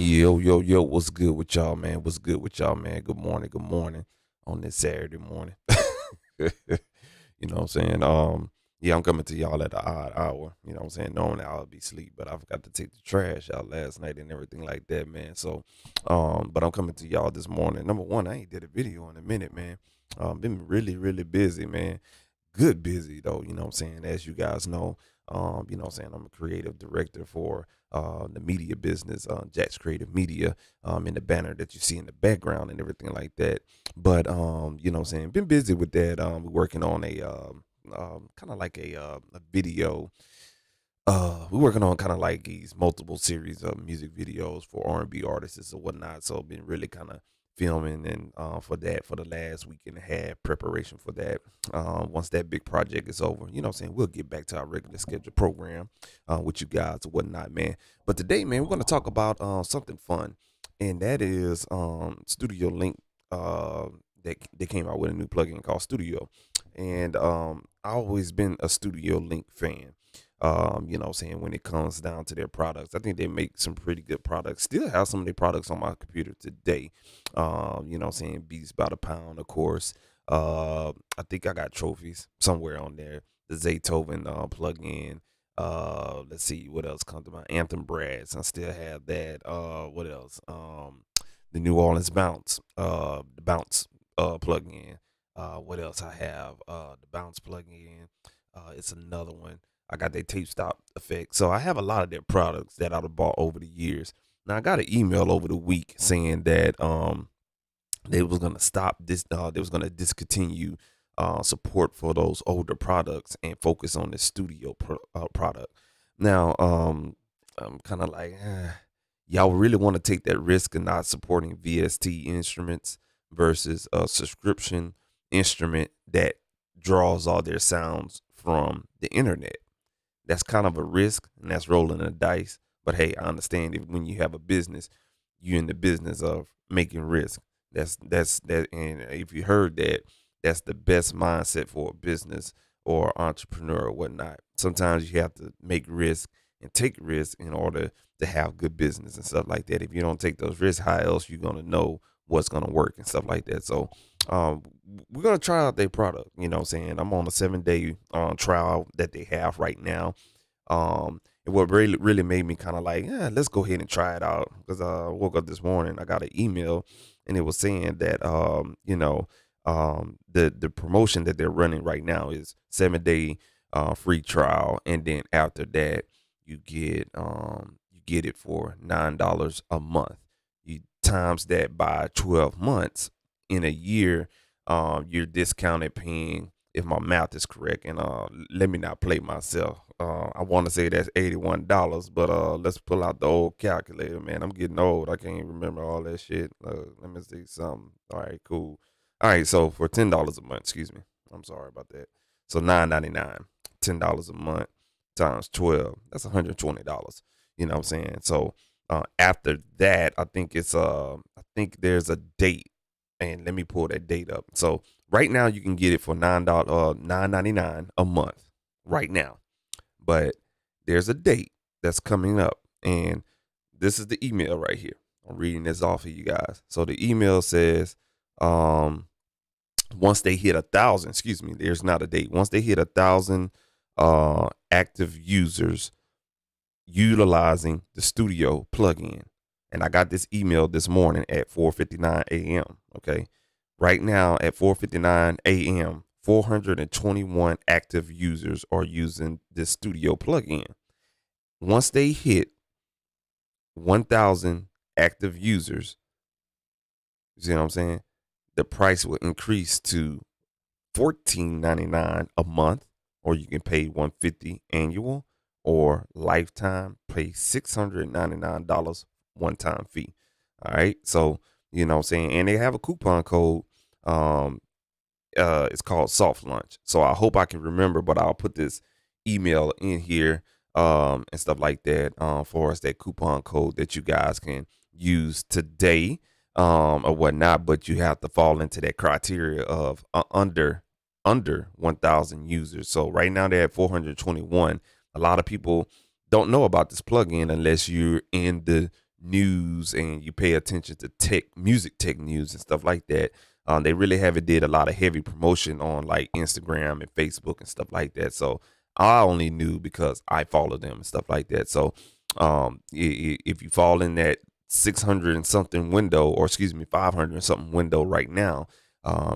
Yo, yo, yo, what's good with y'all, man? What's good with y'all, man? Good morning on this Saturday morning. You know what I'm saying? Yeah, I'm coming to y'all at the odd hour. You know what I'm saying? Knowing that I'll be asleep, but I forgot to take the trash out last night and everything like that, man. So, but I'm coming to y'all this morning. Number one, I ain't did a video in a minute, man. Been really, really busy, man. Good busy though, you know what I'm saying? As you guys know, you know what I'm saying, I'm a creative director for the media business, Jack's Creative Media, in the banner that you see in the background and everything like that. But you know what I'm saying, been busy with that. We're working on a kind of like a video. We're working on kind of like these multiple series of music videos for R&B artists and whatnot. So been really kind of filming and for that for the last week and a half preparation for that. Once that big project is over, you know what I'm saying, we'll get back to our regular scheduled program with you guys and whatnot, man. But today, man, we're going to talk about something fun, and that is Studio Link. That they came out with a new plugin called Studio, and I always been a Studio Link fan. You know what I'm saying, when it comes down to their products. I think they make some pretty good products. Still have some of their products on my computer today. You know what I'm saying, beats by the pound, of course. I think I got trophies somewhere on there. The Zaytoven plugin. Let's see what else comes to mind. Anthem Brads. I still have that. What else? The New Orleans Bounce. The Bounce plugin. What else I have? The Bounce plugin. It's another one. I got that tape stop effect. So I have a lot of their products that I've bought over the years. Now I got an email over the week saying that they was gonna stop this. They was gonna discontinue support for those older products and focus on the studio product. Now I'm kind of like, y'all really want to take that risk of not supporting VST instruments versus a subscription instrument that draws all their sounds from the internet. That's kind of a risk, and that's rolling the dice. But hey, I understand if when you have a business, you're in the business of making risk. That's that, and if you heard that, that's the best mindset for a business or entrepreneur or whatnot. Sometimes you have to make risk and take risk in order to have good business and stuff like that. If you don't take those risks, how else you gonna know what's gonna work and stuff like that? So um, we're gonna try out their product. You know what I'm saying? I'm on a 7 day trial that they have right now. And what really made me kind of like, yeah, let's go ahead and try it out, because I woke up this morning, I got an email, and it was saying that you know, the promotion that they're running right now is 7 day free trial, and then after that you get it for $9 a month. You times that by 12 months in a year, you're discounted paying, if my math is correct, and let me not play myself. I want to say that's $81, but let's pull out the old calculator, man. I'm getting old. I can't remember all that shit. Let me see something. All right, cool. All right, so for $10 a month, excuse me. I'm sorry about that. So $9.99, $10 a month times 12. That's $120. You know what I'm saying? So after that, I think there's a date, and let me pull that date up. So right now you can get it for $9.99 a month right now. But there's a date that's coming up, and this is the email right here. I'm reading this off of you guys. So the email says, um, once they hit 1,000, excuse me, there's not a date. Once they hit 1,000 active users utilizing the studio plugin. And I got this email this morning at 4:59 a.m. Okay. Right now at 4:59 a.m., 421 active users are using this studio plugin. Once they hit 1,000 active users, you see what I'm saying? The price will increase to $14.99 a month, or you can pay $150 annual, or lifetime pay $699 one time fee. All right. So, you know what I'm saying? And they have a coupon code. Um, it's called soft lunch. So I hope I can remember, but I'll put this email in here and stuff like that for us, that coupon code that you guys can use today or whatnot. But you have to fall into that criteria of under 1,000 users. So right now they're at 421. A lot of people don't know about this plugin unless you're in the news and you pay attention to music tech news and stuff like that, they really haven't did a lot of heavy promotion on like Instagram and Facebook and stuff like that. So I only knew because I follow them and stuff like that. So if you fall in that 600 and something window, or excuse me, 500 and something window right now,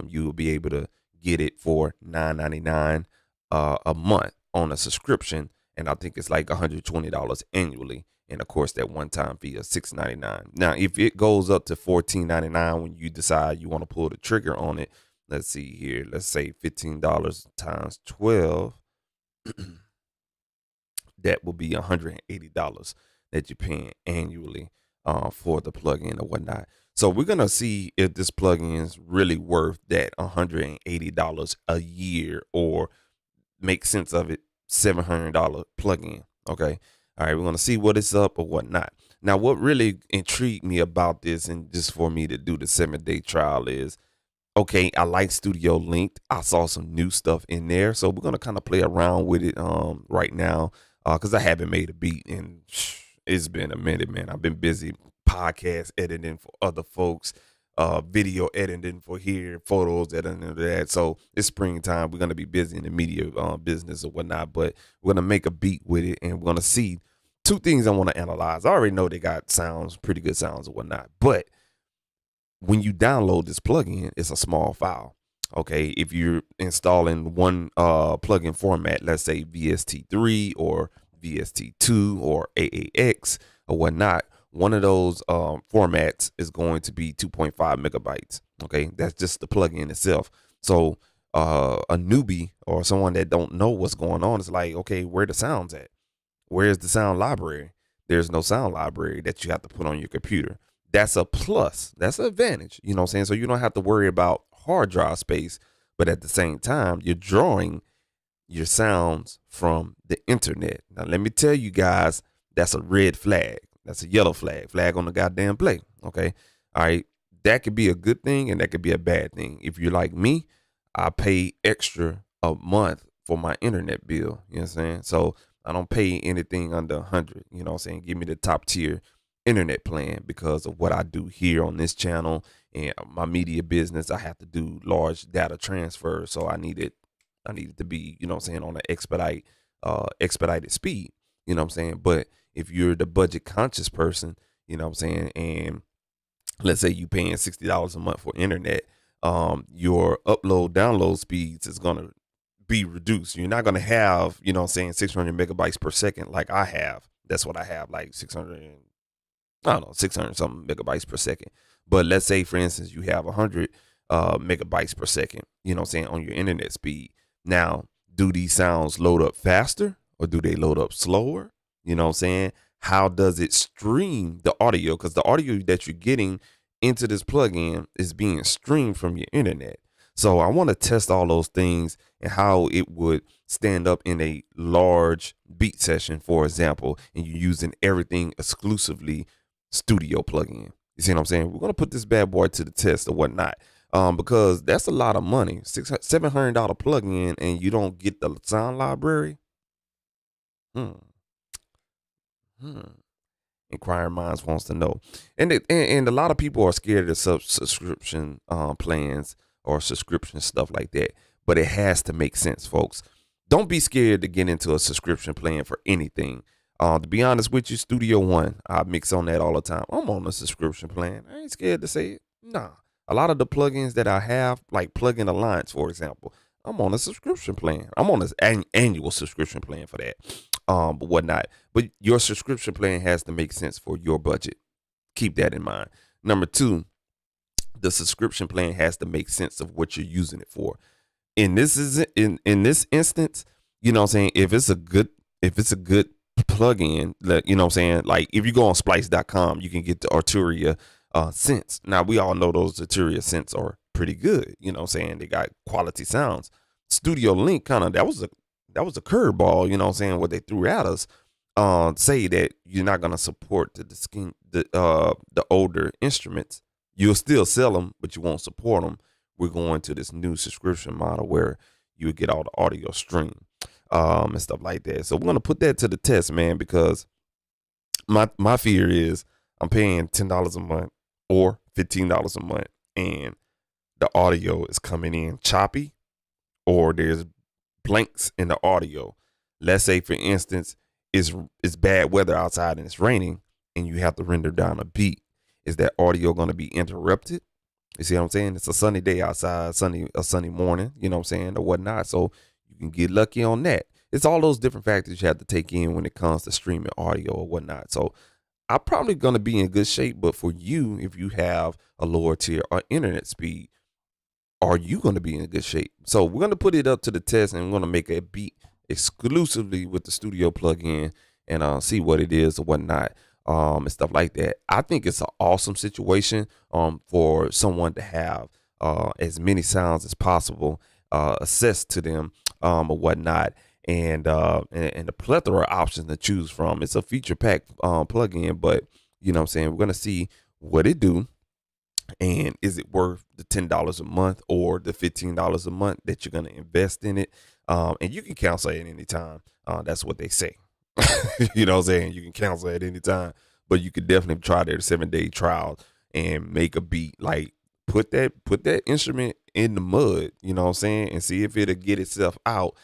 you will be able to get it for $9.99 a month on a subscription, and I think it's like $120 annually. And of course, that one-time fee of $6.99. Now, if it goes up to $14.99 when you decide you want to pull the trigger on it, let's see here. Let's say $15 times 12. That will be $180 that you're paying annually for the plugin or whatnot. So we're gonna see if this plugin is really worth that $180 a year, or make sense of it, $700 plugin. Okay. All right, we're gonna see what it's up or whatnot. Now, what really intrigued me about this, and just for me to do the 7-day trial, is okay, I like Studiolinked. I saw some new stuff in there, so we're gonna kind of play around with it right now, because I haven't made a beat and it's been a minute, man. I've been busy podcast editing for other folks, video editing for here, photos editing and that. So it's springtime. We're gonna be busy in the media business or whatnot, but we're gonna make a beat with it, and we're gonna see two things I want to analyze. I already know they got sounds, pretty good sounds or whatnot, but when you download this plugin, it's a small file. Okay, if you're installing one plugin format, let's say VST3 or VST2 or AAX or whatnot, one of those formats is going to be 2.5 megabytes. Okay, that's just the plugin itself. So a newbie or someone that don't know what's going on is like, okay, where the sounds at? Where's the sound library? There's no sound library that you have to put on your computer. That's a plus. That's an advantage. You know what I'm saying? So you don't have to worry about hard drive space, but at the same time, you're drawing your sounds from the internet. Now, let me tell you guys, that's a red flag. That's a yellow flag. Flag on the goddamn play. Okay. All right. That could be a good thing and that could be a bad thing. If you're like me, I pay extra a month for my internet bill. You know what I'm saying? So I don't pay anything under 100. You know what I'm saying? Give me the top tier internet plan because of what I do here on this channel and my media business. I have to do large data transfers, so I needed to be, you know what I'm saying, on an expedited speed, you know what I'm saying. But if you're the budget conscious person, you know what I'm saying, and let's say you paying $60 a month for internet, your upload download speeds is gonna be reduced. You're not gonna have, you know what I'm saying, 600 megabytes per second like I have. That's what I have, like 600 something megabytes per second. But let's say, for instance, you have 100 megabytes per second, you know what I'm saying, on your internet speed. Now, do these sounds load up faster or do they load up slower? You know what I'm saying? How does it stream the audio? Because the audio that you're getting into this plugin is being streamed from your internet. So I want to test all those things and how it would stand up in a large beat session, for example, and you're using everything exclusively studio plugin. You see what I'm saying? We're gonna put this bad boy to the test or whatnot, because that's a lot of money. $700 plugin, and you don't get the sound library. Inquiring minds wants to know, and a lot of people are scared of subscription plans or subscription stuff like that. But it has to make sense, folks. Don't be scared to get into a subscription plan for anything. To be honest with you, Studio One, I mix on that all the time. I'm on a subscription plan. I ain't scared to say it. Nah. A lot of the plugins that I have, like Plugin Alliance, for example, I'm on a subscription plan. I'm on an annual subscription plan for that, but whatnot. But your subscription plan has to make sense for your budget. Keep that in mind. Number two, the subscription plan has to make sense of what you're using it for. In this instance, you know what I'm saying, if it's a good plugin, you know what I'm saying, like if you go on splice.com, you can get the Arturia synths. Now we all know those Arturia synths are pretty good, you know what I'm saying, they got quality sounds. Studiolinked kind of, that was a curveball, you know what I'm saying, what they threw at us. Say that you're not gonna support the older instruments. You'll still sell them, but you won't support them. We're going to this new subscription model where you get all the audio stream and stuff like that. So we're gonna put that to the test, man, because my fear is I'm paying $10 a month or $15 a month, and the audio is coming in choppy, or there's blanks in the audio. Let's say, for instance, it's bad weather outside and it's raining, and you have to render down a beat. Is that audio going to be interrupted? You see what I'm saying? It's a sunny day outside, a sunny morning, you know what I'm saying, or whatnot. So you can get lucky on that. It's all those different factors you have to take in when it comes to streaming audio or whatnot. So I'm probably going to be in good shape, but for you, if you have a lower tier or internet speed, are you going to be in good shape? So we're going to put it up to the test, and we're going to make a beat exclusively with the studio plugin, and see what it is or whatnot, and stuff like that. I think it's an awesome situation for someone to have as many sounds as possible access to them, or whatnot, and the plethora of options to choose from. It's a feature pack plugin, but you know what I'm saying, we're going to see what it do. And is it worth the $10 a month or the $15 a month that you're going to invest in it? And you can cancel at any time. That's what they say. You know what I'm saying? You can cancel at any time, but you could definitely try their 7-day trial and make a beat. Like put that instrument in the mud, you know what I'm saying, and see if it'll get itself out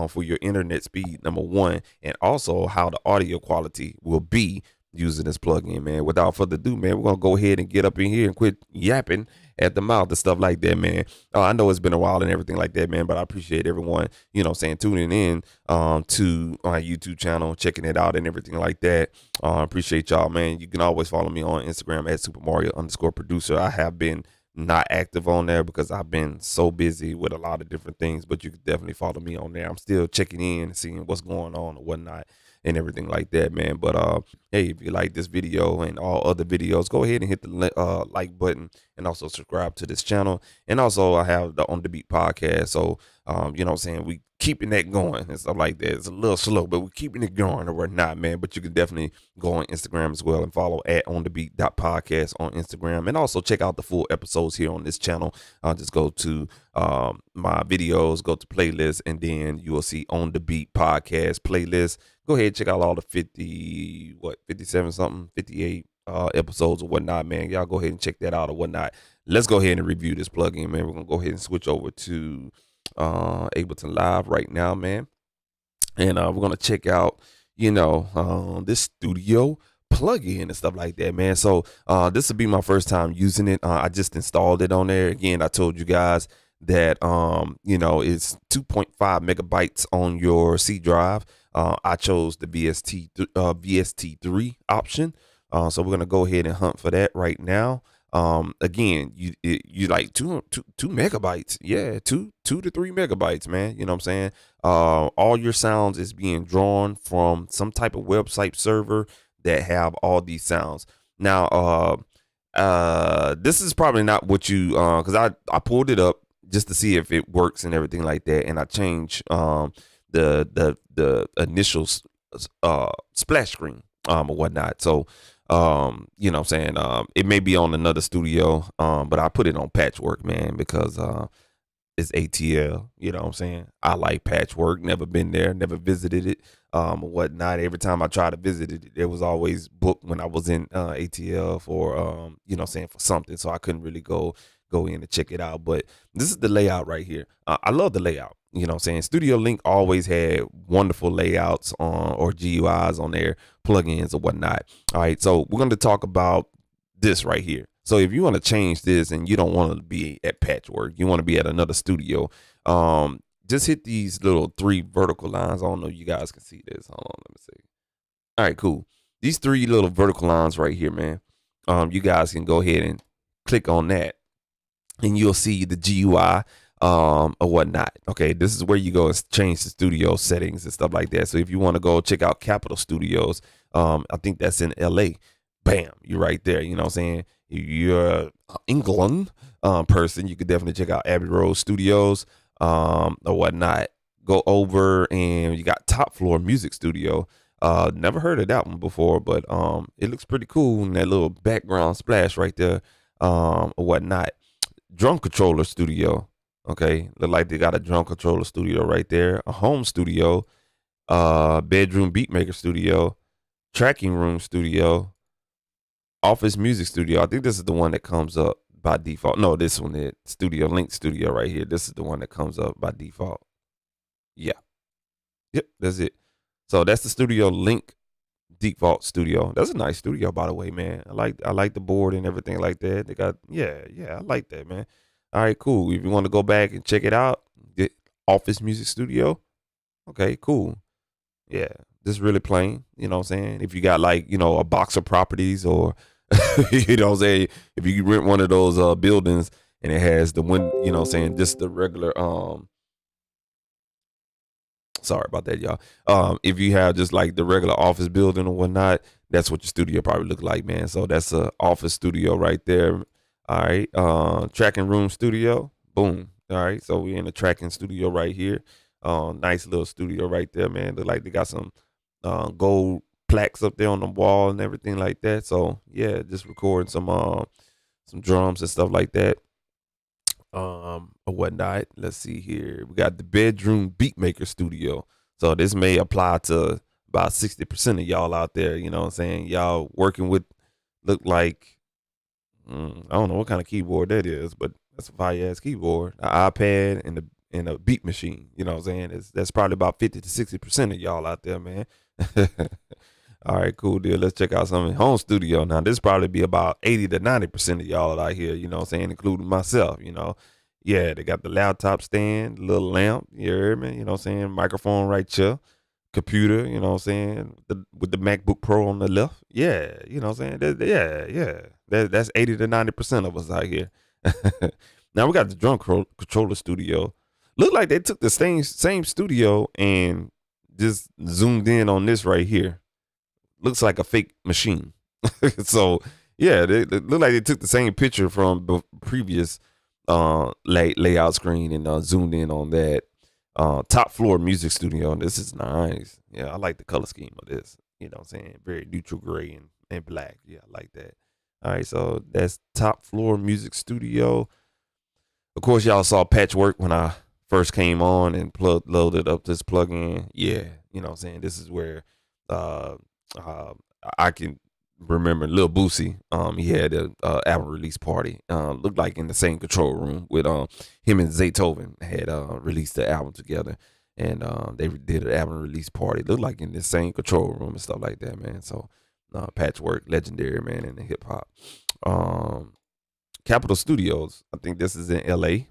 for your internet speed, number one, and also how the audio quality will be using this plugin, man. Without further ado, man, we're gonna go ahead and get up in here and quit yapping at the mouth and stuff like that, man. I know it's been a while and everything like that, man, but I appreciate everyone, you know, saying tuning in to my YouTube channel, checking it out and everything like that. Appreciate y'all, man. You can always follow me on Instagram at @SuperMario_producer. I have been not active on there because I've been so busy with a lot of different things, but you can definitely follow me on there. I'm still checking in and seeing what's going on or whatnot and everything like that, man. But hey, if you like this video and all other videos, go ahead and hit the like button, and also subscribe to this channel. And also I have the On The Beat podcast, so you know what I'm saying, we keeping that going and stuff like that. It's a little slow, but we're keeping it going or whatnot, man. But you can definitely go on Instagram as well and follow at onthebeat.podcast on Instagram, and also check out the full episodes here on this channel. Just go to my videos, go to playlists, and then you will see On The Beat podcast playlist. Go ahead, check out all the 57 something, 58 episodes or whatnot, man. Y'all go ahead and check that out or whatnot. Let's go ahead and review this plugin, man. We're gonna go ahead and switch over to Ableton Live right now, man, and we're gonna check out, you know, this studio plugin and stuff like that, man. So this will be my first time using it. I just installed it on there. Again, I told you guys that you know, it's 2.5 megabytes on your C drive. I chose the VST3 option, so we're gonna go ahead and hunt for that right now. Again, you like two megabytes, yeah, 2 to 3 megabytes, man. You know what I'm saying? All your sounds is being drawn from some type of website server that have all these sounds. Now, this is probably not what you, because I pulled it up just to see if it works and everything like that, and I changed the initial splash screen or whatnot. So you know what I'm saying, it may be on another studio, but I put it on Patchwork, man, because it's ATL. You know what I'm saying? I like Patchwork. Never been there, never visited it, or whatnot. Every time I try to visit it, it was always booked when I was in ATL for you know what I'm saying, for something. So I couldn't really go in and check it out. But this is the layout right here. I love the layout. You know what I'm saying? Studiolinked always had wonderful layouts on, or GUIs on their plugins or whatnot. All right, so we're going to talk about this right here. So if you want to change this and you don't want to be at Patchwork, you want to be at another studio, just hit these little 3 vertical lines. I don't know if you guys can see this. Hold on, let me see. All right, cool. These 3 little vertical lines right here, man. You guys can go ahead and click on that, and you'll see the GUI or whatnot. Okay, this is where you go and change the studio settings and stuff like that. So if you want to go check out Capital Studios, I think that's in LA. Bam, you're right there. You know what I'm saying? If you're an England person, you could definitely check out Abbey Road Studios or whatnot. Go over and you got Top Floor Music Studio. Never heard of that one before, but it looks pretty cool, and that little background splash right there or whatnot. Drum Controller Studio. Okay, look like they got a drum controller studio right there. A home studio, bedroom beatmaker studio, tracking room studio, Office Music Studio. I think this is the one that comes up by default. No, this one is Studiolinked Studio right here. This is the one that comes up by default. Yeah. Yep, that's it. So that's the Studio Link default studio. That's a nice studio, by the way, man. I like the board and everything like that. They got yeah, I like that, man. All right, cool. If you want to go back and check it out, the Office Music Studio. Okay, cool. Yeah, just really plain. You know what I'm saying? If you got like a box of properties or you know what I'm saying, if you rent one of those buildings and it has the one, you know what I'm saying, just the regular sorry about that, y'all. If you have just like the regular office building or whatnot, that's what your studio probably look like, man. So that's a office studio right there. All right. Tracking room studio. Boom. All right. So we're in the tracking studio right here. Nice little studio right there, man. Look like they got some gold plaques up there on the wall and everything like that. So yeah, just recording some drums and stuff like that. Or whatnot. Let's see here. We got the bedroom beatmaker studio. So this may apply to about 60% of y'all out there. You know what I'm saying? Y'all working with look like I don't know what kind of keyboard that is, but that's a fire ass keyboard, an iPad, and a beat machine. You know what I'm saying? That's probably about 50 to 60% of y'all out there, man. All right, cool deal. Let's check out some home studio. Now, this probably be about 80 to 90% of y'all out here, you know what I'm saying, including myself. Yeah, they got the laptop stand, little lamp, you heard me, you know what I'm saying, microphone right here, computer, you know what I'm saying, with the MacBook Pro on the left. Yeah, you know what I'm saying? Yeah. That's 80 to 90% of us out here. Now, we got the drum controller studio. Look like they took the same studio and just zoomed in on this right here. Looks like a fake machine. So yeah, they look like they took the same picture from the previous layout screen and zoomed in on that. Top floor music studio. This is nice. Yeah, I like the color scheme of this. You know what I'm saying? Very neutral gray and black. Yeah, I like that. All right, so that's top floor music studio. Of course, y'all saw Patchwork when I first came on and loaded up this plugin. Yeah, you know what I'm saying? This is where uh, uh, I can remember Lil Boosie. He had a album release party. Looked like in the same control room with him and Zaytoven had released the album together, and they did an album release party. Looked like in the same control room and stuff like that, man. So Patchwork, legendary man in the hip hop. Capitol Studios. I think this is in LA.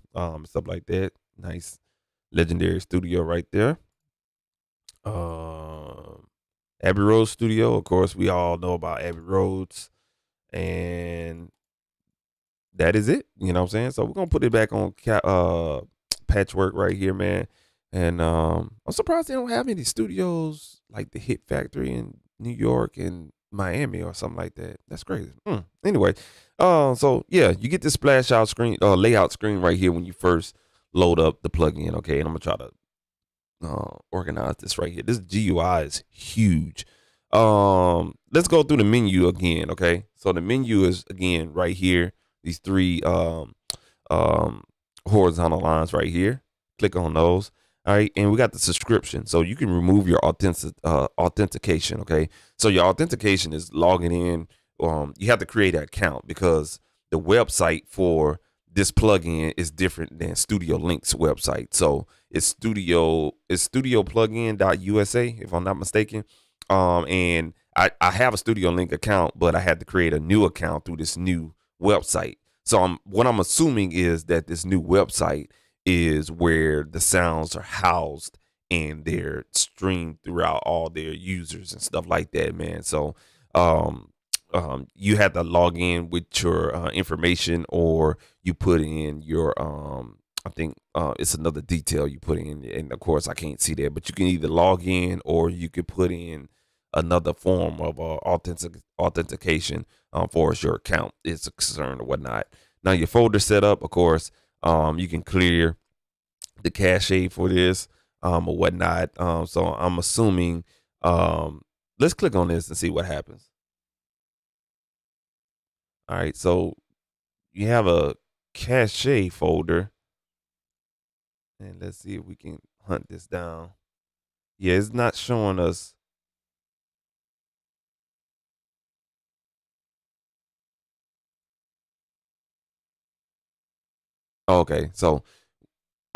Stuff like that. Nice legendary studio right there. Abbey Road Studio. Of course, we all know about Abbey Roads. And that is it. You know what I'm saying? So we're gonna put it back on Patchwork right here, man. And I'm surprised they don't have any studios like the Hit Factory in New York and Miami or something like that. That's crazy. Anyway, so yeah, you get this splash out screen, layout screen right here when you first load up the plugin. Okay, and I'm gonna try to organize this right here. This GUI is huge. Let's go through the menu again. Okay, so the menu is again right here. These three horizontal lines right here. Click on those. All right, and we got the subscription, so you can remove your authentication. Okay, so your authentication is logging in. You have to create an account because the website for this plugin is different than Studio Link's website. So it's studioplugin.usa, if I'm not mistaken. And I have a Studio Link account, but I had to create a new account through this new website. So what I'm assuming is that this new website is where the sounds are housed and they're streamed throughout all their users and stuff like that, man. So you have to log in with your information, or you put in your I think it's another detail you put in, and of course I can't see that, but you can either log in or you could put in another form of authentication for as your account is concerned or whatnot. Now your folder setup, of course, you can clear the cache for this or whatnot. So I'm assuming let's click on this and see what happens. All right, so you have a cache folder, and let's see if we can hunt this down. Yeah, it's not showing us. Okay, so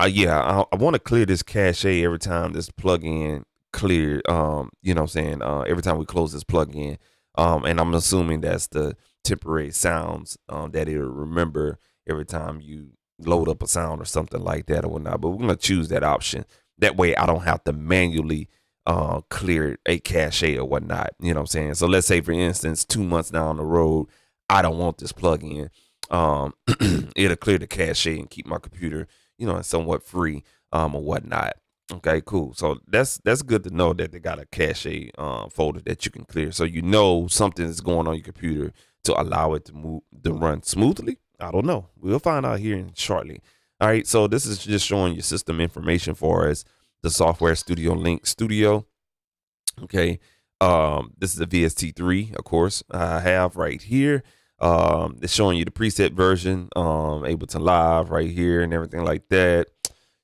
yeah, I want to clear this cache every time this plugin clear. You know what I'm saying? Every time we close this plugin, and I'm assuming that's the temporary sounds that it'll remember every time you load up a sound or something like that or whatnot. But we're gonna choose that option. That way, I don't have to manually clear a cache or whatnot. You know what I'm saying? So let's say, for instance, 2 months down the road, I don't want this plugin. It'll clear the cache and keep my computer, somewhat free, or whatnot. Okay, cool. So that's good to know that they got a cache folder that you can clear, so something is going on your computer to allow it to run smoothly. I don't know. We'll find out here shortly. All right. So this is just showing you system information for us. The software Studiolinked Studio. Okay. This is a VST3, of course. I have right here. It's showing you the preset version, Ableton Live right here and everything like that.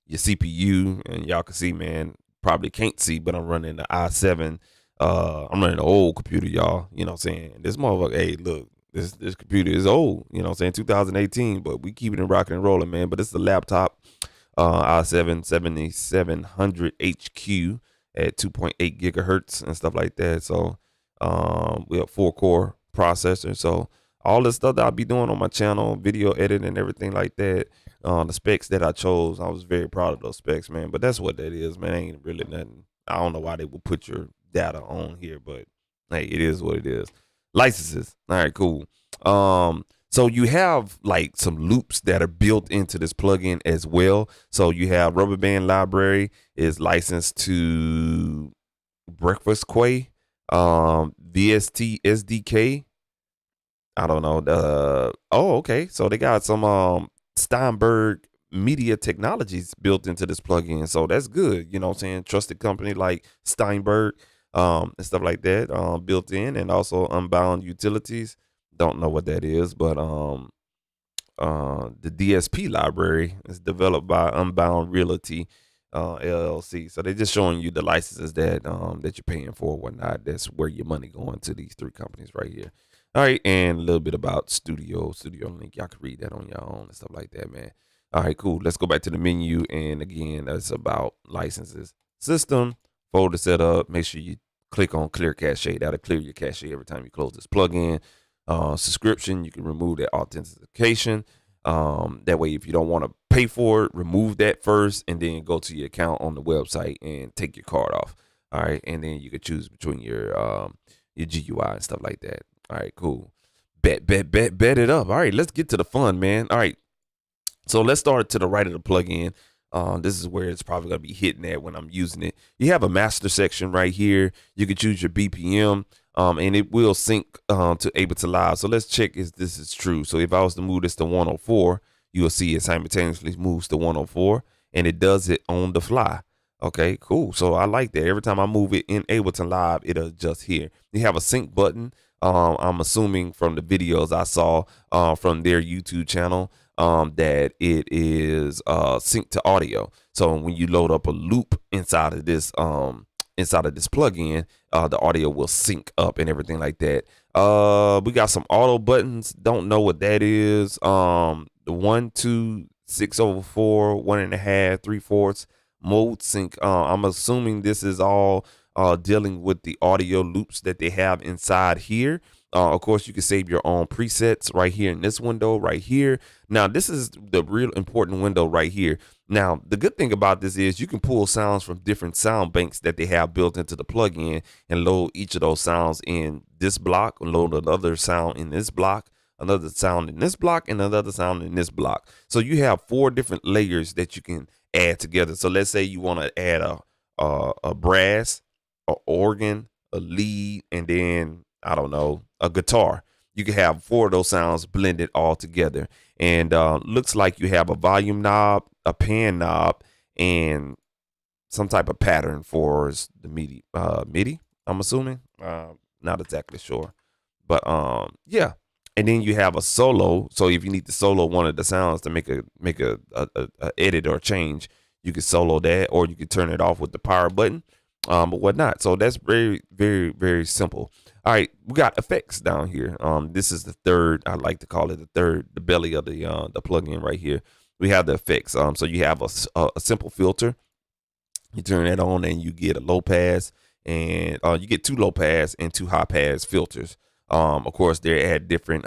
Your CPU, and y'all can see, man, probably can't see, but I'm running the i7. I'm running the old computer, y'all. You know what I'm saying? This motherfucker, hey, look, this computer is old, you know what I'm saying? 2018, but we keeping it rocking and rolling, man. But it's a laptop, i7 7700 HQ at 2.8 gigahertz and stuff like that. So we have 4-core processor. So all the stuff that I'll be doing on my channel, video editing and everything like that, the specs that I chose, I was very proud of those specs, man. But that's what that is, man. Ain't really nothing. I don't know why they would put your data on here, but hey, it is what it is. Licenses. All right, cool. So you have like some loops that are built into this plugin as well. So you have Rubber Band Library is licensed to Breakfast Quay, VST SDK. I don't know. Okay. So they got some Steinberg Media Technologies built into this plugin. So that's good. You know what I'm saying? Trusted company like Steinberg and stuff like that built in, and also Unbound Utilities. Don't know what that is, but the DSP library is developed by Unbound Realty LLC. So they're just showing you the licenses that you're paying for, whatnot. That's where your money going to, these three companies right here. All right, and a little bit about Studiolinked. Y'all can read that on your own and stuff like that, man. All right, cool. Let's go back to the menu, and again, that's about licenses. System, folder setup. Make sure you click on Clear Cache. That'll clear your cache every time you close this plugin. Subscription, you can remove that authentication. That way, if you don't want to pay for it, remove that first, and then go to your account on the website and take your card off. All right, and then you can choose between your GUI and stuff like that. All right, cool. Bet it up. All right, let's get to the fun, man. All right, so let's start to the right of the plugin. This is where it's probably gonna be hitting at when I'm using it. You have a master section right here. You can choose your BPM, and it will sync to Ableton Live. So let's check if this is true. So if I was to move this to 104, you will see it simultaneously moves to 104, and it does it on the fly. Okay, cool. So I like that. Every time I move it in Ableton Live, it'll adjust here. You have a sync button. I'm assuming from the videos I saw from their YouTube channel that it is synced to audio. So when you load up a loop inside of this plugin, the audio will sync up and everything like that. We got some auto buttons. Don't know what that is. The 1, 2, 6/4, 1.5, 3/4 mode sync. I'm assuming this is all dealing with the audio loops that they have inside here. Of course, you can save your own presets right here in this window right here. Now, this is the real important window right here. Now, the good thing about this is you can pull sounds from different sound banks that they have built into the plugin and load each of those sounds in this block, load another sound in this block, another sound in this block, and another sound in this block. So you have 4 different layers that you can add together. So let's say you want to add a brass, a organ, a lead, and then I don't know, a guitar. You can have 4 of those sounds blended all together, and looks like you have a volume knob, a pan knob, and some type of pattern for the MIDI. MIDI, I'm assuming. Not exactly sure, but yeah. And then you have a solo. So if you need to solo one of the sounds to make a edit or change, you can solo that, or you can turn it off with the power button, but whatnot. So that's very, very, very simple. All right, we got effects down here. This is the third. I like to call it the belly of the plugin right here. we have the effects. So you have a simple filter. You turn that on and you get a low pass, and you get 2 low pass and 2 high pass filters. Of course, they're at different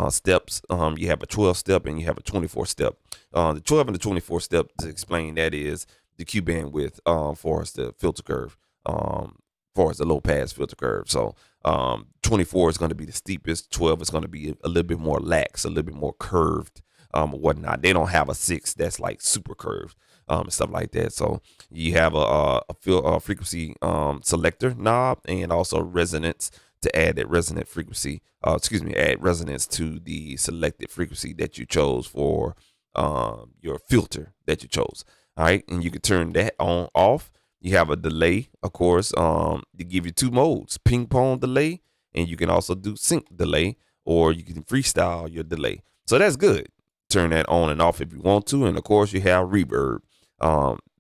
steps. You have a 12 step and you have a 24 step. The 12 and the 24 step, to explain that, is the Q bandwidth for as the filter curve, for as the low pass filter curve. So 24 is going to be the steepest. 12 is going to be a little bit more lax, a little bit more curved, or whatnot. They don't have a 6 that's like super curved. And stuff like that. So you have a frequency selector knob, and also resonance to add that resonant frequency. Add resonance to the selected frequency that you chose for your filter that you chose. All right, and you can turn that on off. You have a delay, of course. They give you 2 modes: ping pong delay, and you can also do sync delay, or you can freestyle your delay. So that's good. Turn that on and off if you want to, and of course you have reverb.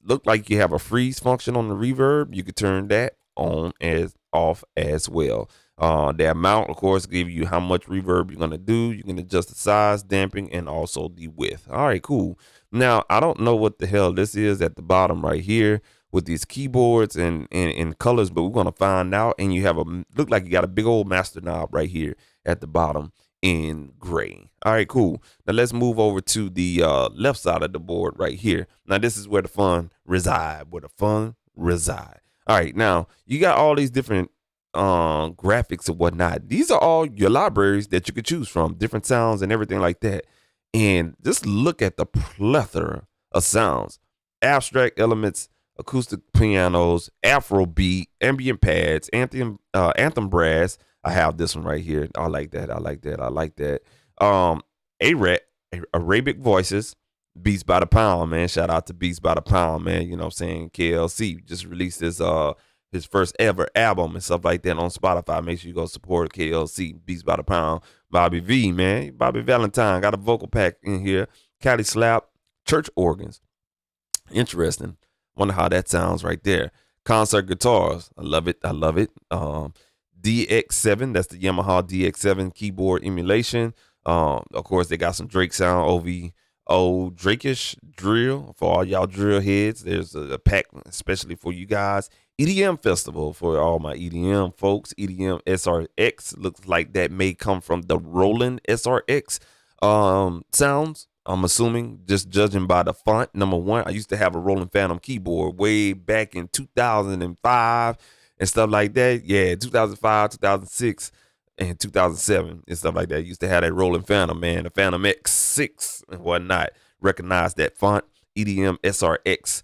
Look like you have a freeze function on the reverb. You could turn that on as off as well. The amount, of course, give you how much reverb you're gonna do. You can adjust the size, damping, and also the width. All right, cool. Now I don't know what the hell this is at the bottom right here with these keyboards and colors, but we're gonna find out. And you have look like you got a big old master knob right here at the bottom in gray. All right, cool. Now let's move over to the left side of the board right here. Now this is where the fun reside. All right, now you got all these different graphics and whatnot. These are all your libraries that you could choose from, different sounds and everything like that. And just look at the plethora of sounds: abstract elements, acoustic pianos, Afrobeat, ambient pads, anthem brass. I have this one right here. I like that. Arabic voices, Beats by the Pound, man. Shout out to Beats by the Pound, man. You know what I'm saying? KLC just released his first ever album and stuff like that on Spotify. Make sure you go support KLC, Beats by the Pound. Bobby V, man. Bobby Valentine got a vocal pack in here. Cali Slap, church organs. Interesting. Wonder how that sounds right there. Concert guitars. I love it. DX7, that's the Yamaha DX7 keyboard emulation. Of course, they got some Drake sound, OVO Drakeish drill for all y'all drill heads. There's a pack especially for you guys. EDM Festival for all my EDM folks. EDM SRX looks like that may come from the Roland SRX sounds. I'm assuming, just judging by the font. Number one, I used to have a Roland Phantom keyboard way back in 2005 and stuff like that. Yeah, 2005, 2006, and 2007 and stuff like that. I used to have that Roland Phantom, man, the Phantom X6 and whatnot. Recognize that font, EDM SRX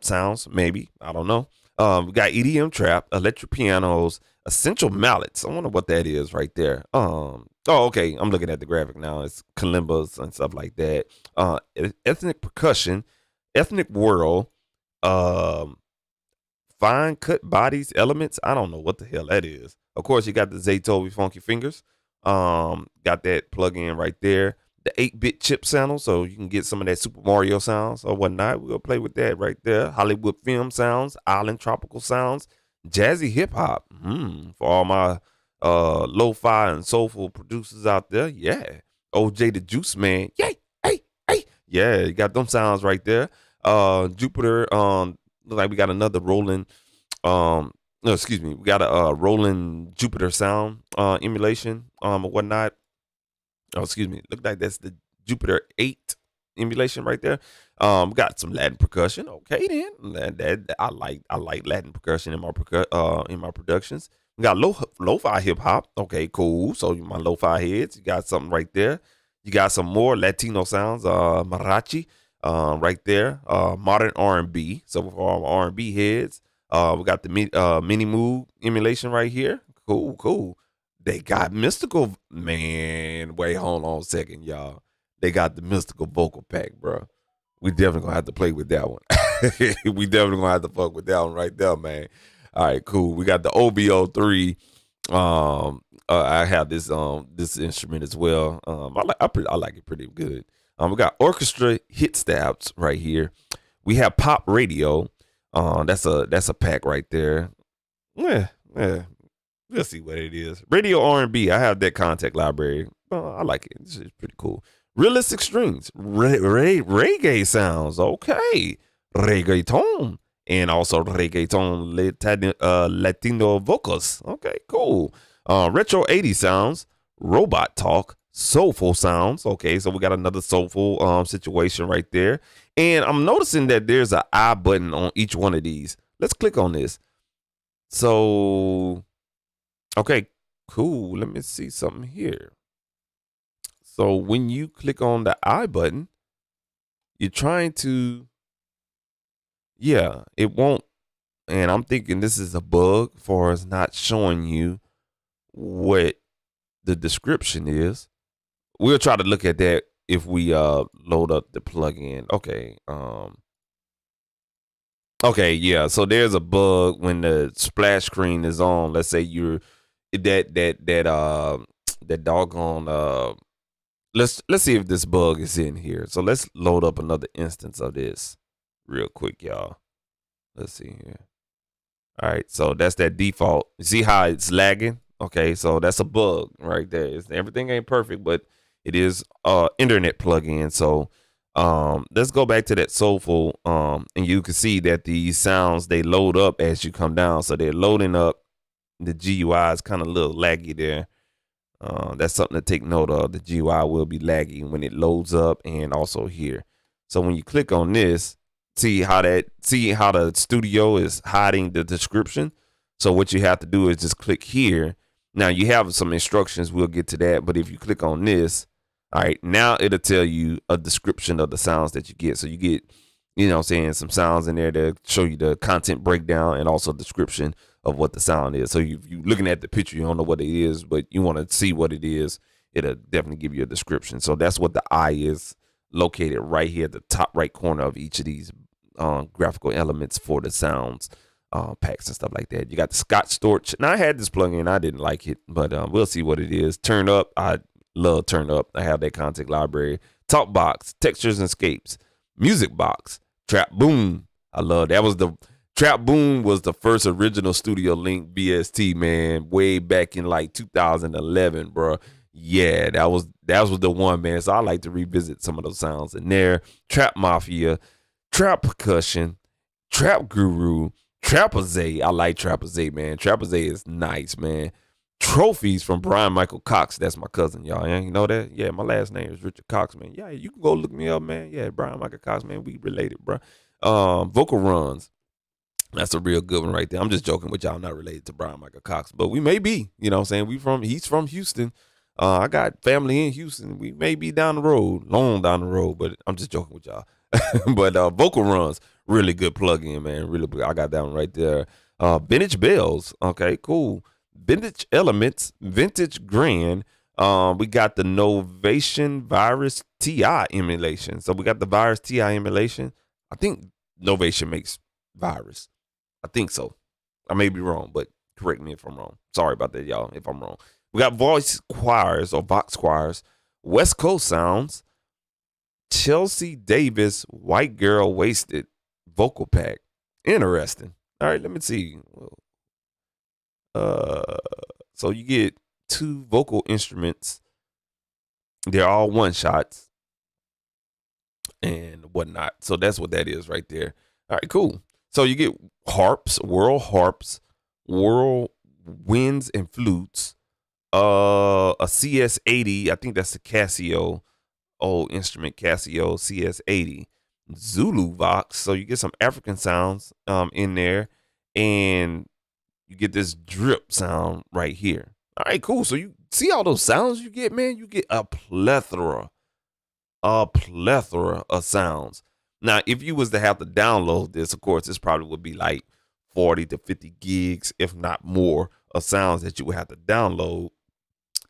sounds, maybe. I don't know. We got EDM trap, electric pianos, essential mallets. I wonder what that is right there. Oh, okay. I'm looking at the graphic now. It's kalimbas and stuff like that. Ethnic percussion, ethnic whirl, fine cut bodies, elements. I don't know what the hell that is. Of course, you got the Zaytoven Funky Fingers. Got that plug in right there. The 8-bit chip sound, so you can get some of that Super Mario sounds or whatnot. We'll play with that right there. Hollywood film sounds, island tropical sounds, jazzy hip hop. For all my lo-fi and soulful producers out there, yeah. OJ the Juice Man, yay, hey, hey, yeah. You got them sounds right there. Jupiter, look like we got another rolling. No, excuse me. We got a rolling Jupiter sound emulation or whatnot. Oh, excuse me. Look like that's the Jupiter 8 emulation right there. Got some Latin percussion. Okay, then I like Latin percussion in my productions. We got lo-fi hip hop. Okay, cool. So my lo-fi heads, you got something right there. You got some more Latino sounds. Mariachi, right there. Modern R&B. So for all R&B heads, we got the mini mood emulation right here. Cool. They got mystical, man. Wait, hold on a second, y'all. They got the mystical vocal pack, bro. We definitely gonna have to play with that one. We definitely gonna have to fuck with that one right there, man. All right, cool. We got the OBO3. I have this instrument as well. I like it pretty good. We got orchestra hit stabs right here. We have pop radio. That's a pack right there. Yeah. We'll see what it is. Radio R&B. I have that contact library. I like it. It's pretty cool. Realistic strings, reggae sounds, okay, reggaeton, and also reggaeton Latino vocals. Okay, cool. Retro 80s sounds, robot talk, soulful sounds. Okay, so we got another soulful situation right there. And I'm noticing that there's an I button on each one of these. Let's click on this. So, okay, cool. Let me see something here. So when you click on the I button, you're trying to, yeah, it won't. And I'm thinking this is a bug for us not showing you what the description is. We'll try to look at that if we load up the plugin. Okay. Okay, yeah. So there's a bug when the splash screen is on. Let's say you're that doggone let's see if this bug is in here. So let's load up another instance of this real quick, y'all. Let's see here. All right, so that's that default. See how it's lagging? Okay, so that's a bug right there. Everything ain't perfect, but it is internet plugin. So let's go back to that soulful. And you can see that these sounds, they load up as you come down. So they're loading up. The GUI is kind of a little laggy there. That's something to take note of. The GUI will be laggy when it loads up and also here. So when you click on this, see how the studio is hiding the description. So what you have to do is just click here. Now you have some instructions. We'll get to that. But if you click on this, all right, now it'll tell you a description of the sounds that you get. So you get, some sounds in there that show you the content breakdown and also description of what the sound is. So if you're looking at the picture, you don't know what it is, but you want to see what it is, it'll definitely give you a description. So that's what the I is, located right here at the top right corner of each of these graphical elements for the sounds packs and stuff like that. You got the Scott Storch. Now I had this plugin, I didn't like it, but we'll see what it is. Turn Up, I love Turn Up. I have that content library. Talk Box, Textures and Escapes, Music Box, Trap Boom. I love that. Trap Boom was the first original Studiolinked VSTi, man, way back in like 2011, bro. Yeah, that was the one, man. So I like to revisit some of those sounds in there. Trap Mafia, Trap Percussion, Trap Guru, Trapazay. I like Trapazay, man. Trapazay is nice, man. Trophies from Brian Michael Cox. That's my cousin, y'all. You know that? Yeah, my last name is Richard Cox, man. Yeah, you can go look me up, man. Yeah, Brian Michael Cox, man. We related, bro. Vocal Runs. That's a real good one right there. I'm just joking with y'all. I'm not related to Brian Michael Cox, but we may be. You know what I'm saying? He's from Houston. I got family in Houston. We may be down the road, long down the road, but I'm just joking with y'all. But Vocal Runs, really good plugin, man. Really, I got that one right there. Vintage Bells. Okay, cool. Vintage Elements, Vintage Grand. We got the Novation Virus TI emulation. So we got the Virus TI emulation. I think Novation makes Virus. I think so. I may be wrong, but correct me if I'm wrong. Sorry about that, y'all, if I'm wrong. We got Voice Choirs or Vox Choirs, West Coast Sounds, Chelsea Davis, White Girl Wasted, Vocal Pack. Interesting. All right, let me see. So you get 2 vocal instruments. They're all one shots and whatnot. So that's what that is right there. All right, cool. So you get harps, world winds and flutes, a CS80. I think that's the Casio old instrument, Casio CS80, Zulu Vox. So you get some African sounds in there, and you get this drip sound right here. All right, cool. So you see all those sounds you get, man? You get a plethora of sounds. Now, if you was to have to download this, of course, this probably would be like 40 to 50 gigs, if not more, of sounds that you would have to download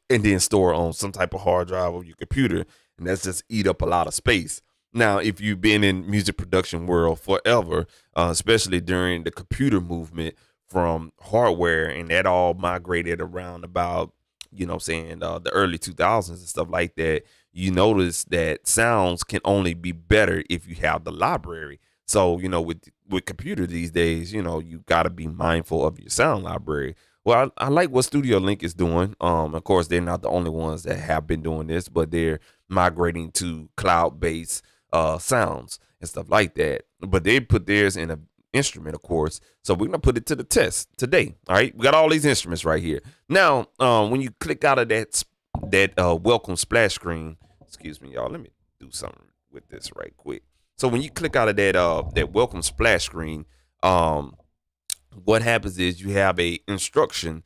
and then store on some type of hard drive of your computer. And that's just eat up a lot of space. Now, if you've been in music production world forever, especially during the computer movement from hardware, and that all migrated around about, the early 2000s and stuff like that, you notice that sounds can only be better if you have the library. So, with computer these days, you got to be mindful of your sound library. Well, I like what Studiolink is doing. Of course, they're not the only ones that have been doing this, but they're migrating to cloud-based sounds and stuff like that. But they put theirs in an instrument, of course. So we're gonna put it to the test today. All right, we got all these instruments right here. Now, when you click out of that welcome splash screen, excuse me, y'all. Let me do something with this right quick. So when you click out of that welcome splash screen, what happens is you have a instruction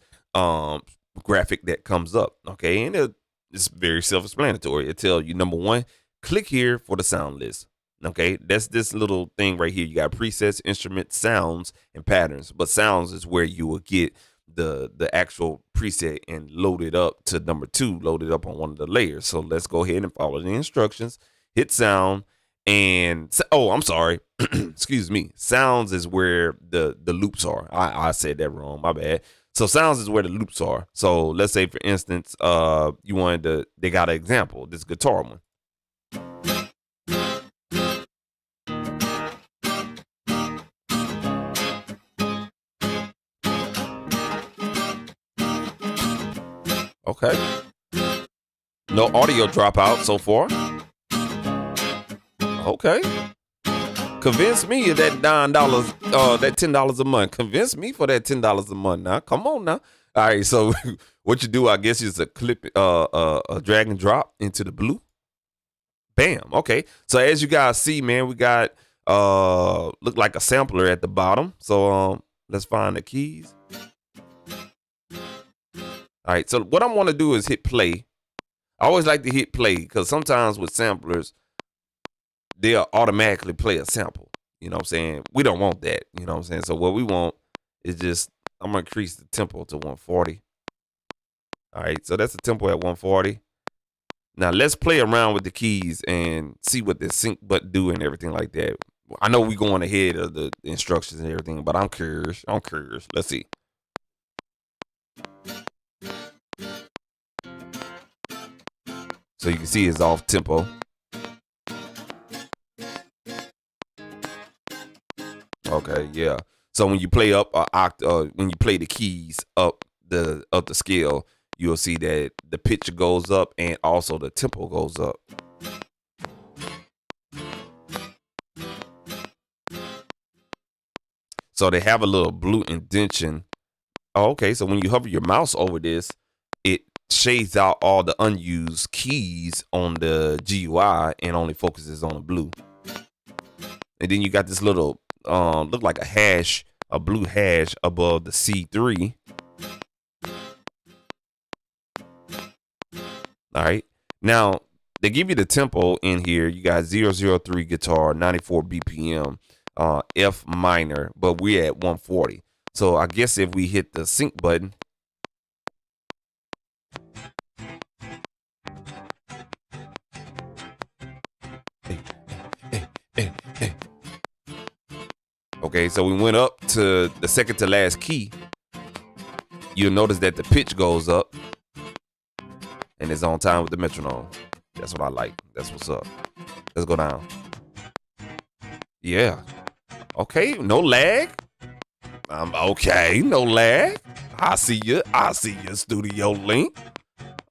graphic that comes up. Okay, and it's very self-explanatory. It tells you, number one, click here for the sound list. Okay, that's this little thing right here. You got presets, instruments, sounds, and patterns. But sounds is where you will get the actual preset and load it up to number 2, load it up on one of the layers. So let's go ahead and follow the instructions. Hit sound, and I'm sorry. Excuse me. Sounds is where the loops are. I said that wrong. My bad. So sounds is where the loops are. So let's say, for instance, they got an example, this guitar one. Okay. No audio dropout so far. Okay. Convince me of that $9, that $10 a month. Convince me for that $10 a month now. Come on now. All right, so what you do, I guess, is a clip, a drag and drop into the blue. Bam. Okay. So as you guys see, man, we got look like a sampler at the bottom. So let's find the keys. All right. So what I want to do is hit play. I always like to hit play because sometimes with samplers, they'll automatically play a sample. You know what I'm saying? We don't want that. You know what I'm saying? So what we want is just, I'm going to increase the tempo to 140. All right. So that's the tempo at 140. Now let's play around with the keys and see what the sync button do and everything like that. I know we going ahead of the instructions and everything, but I'm curious. Let's see. So you can see it's off tempo. Okay, yeah. So when you play up when you play the keys up the scale, you'll see that the pitch goes up and also the tempo goes up. So they have a little blue indentation. Oh, okay, so when you hover your mouse over this, it shades out all the unused keys on the GUI and only focuses on the blue. And then you got this little look like a blue hash above the C3. All right. Now they give you the tempo in here. You got 003 guitar, 94 BPM, F minor, but we're at 140. So I guess if we hit the sync button, okay, so we went up to the second to last key. You'll notice that the pitch goes up and it's on time with the metronome. That's what I like. That's what's up. Let's go down. Yeah. Okay, no lag. Okay, no lag. I see you, Studiolinked.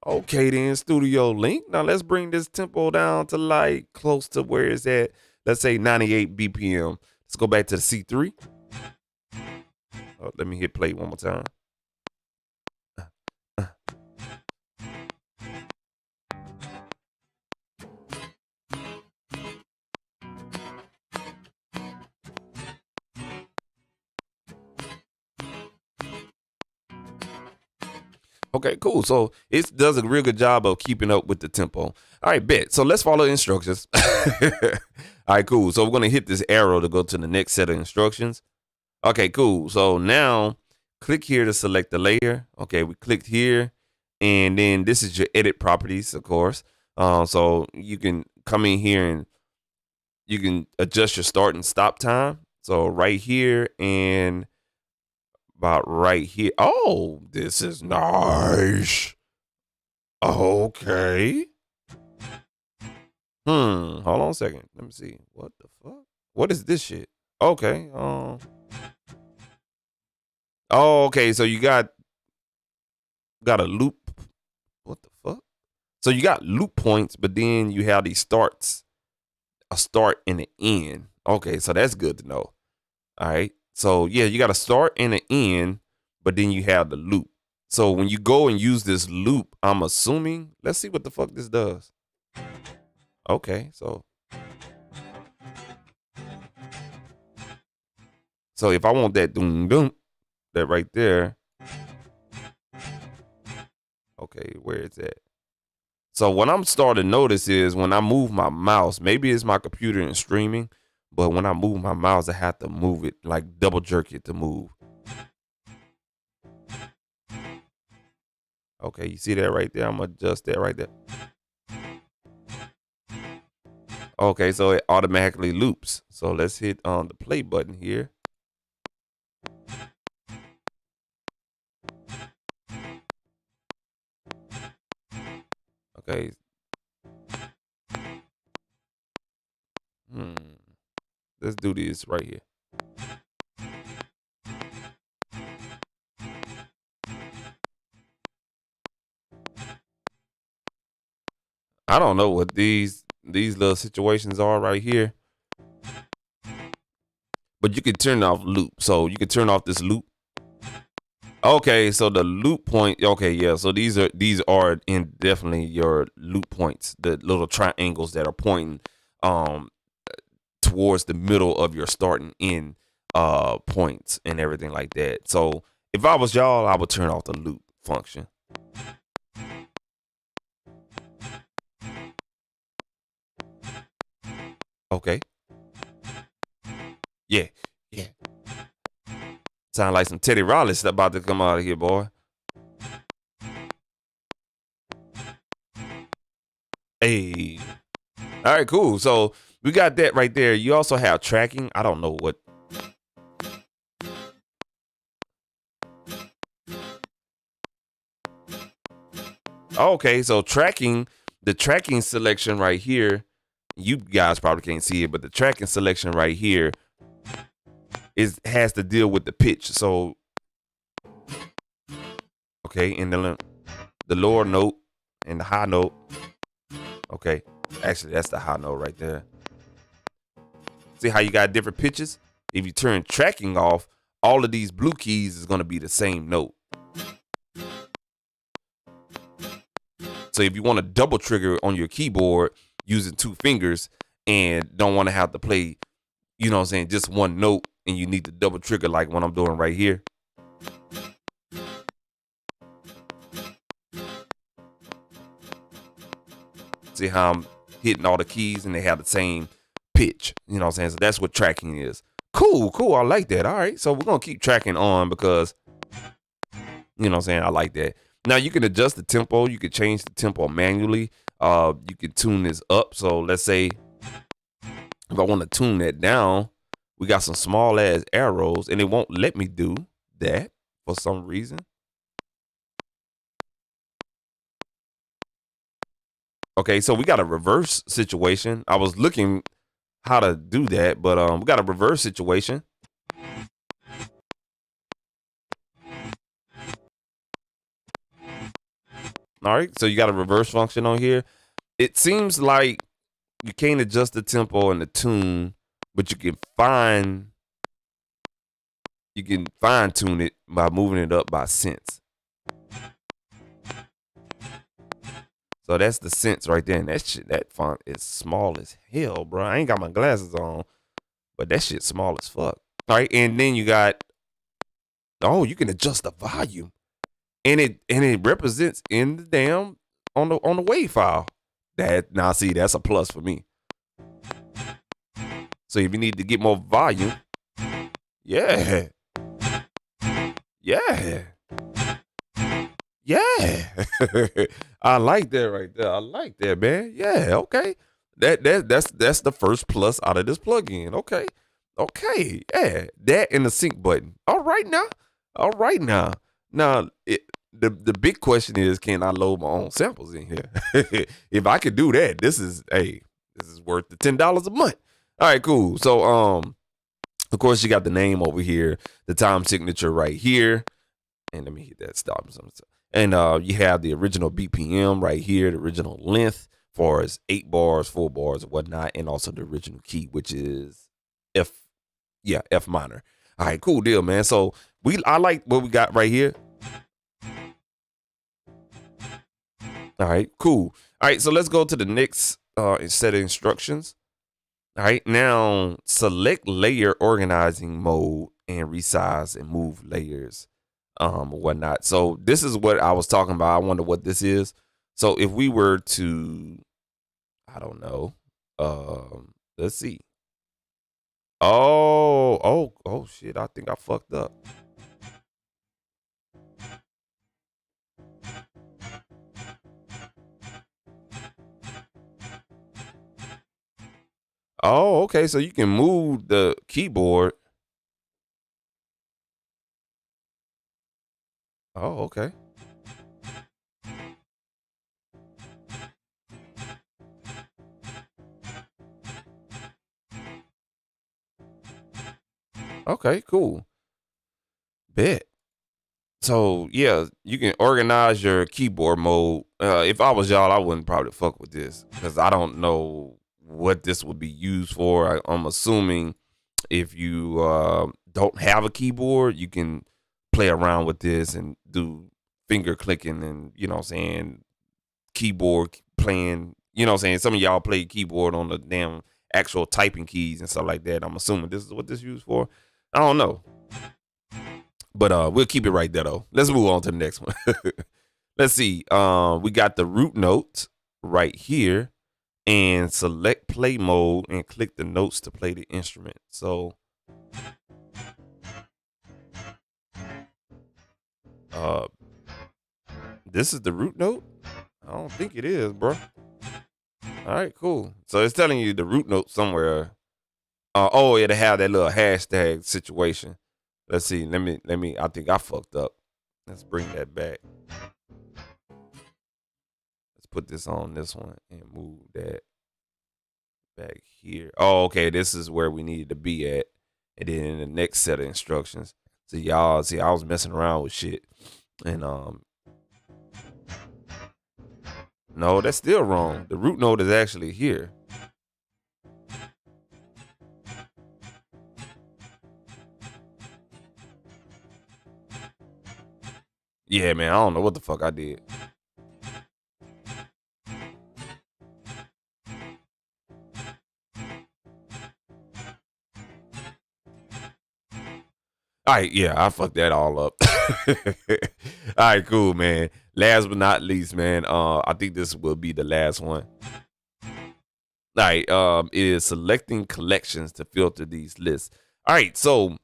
Okay then, Studiolinked. Now let's bring this tempo down to like close to where it's at. Let's say 98 BPM. Let's go back to the C3. Let me hit play one more time. Okay, cool. So it does a real good job of keeping up with the tempo. All right, bet. So let's follow the instructions. All right, cool. So we're going to hit this arrow to go to the next set of instructions. Okay, cool. So now click here to select the layer. Okay, we clicked here. And then this is your edit properties, of course. So you can come in here and you can adjust your start and stop time. So right here and about right here. Oh, this is nice. Okay. Hold on a second. Let me see. What the fuck? What is this shit? Okay. Oh, okay. So you got a loop. What the fuck? So you got loop points, but then you have these starts, a start and an end. Okay, so that's good to know. All right. So yeah, you got a start and an end, but then you have the loop. So when you go and use this loop, I'm assuming, let's see what the fuck this does. Okay, so if I want that doom doom, that right there. Okay, where is that? So what I'm starting to notice is when I move my mouse, maybe it's my computer and streaming, but when I move my mouse, I have to move it, like double jerk it to move. Okay, you see that right there? I'm gonna adjust that right there. Okay, so it automatically loops. So let's hit on the play button here. Okay. Let's do this right here. I don't know what these little situations are right here, but you can turn off loop. So you can turn off this loop. Okay, so the loop point. Okay, yeah. So these are definitely your loop points, the little triangles that are pointing towards the middle of your start and end points and everything like that. So if I was y'all, I would turn off the loop function. Okay. Yeah. Sound like some Teddy Riley about to come out of here, boy. Hey. All right, cool. So we got that right there. You also have tracking. I don't know what. Okay, so tracking, the tracking selection right here, you guys probably can't see it, but the tracking selection right here has to deal with the pitch. So, okay, in the lower note and the high note. Okay, actually, that's the high note right there. See how you got different pitches? If you turn tracking off, all of these blue keys is going to be the same note. So if you want to double trigger on your keyboard using 2 fingers and don't want to have to play, you know what I'm saying, just one note, and you need to double trigger like what I'm doing right here. See how I'm hitting all the keys and they have the same pitch, you know what I'm saying? So that's what tracking is. Cool. I like that. All right. So we're going to keep tracking on because, you know what I'm saying, I like that. Now you can adjust the tempo. You can change the tempo manually. You can tune this up. So let's say if I want to tune that down, we got some small ass arrows and it won't let me do that for some reason. Okay, so we got a reverse situation. I was looking how to do that, but we got a reverse situation. All right, so you got a reverse function on here. It seems like you can't adjust the tempo and the tune, but you can fine tune it by moving it up by cents. So that's the cents right there. And that font is small as hell, bro. I ain't got my glasses on, but that shit's small as fuck. All right, and then you got, you can adjust the volume. And it represents in the damn on the WAV file. See, that's a plus for me. So if you need to get more volume, yeah. I like that right there. I like that, man. Yeah, okay. That's the first plus out of this plugin. Okay. Yeah, that and the sync button. All right now. Now, the big question is, can I load my own samples in here? If I could do that, this is worth the $10 a month. All right, cool. So, of course, you got the name over here, the time signature right here, and let me hit that stop. And you have the original BPM right here, the original length for as 8 bars, 4 bars, or whatnot, and also the original key, which is F, F minor. All right, cool deal, man. So I like what we got right here. All right, cool. All right, so let's go to the next set of instructions. All right, now select layer organizing mode and resize and move layers, whatnot. So this is what I was talking about. I wonder what this is. So if we were to, I don't know, let's see. Oh shit! I think I fucked up. Oh, okay. So you can move the keyboard. Oh, okay. Okay, cool. Bet. So yeah, you can organize your keyboard mode. If I was y'all, I wouldn't probably fuck with this because I don't know what this would be used for. I'm assuming if you don't have a keyboard, you can play around with this and do finger clicking and, you know what I'm saying, keyboard playing. You know what I'm saying? Some of y'all play keyboard on the damn actual typing keys and stuff like that. I'm assuming this is what this is used for. I don't know. But we'll keep it right there though. Let's move on to the next one. Let's see. We got the root note right here, and select play mode and click the notes to play the instrument. So this is the root note? I don't think it is, bro. All right, cool. So it's telling you the root note somewhere. Oh, it'll have that little hashtag situation. Let's see. Let me. I think I fucked up. Let's bring that back. Let's put this on this one and move that back here. Oh, okay. This is where we needed to be at. And then in the next set of instructions. So y'all see, I was messing around with shit. And no, that's still wrong. The root note is actually here. Yeah, man, I don't know what the fuck I did. All right, yeah, I fucked that all up. All right, cool, man. Last but not least, man, I think this will be the last one. All right, is selecting collections to filter these lists. All right, so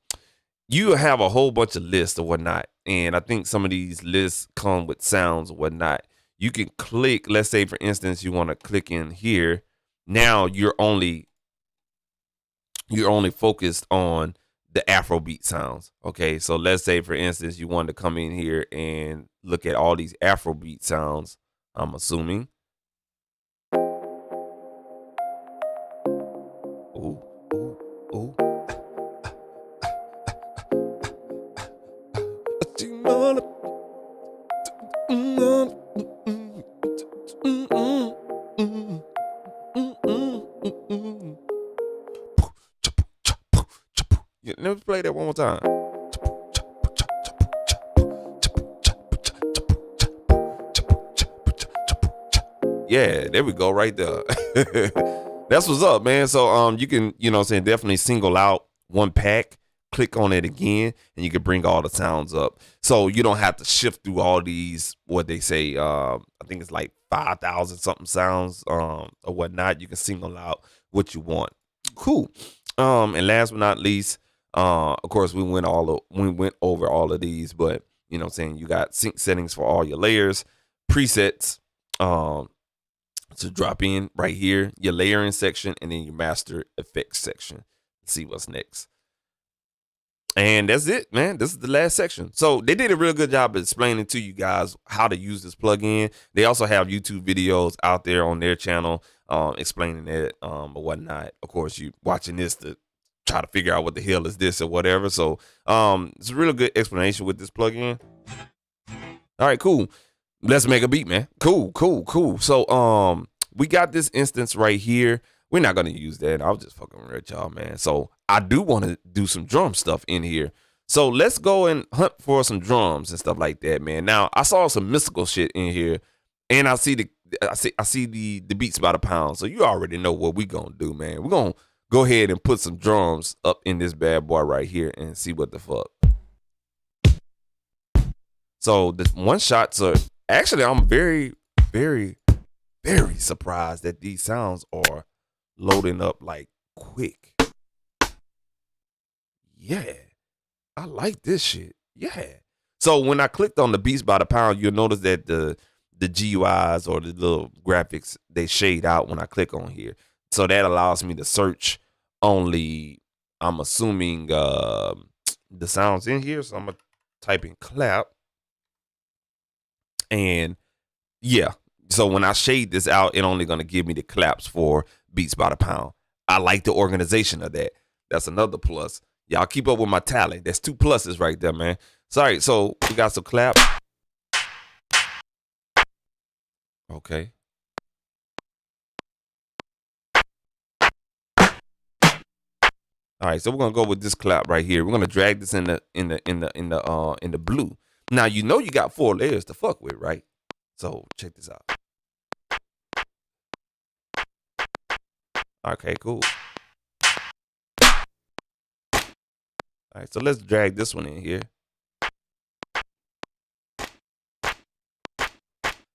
you have a whole bunch of lists or whatnot, and I think some of these lists come with sounds or whatnot. You can click, let's say for instance, you want to click in here. Now you're only focused on the Afrobeat sounds. Okay, so let's say for instance you wanted to come in here and look at all these Afrobeat sounds. I'm assuming. Ooh, ooh, ooh. Let me play that one more time. Yeah, there we go, right there. That's what's up, man. So you can, you know what I'm saying, definitely single out one pack, click on it again, and you can bring all the sounds up. So you don't have to shift through all these, what they say, I think it's like 5,000 something sounds or whatnot. You can single out what you want. Cool. And last but not least, of course, we went over all of these, but you know what I'm saying, you got sync settings for all your layers, presets, to drop in right here, your layering section, and then your master effects section. Let's see what's next. And that's it, man. This is the last section. So they did a real good job of explaining to you guys how to use this plugin. They also have YouTube videos out there on their channel explaining it or whatnot. Of course, you watching this to try to figure out what the hell is this or whatever. So it's a really good explanation with this plugin. All right, cool. Let's make a beat, man. Cool, cool, cool. So we got this instance right here. We're not gonna use that. I was just fucking with y'all, man. So I do want to do some drum stuff in here. So let's go and hunt for some drums and stuff like that, man. Now I saw some mystical shit in here, and I see the beats by the pound. So you already know what we gonna do, man. We're gonna go ahead and put some drums up in this bad boy right here and see what the fuck. So the one shots are actually, I'm very, very, very surprised that these sounds are loading up like quick. Yeah, I like this shit. Yeah. So when I clicked on the beats by the pound, you'll notice that the GUIs or the little graphics, they shade out when I click on here. So that allows me to search only, I'm assuming, the sounds in here. So I'm gonna type in clap. And yeah, so when I shade this out, it only gonna give me the claps for beats by the pound. I like the organization of that. That's another plus. Y'all keep up with my tally. That's 2 pluses right there, man. Sorry, so we got some clap. Okay. All right, so we're gonna go with this clap right here. We're gonna drag this in the blue. Now you know you got 4 layers to fuck with, right? So check this out. Okay, cool. All right, so let's drag this one in here.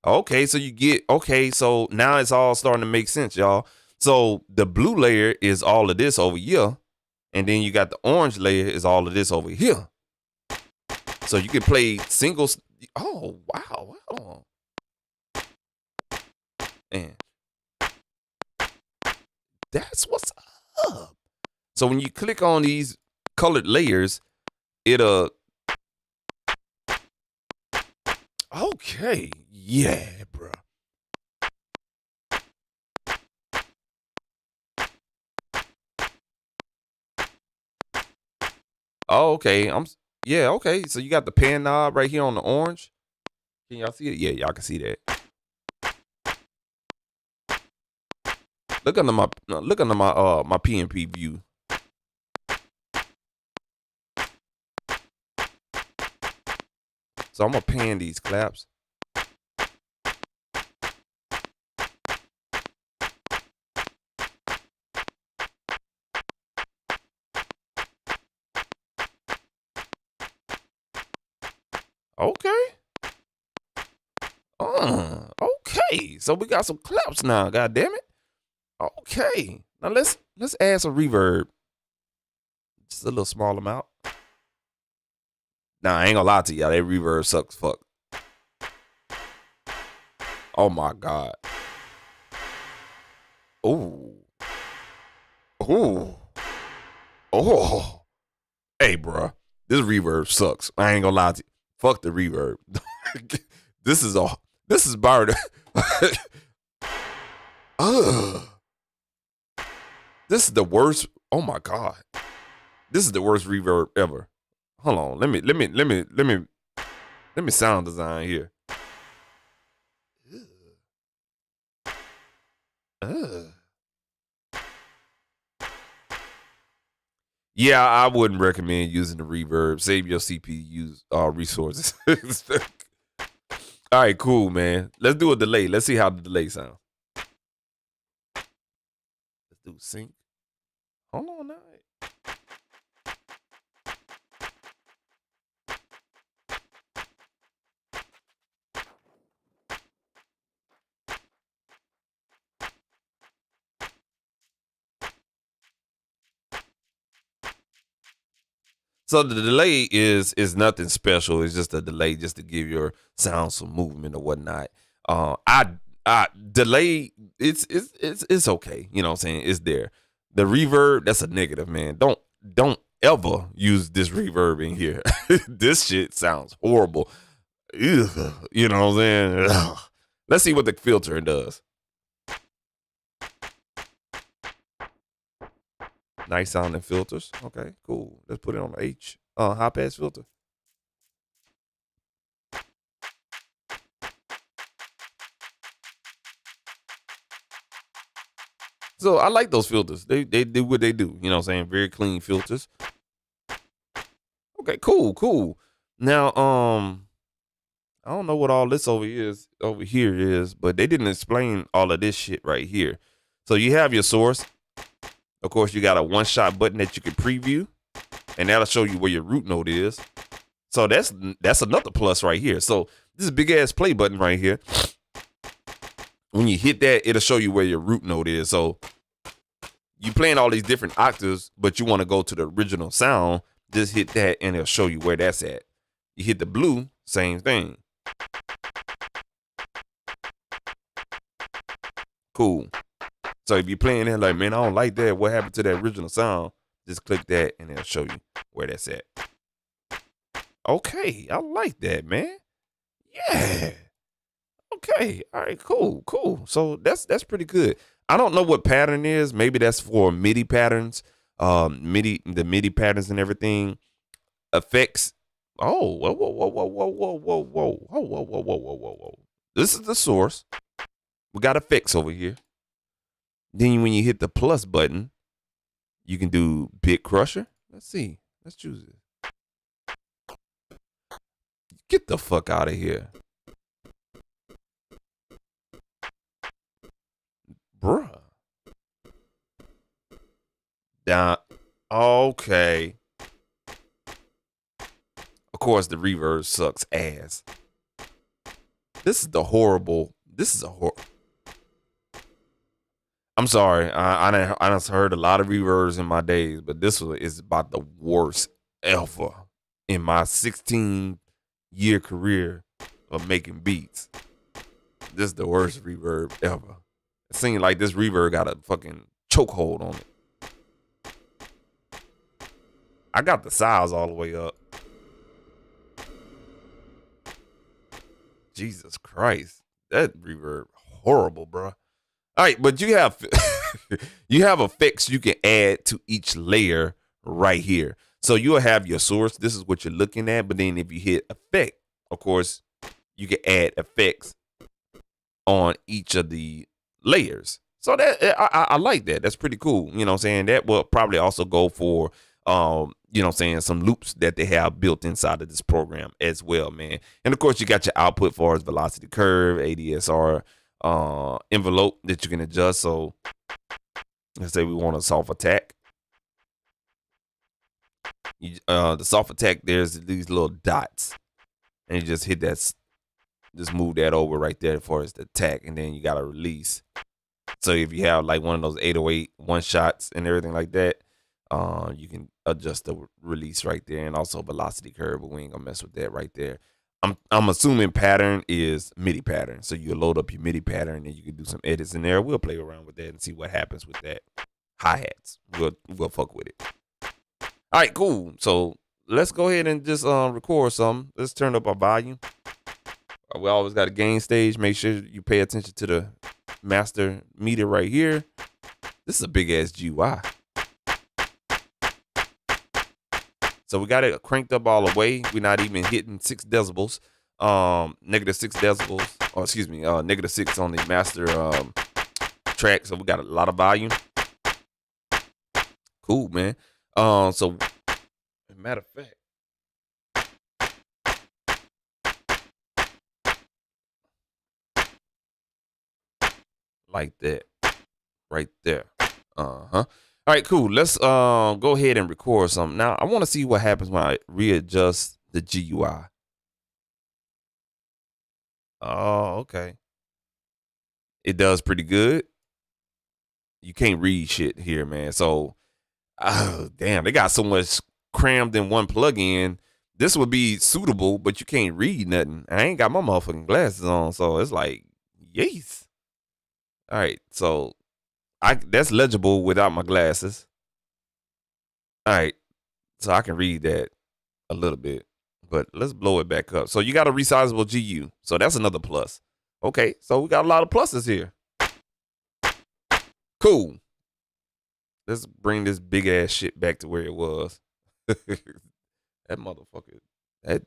Okay, so you get, okay, so now it's all starting to make sense, y'all. So the blue layer is all of this over here, and then you got the orange layer is all of this over here. So you can play singles. Oh, wow. Wow. And that's what's up. So when you click on these colored layers, it'll. Okay. Yeah, bro. Oh, okay. Yeah, okay. So you got the pan knob right here on the orange. Can y'all see it? Yeah, y'all can see that. Look under my my PNP view. So I'm gonna pan these claps. Okay. Okay. So we got some claps now. God damn it. Okay. Now let's add some reverb. Just a little small amount. Nah, I ain't gonna lie to y'all. That reverb sucks. Fuck. Oh my god. Ooh. Ooh. Oh. Hey, bro. This reverb sucks. I ain't gonna lie to you. Fuck the reverb. This is Byron. This is the worst. Oh my god. This is the worst reverb ever. Hold on. Let me sound design here. Yeah, I wouldn't recommend using the reverb. Save your CPU resources. All right, cool, man. Let's do a delay. Let's see how the delay sounds. Let's do sync. Hold on now. So the delay is nothing special. It's just a delay just to give your sound some movement or whatnot. I delay. It's okay. You know what I'm saying? It's there. The reverb, that's a negative, man. Don't ever use this reverb in here. This shit sounds horrible. Ugh, you know what I'm saying? Ugh. Let's see what the filter does. Nice sounding filters. Okay, cool. Let's put it on the high pass filter. So I like those filters. They do what they do. You know what I'm saying? Very clean filters. Okay, cool. Now, I don't know what all this over here is, but they didn't explain all of this shit right here. So you have your source. Of course, you got a one-shot button that you can preview, and that'll show you where your root node is. So that's another plus right here. So this is big ass play button right here. When you hit that, it'll show you where your root node is. So you playing all these different octaves, but you want to go to the original sound, just hit that and it'll show you where that's at. You hit the blue, same thing. Cool. So if you're playing it like, man, I don't like that, what happened to that original sound? Just click that and it'll show you where that's at. Okay, I like that, man. Yeah. Okay. All right, cool. So that's pretty good. I don't know what pattern is. Maybe that's for MIDI patterns, the MIDI patterns and everything. Effects. Oh, whoa. This is the source. We got effects over here. Then when you hit the plus button, you can do Bit Crusher. Let's see. Let's choose it. Get the fuck out of here. Bruh. Okay. Of course, the reverb sucks ass. This is a horrible. I'm sorry. I done heard a lot of reverbs in my days, but this one is about the worst ever in my 16-year career of making beats. This is the worst reverb ever. It seems like this reverb got a fucking chokehold on it. I got the size all the way up. Jesus Christ. That reverb horrible, bro. All right, but you have effects you can add to each layer right here. So you'll have your source. This is what you're looking at. But then if you hit effect, of course, you can add effects on each of the layers. So that I like that. That's pretty cool. You know what I'm saying? That will probably also go for you know what I'm saying, some loops that they have built inside of this program as well, man. And of course, you got your output for as velocity curve, ADSR envelope that you can adjust. So let's say we want a soft attack. The soft attack, there's these little dots, and you just hit that, just move that over right there for as the attack, and then you got to release. So if you have like one of those 808 one shots and everything like that, you can adjust the release right there, and also velocity curve, but we ain't gonna mess with that right there. I'm assuming pattern is MIDI pattern. So you load up your MIDI pattern and you can do some edits in there. We'll play around with that and see what happens with that. Hi-hats. We'll fuck with it. All right, cool. So let's go ahead and just record something. Let's turn up our volume. We always got a gain stage. Make sure you pay attention to the master meter right here. This is a big ass GUI. So we got it cranked up all the way. We're not even hitting 6 decibels. Negative 6 decibels. Or excuse me, negative 6 on the master track. So we got a lot of volume. Cool, man. So matter of fact, like that. Right there. Uh-huh. All right, cool. Let's go ahead and record something. Now, I want to see what happens when I readjust the GUI. Oh, okay. It does pretty good. You can't read shit here, man. So, oh, damn, they got so much crammed in one plugin. This would be suitable, but you can't read nothing. I ain't got my motherfucking glasses on, so it's like, yes. All right, so that's legible without my glasses. All right, so I can read that a little bit, but let's blow it back up. So you got a resizable GU, so that's another plus. Okay, so we got a lot of pluses here. Cool. Let's bring this big ass shit back to where it was. That motherfucker,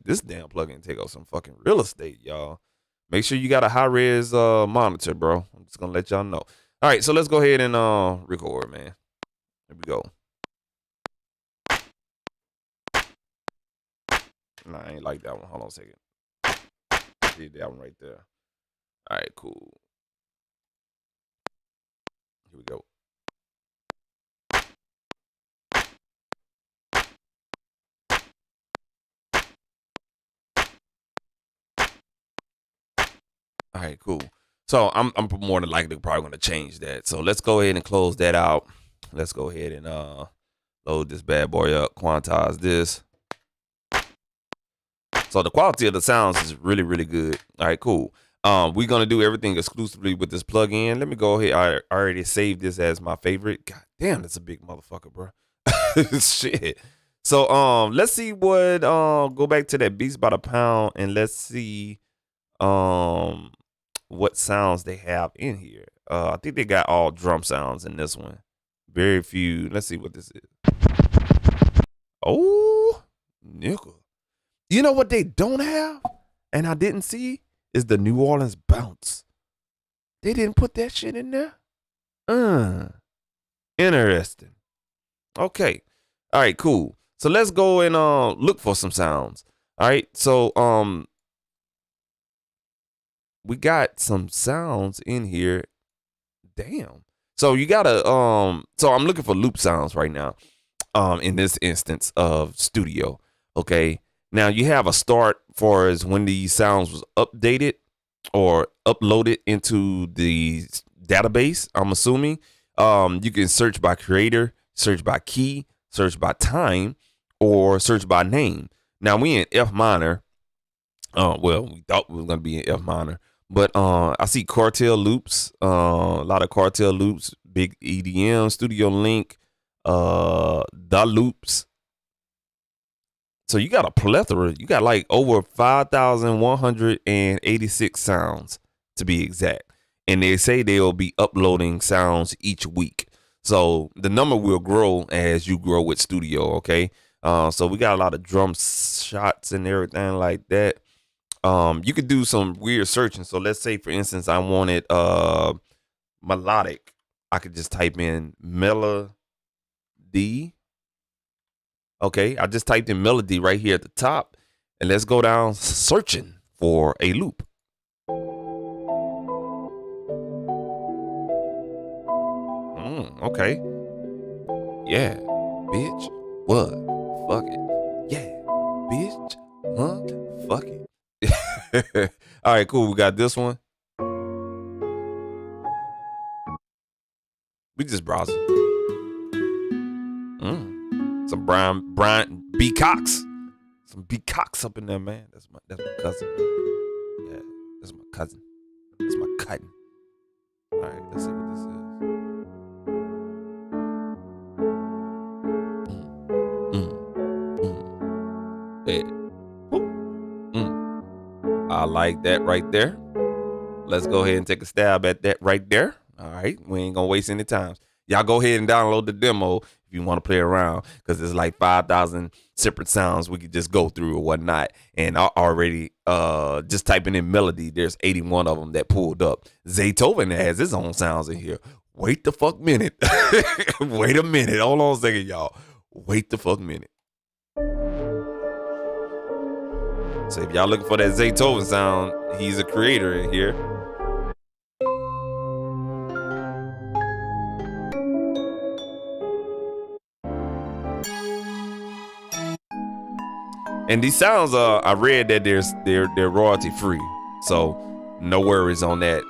this damn plugin take up some fucking real estate, y'all. Make sure you got a high res monitor, bro. I'm just gonna let y'all know. All right, so let's go ahead and record, man. Here we go. Nah, I ain't like that one. Hold on a second. Did that one right there. All right, cool. Here we go. All right, cool. So I'm more than likely probably going to change that. So let's go ahead and close that out. Let's go ahead and load this bad boy up, quantize this. So the quality of the sounds is really, really good. All right, cool. We're going to do everything exclusively with this plugin. Let me go ahead. I already saved this as my favorite. God damn, that's a big motherfucker, bro. Shit. So let's see what go back to that Beats by the Pound and let's see what sounds they have in here. I think they got all drum sounds in this one. Very few. Let's see what this is. Oh, nickel. You know what they don't have, and I didn't see, is the New Orleans bounce. They didn't put that shit in there. Interesting. Okay. All right, cool. So let's go and look for some sounds. All right. So we got some sounds in here. Damn. So you gotta so I'm looking for loop sounds right now. In this instance of Studio. Okay. Now you have a start for as when these sounds was updated or uploaded into the database. I'm assuming you can search by creator, search by key, search by time, or search by name. Now we in F minor. Well, we thought we was gonna be in F minor, but I see cartel loops, a lot of cartel loops, big EDM, Studiolinked, the loops. So you got a plethora. You got like over 5,186 sounds to be exact. And they say they'll be uploading sounds each week. So the number will grow as you grow with Studio, okay? So we got a lot of drum shots and everything like that. You could do some weird searching. So let's say, for instance, I wanted melodic. I could just type in melody. Okay, I just typed in melody right here at the top, and let's go down searching for a loop. Okay. Yeah, bitch. What? Fuck it. Yeah, bitch. Huh? Fuck it. All right, cool. We got this one. We just browsing. Some Brian B. Cox. Some B. Cox up in there, man. That's my cousin. Yeah, that's my cousin. That's my cousin. All right, let's see what this is. Yeah. I like that right there. Let's go ahead and take a stab at that right there. All right, we ain't gonna waste any time. Y'all go ahead and download the demo if you want to play around, because there's like 5,000 separate sounds we could just go through or whatnot. And I already just typing in melody, there's 81 of them that pulled up. Zaytoven has his own sounds in here. Wait the fuck minute. Wait a minute. Hold on a second, y'all. Wait the fuck minute. So if y'all looking for that Zaytoven sound, he's a creator in here. And these sounds, I read that they're royalty free, so no worries on that.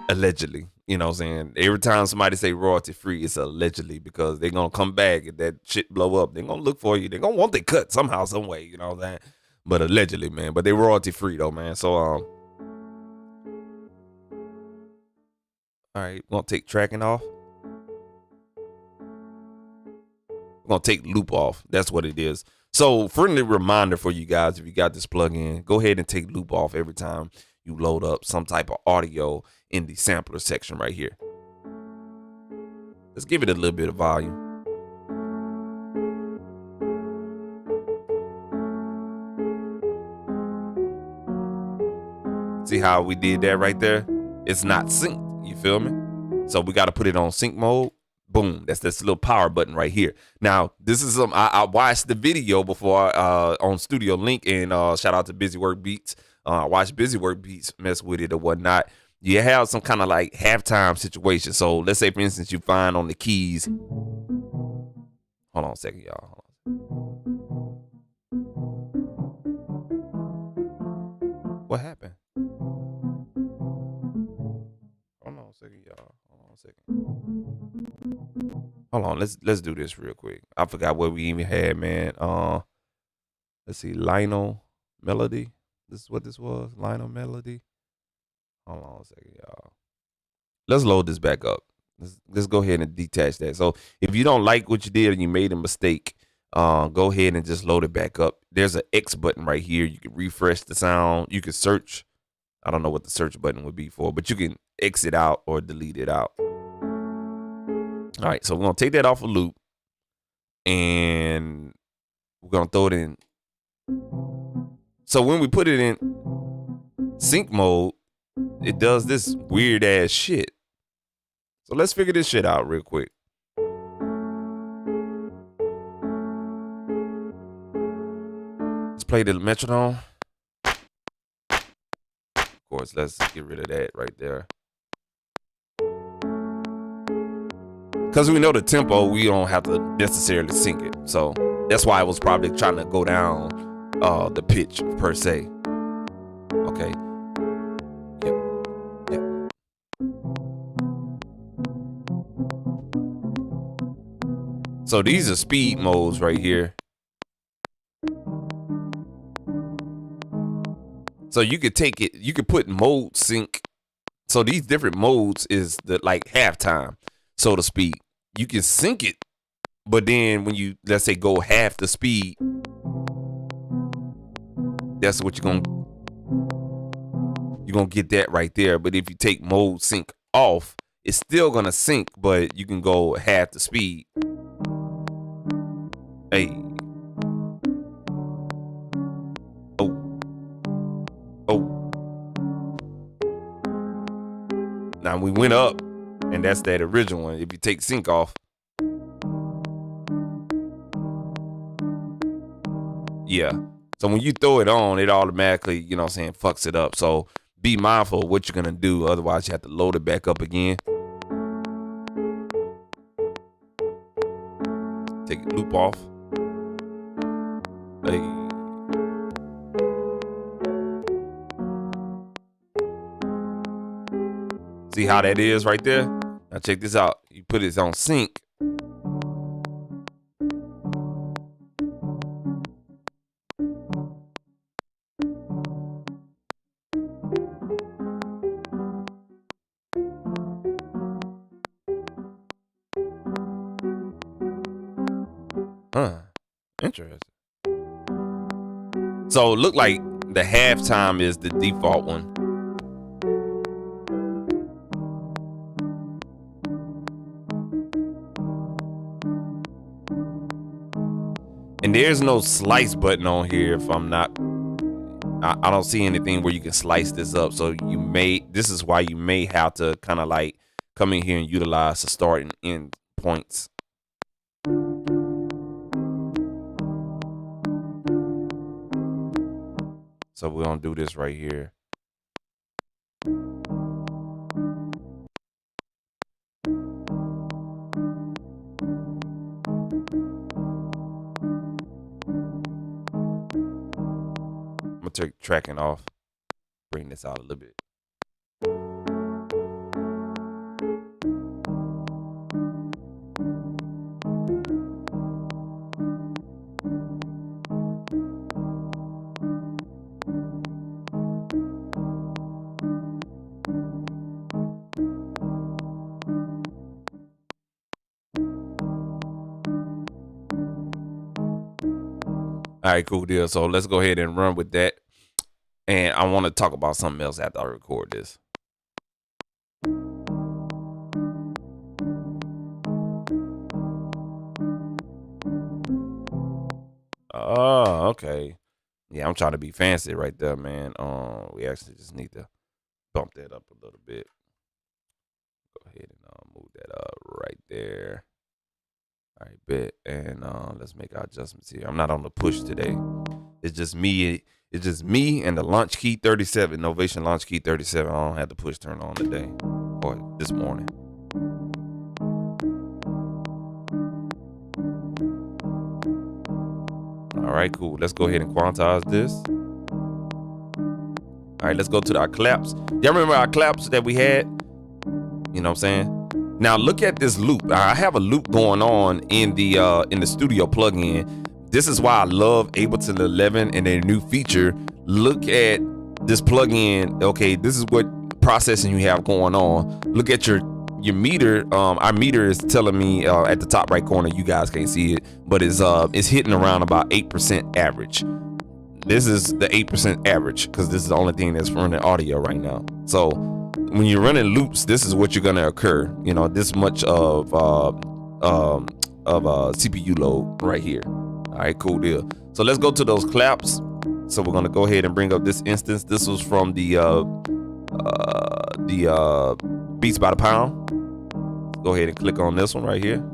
Allegedly, you know what I'm saying? Every time somebody say royalty free, it's allegedly, because they're gonna come back if that shit blow up. They're gonna look for you. They're gonna want their cut somehow, some way. You know what I'm saying? But allegedly, man. But they royalty free though, man. So all right, we're gonna take tracking off. We're gonna take loop off. That's what it is. So friendly reminder for you guys, if you got this plugin, go ahead and take loop off every time you load up some type of audio in the sampler section right here. Let's give it a little bit of volume. See how we did that right there? It's not synced, you feel me? So we got to put it on sync mode. Boom. That's this little power button right here. Now, this is some I watched the video before on Studiolinked, and shout out to Busy Work Beats. I watched Busy Work Beats mess with it or whatnot. You have some kind of like halftime situation. So let's say, for instance, you find on the keys. Hold on a second, y'all. What happened? Hold on a second, y'all. Hold on a second. Hold on, let's do this real quick. I forgot what we even had, man. Let's see, Lionel Melody. This is what this was, Lionel Melody. Hold on a second, y'all. Let's load this back up. Let's go ahead and detach that. So if you don't like what you did and you made a mistake, go ahead and just load it back up. There's an X button right here. You can refresh the sound. You can search. I don't know what the search button would be for, but you can exit out or delete it out. All right, so we're going to take that off a loop, and we're going to throw it in. So when we put it in sync mode, it does this weird ass shit. So let's figure this shit out real quick. Let's play the metronome. Of course, let's get rid of that right there. Because we know the tempo, we don't have to necessarily sync it. So that's why I was probably trying to go down the pitch per se. Okay. Yep. So these are speed modes right here. So you could take it, you could put mode sync. So these different modes is the like halftime, so to speak. You can sync it, but then when you, let's say, go half the speed, that's what you're gonna get that right there. But if you take mode sync off, it's still gonna sync, but you can go half the speed. Hey. Oh. Now we went up, and that's that original one. If you take sync off, yeah. So when you throw it on, it automatically, you know what I'm saying, fucks it up. So be mindful of what you're gonna do. Otherwise, you have to load it back up again. Take the loop off. Hey. See how that is right there? Now check this out. You put it on sync. Interesting. So look like the halftime is the default one. And there's no slice button on here. If I'm not, I don't see anything where you can slice this up. So you may, this is why you may have to kind of like come in here and utilize the start and end points. So we're gonna do this right here. I'm gonna take tracking off, bring this out a little bit. All right, cool deal. So let's go ahead and run with that. And I want to talk about something else after I record this. Oh, okay. Yeah, I'm trying to be fancy right there, man. We actually just need to bump that up a little bit. Go ahead and there. All right, bet. And let's make our adjustments here. I'm not on the push today. It's just me. It's just me and the launch key 37, Novation launch key 37. I don't have the push turned on today or this morning. All right, cool. Let's go ahead and quantize this. All right, let's go to our claps. Y'all remember our claps that we had? You know what I'm saying? Now look at this loop. I have a loop going on in the studio plugin. This is why I love Ableton 11 and their new feature. Look at this plugin. Okay, this is what processing you have going on. Look at your meter. Our meter is telling me at the top right corner. You guys can't see it, but it's hitting around about 8% average. This is the 8% average because this is the only thing that's running audio right now. So when you're running loops, this is what you're gonna occur. You know, this much of CPU load right here. All right, cool deal. So let's go to those claps. So we're gonna go ahead and bring up this instance. This was from the Beats by the Pound. Go ahead and click on this one right here.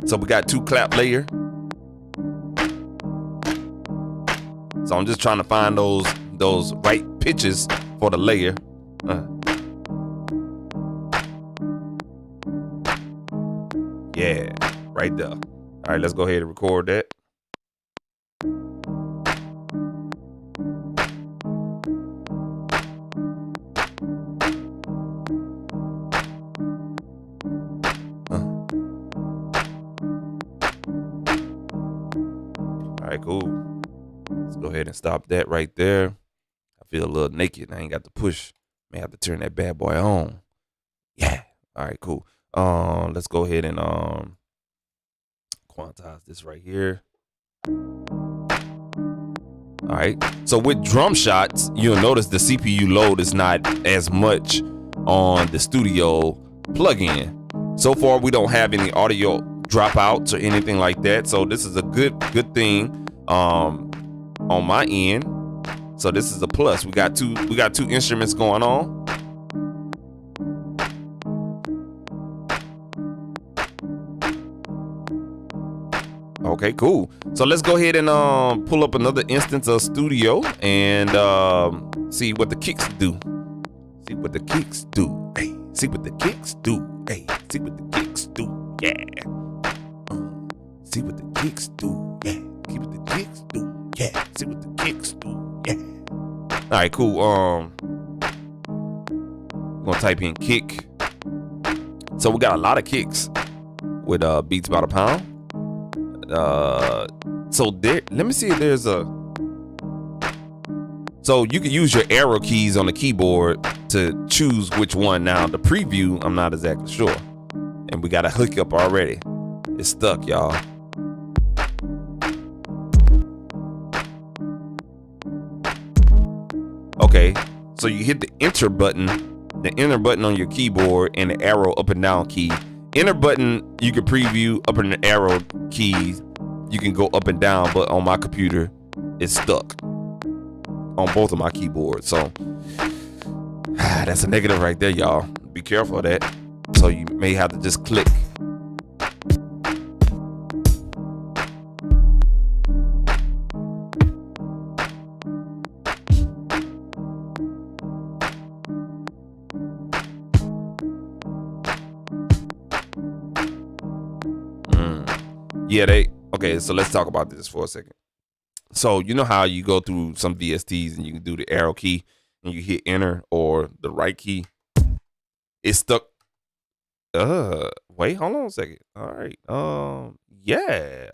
So we got 2 clap layer. So I'm just trying to find those right pitches for the layer. Yeah, right there. All right, let's go ahead and record that. All right, cool. Let's go ahead and stop that right there. I feel a little naked. I ain't got to push. May have to turn that bad boy on. Yeah. All right, cool. Let's go ahead and quantize this right here. All right. So with drum shots, you'll notice the CPU load is not as much on the studio plugin. So far, we don't have any audio dropouts or anything like that. So this is a good thing on my end. So this is a plus. We got two instruments going on. Okay, cool. So let's go ahead and pull up another instance of Studio and see what the kicks do. See what the kicks do. Hey, see what the kicks do. Hey, see what the kicks do. Yeah. See what the kicks do. Yeah. See what the kicks do. Yeah. See what the kicks do. Yeah. All right, cool. I'm gonna type in kick. So we got a lot of kicks with Beats by the Pound. So there, let me see if there's a. So you can use your arrow keys on the keyboard to choose which one. Now the preview, I'm not exactly sure, and we got a hookup already. It's stuck, y'all. Okay, so you hit the enter button on your keyboard and the arrow up and down key. Enter button, you can preview. Up in the arrow keys, you can go up and down, but on my computer, it's stuck on both of my keyboards. So that's a negative right there, y'all. Be careful of that. So you may have to just click. Yeah, okay, so let's talk about this for a second. So you know how you go through some VSTs and you can do the arrow key and you hit enter or the right key. It's stuck. Wait, hold on a second. All right. Yeah.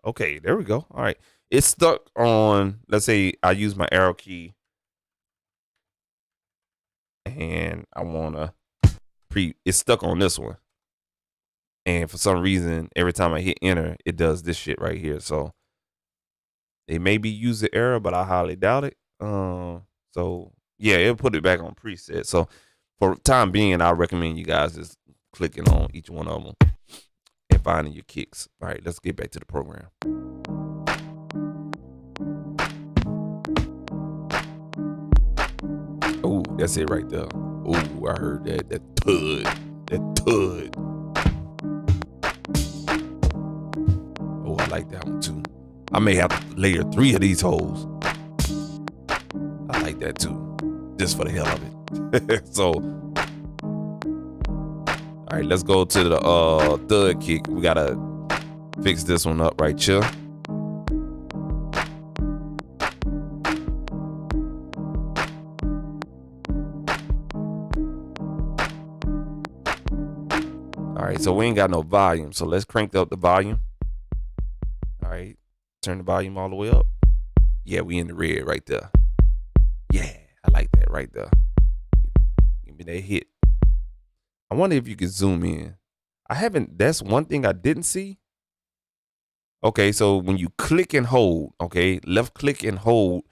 Okay, there we go. All right. It's stuck on, let's say I use my arrow key and I wanna it's stuck on this one. And for some reason, every time I hit enter, it does this shit right here. So it may be user error, but I highly doubt it. So yeah, it'll put it back on preset. So for time being, I recommend you guys just clicking on each one of them and finding your kicks. All right, let's get back to the program. That's it right there. Ooh, I heard that. That tud. Oh, I like that one too. I may have to layer 3 of these holes. I like that too, just for the hell of it. So, all right, let's go to the thud kick. We gotta fix this one up right here. All right, so we ain't got no volume, so let's crank up the volume. All right, turn the volume all the way up. Yeah, we in the red right there. Yeah, I like that right there. Give me that hit. I wonder if you can zoom in. That's one thing I didn't see. Okay, so when you click and hold, okay, left click and hold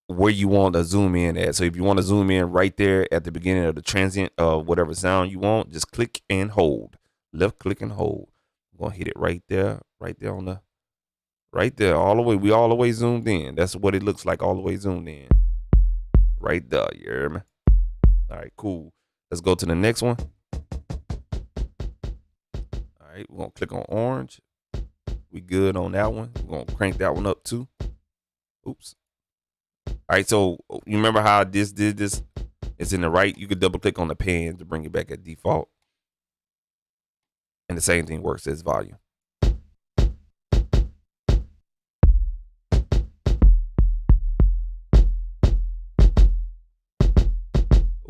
where you want to zoom in at. So if you want to zoom in right there at the beginning of the transient of whatever sound you want, just click and hold. Left click and hold. I'm going to hit it right there on the, right there, all the way. We all the way zoomed in. That's what it looks like all the way zoomed in. Right there, you hear me? All right, cool. Let's go to the next one. All right, we're going to click on orange. We good on that one. We're going to crank that one up too. Oops. All right, so you remember how this did this? It's in the right. You could double click on the pan to bring it back at default. And the same thing works as volume.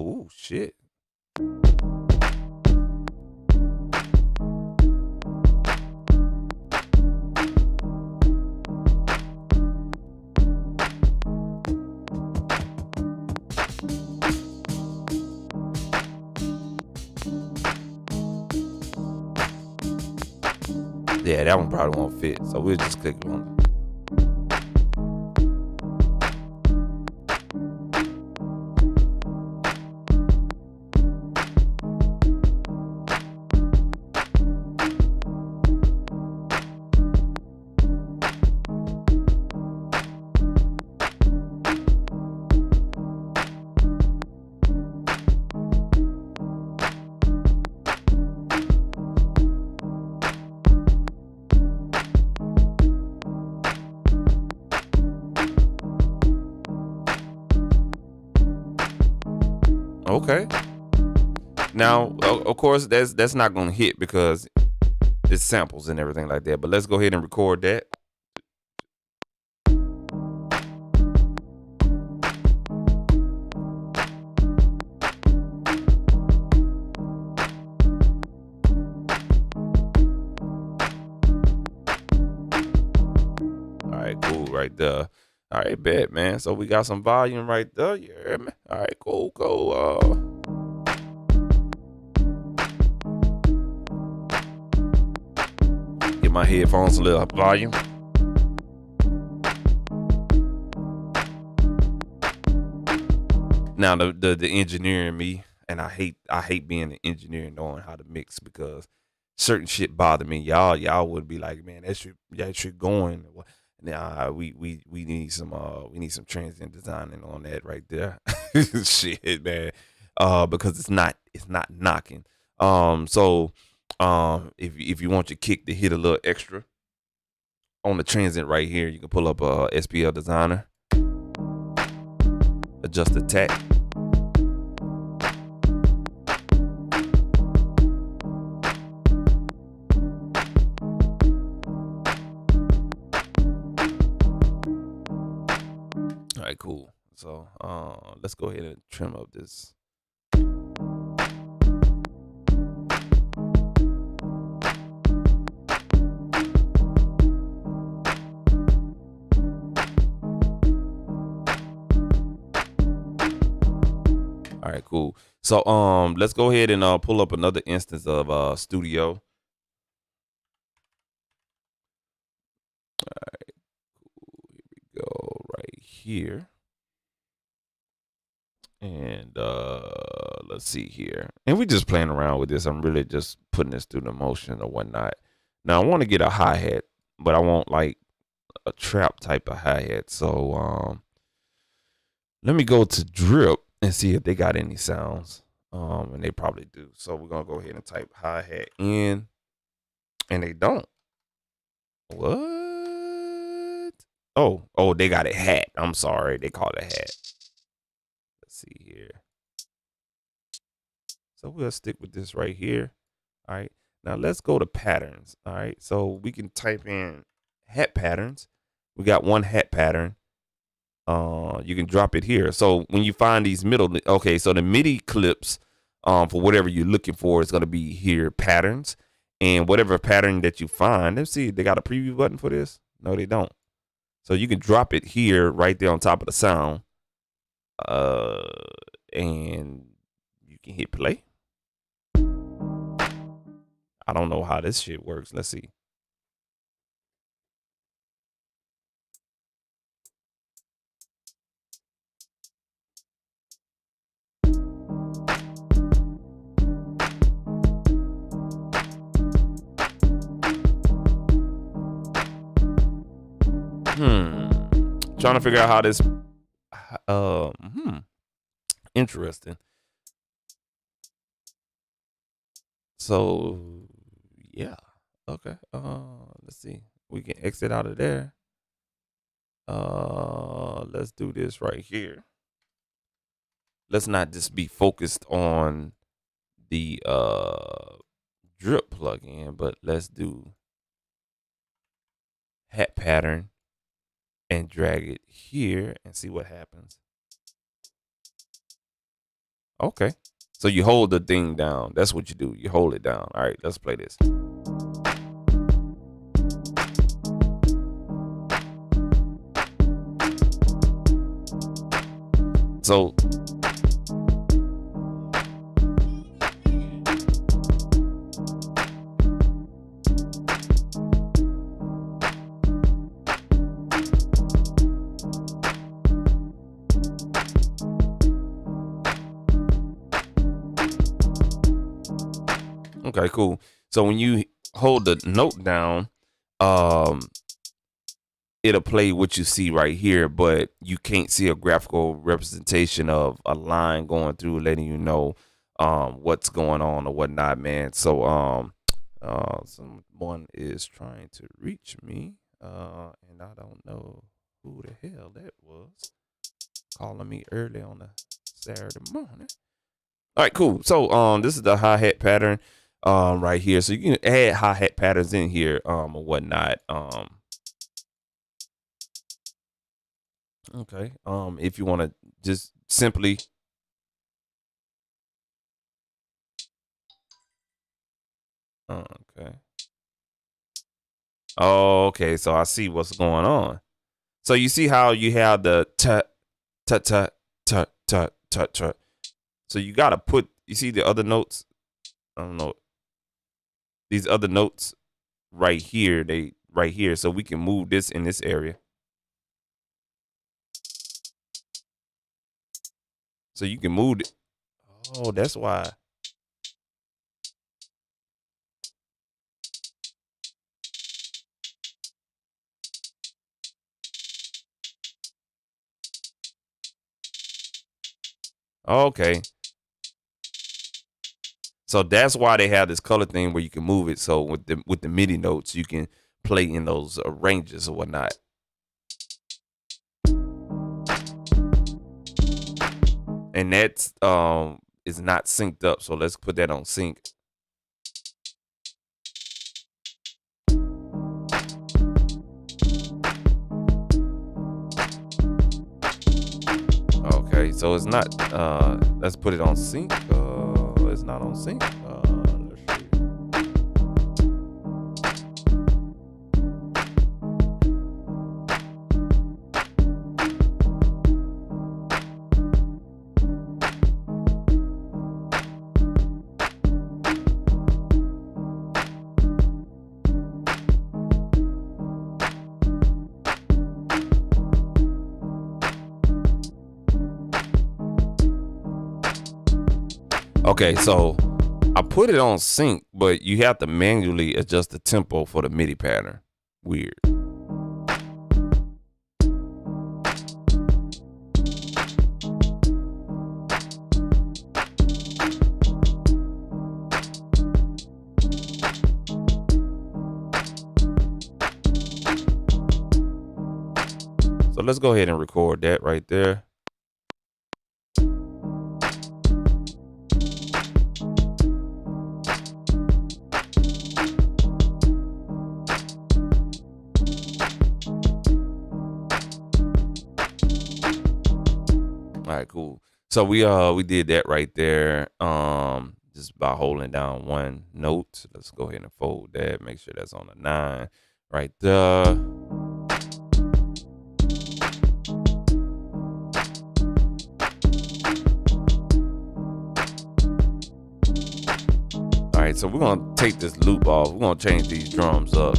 Ooh, shit. Yeah, that one probably won't fit, so we'll just click on it. Okay. Now, of course, that's not going to hit because it's samples and everything like that. But let's go ahead and record that. All right, cool, right there. All right, bet, man. So we got some volume right there. You hear me? All right, cool. Get my headphones a little volume. Now the engineering me, and I hate being an engineer and knowing how to mix because certain shit bother me. Y'all would be like, man, that shit going. Nah, we need some transient designing on that right there. Shit, man. Because it's not knocking. So if you want your kick to hit a little extra on the transient right here, you can pull up SPL Designer, adjust the tack. All right, cool. So let's go ahead and trim up this. All right, cool. So let's go ahead and pull up another instance of Studio. All right, cool. Here we go right here. And let's see here. And we're just playing around with this. I'm really just putting this through the motion or whatnot. Now I want to get a hi-hat, but I want like a trap type of hi-hat. So let me go to drip and see if they got any sounds. And they probably do. So we're gonna go ahead and type hi-hat in, and they don't. What? Oh, they got a hat. I'm sorry, they call it a hat. Let's see here. So we'll stick with this right here. All right. Now let's go to patterns. All right. So we can type in hat patterns. We got one hat pattern. You can drop it here. So when you find these middle, okay, so the MIDI clips for whatever you're looking for is going to be here, patterns. And whatever pattern that you find, let's see, they got a preview button for this? No, they don't. So you can drop it here right there on top of the sound. And you can hit play. I don't know how this shit works. Let's see. Trying to figure out how this interesting. So yeah. Okay. Let's see. We can exit out of there. Let's do this right here. Let's not just be focused on the drip plugin, but let's do hat pattern and drag it here and see what happens. Okay. So you hold the thing down. That's what you do. You hold it down. All right, let's play this. So okay, cool. So when you hold the note down, it'll play what you see right here, but you can't see a graphical representation of a line going through, letting you know what's going on or whatnot, man. So someone is trying to reach me, and I don't know who the hell that was calling me early on a Saturday morning. All right, cool. So this is the hi-hat pattern right here. So you can add hi-hat patterns in here or whatnot. Okay. If you want to just simply okay. Oh, okay. So I see what's going on. So you see how you have the tut tut tut tut tut tut tut. So you gotta put. You see the other notes. I don't know. These other notes right here. They right here. So we can move this in this area. So you can move it. Oh, that's why. Okay. So that's why they have this color thing where you can move it. So with the MIDI notes, you can play in those ranges or whatnot. And that's is not synced up. So let's put that on sync. Okay, so it's not let's put it on sync. It's not on sync. Let's see. Okay, so I put it on sync, but you have to manually adjust the tempo for the MIDI pattern. Weird. let's go ahead and record that right there. All right, cool. So we did that right there. Just by holding down one note. Let's go ahead and fold that. Make sure that's on a 9 right there. All right, so we're gonna take this loop off. We're gonna change these drums up.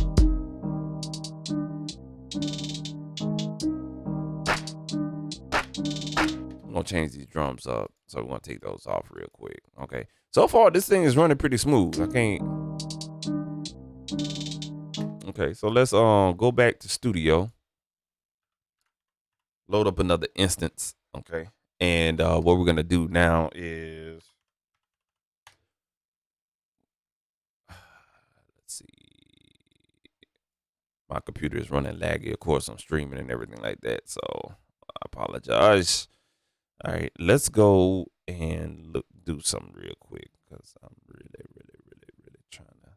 We're gonna change these drums up. So we're gonna take those off real quick. Okay. So far this thing is running pretty smooth. I can't. Okay, so let's go back to studio. Load up another instance. Okay. And what we're gonna do now is, let's see. My computer is running laggy. Of course, I'm streaming and everything like that. So I apologize. All right, let's go and do something real quick because I'm really trying to.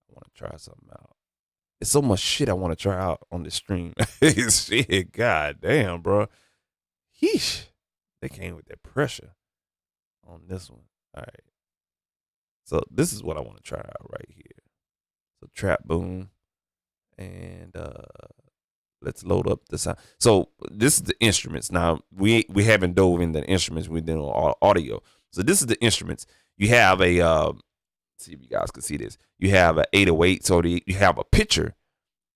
I want to try something out. It's so much shit I want to try out on the stream. Shit, god damn, bro. Yeesh. They came with that pressure on this one. All right. So this is what I want to try out right here. So trap boom. And let's load up the sound. So this is the instruments. Now we haven't dove into the instruments. We're doing audio. So this is the instruments. You have a see if you guys can see this. You have an 808. So you have a picture.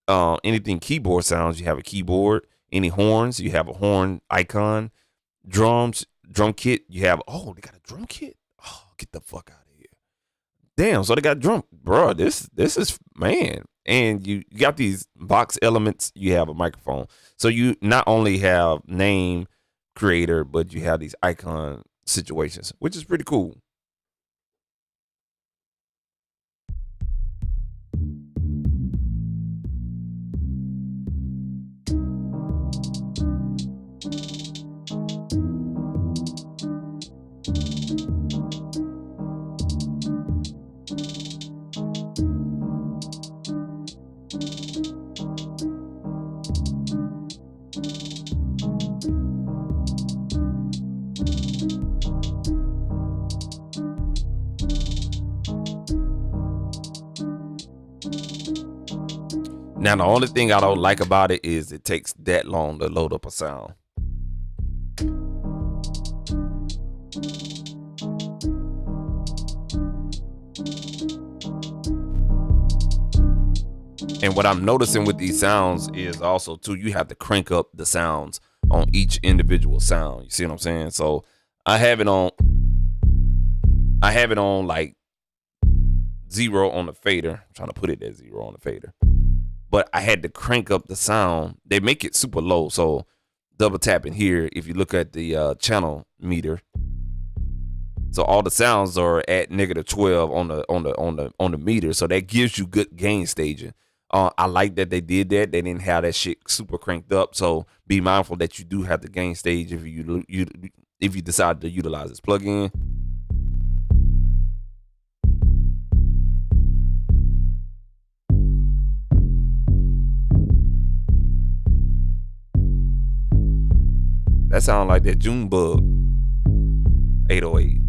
Anything keyboard sounds, you have a keyboard. Any horns, you have a horn icon. Drums, drum kit, you have. Oh, they got a drum kit. Oh, get the fuck out of here. Damn. So they got drum, bro. This is, man. And you got these box elements. You have a microphone. So you not only have name, creator, but you have these icon situations, which is pretty cool. Now, the only thing I don't like about it is it takes that long to load up a sound. And what I'm noticing with these sounds is also, too, you have to crank up the sounds on each individual sound. You see what I'm saying? So I have it on like 0 on the fader. I'm trying to put it at 0 on the fader. But I had to crank up the sound. They make it super low. So double tapping here, if you look at the channel meter. So all the sounds are at -12 on the meter. So that gives you good gain staging. I like that they did that. They didn't have that shit super cranked up. So be mindful that you do have the gain stage if you decide to utilize this plugin. That sound like that Junebug 808.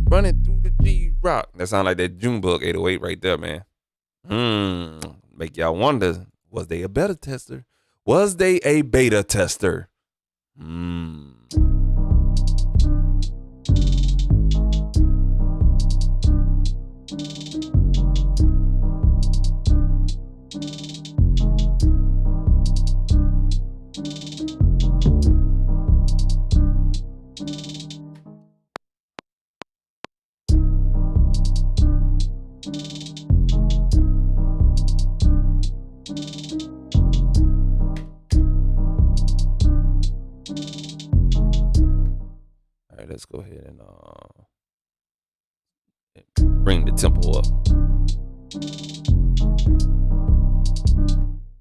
Running through the G rock. That sound like that Junebug 808 right there, man. Make y'all wonder, was they a beta tester? Was they a beta tester? Let's go ahead and bring the tempo up.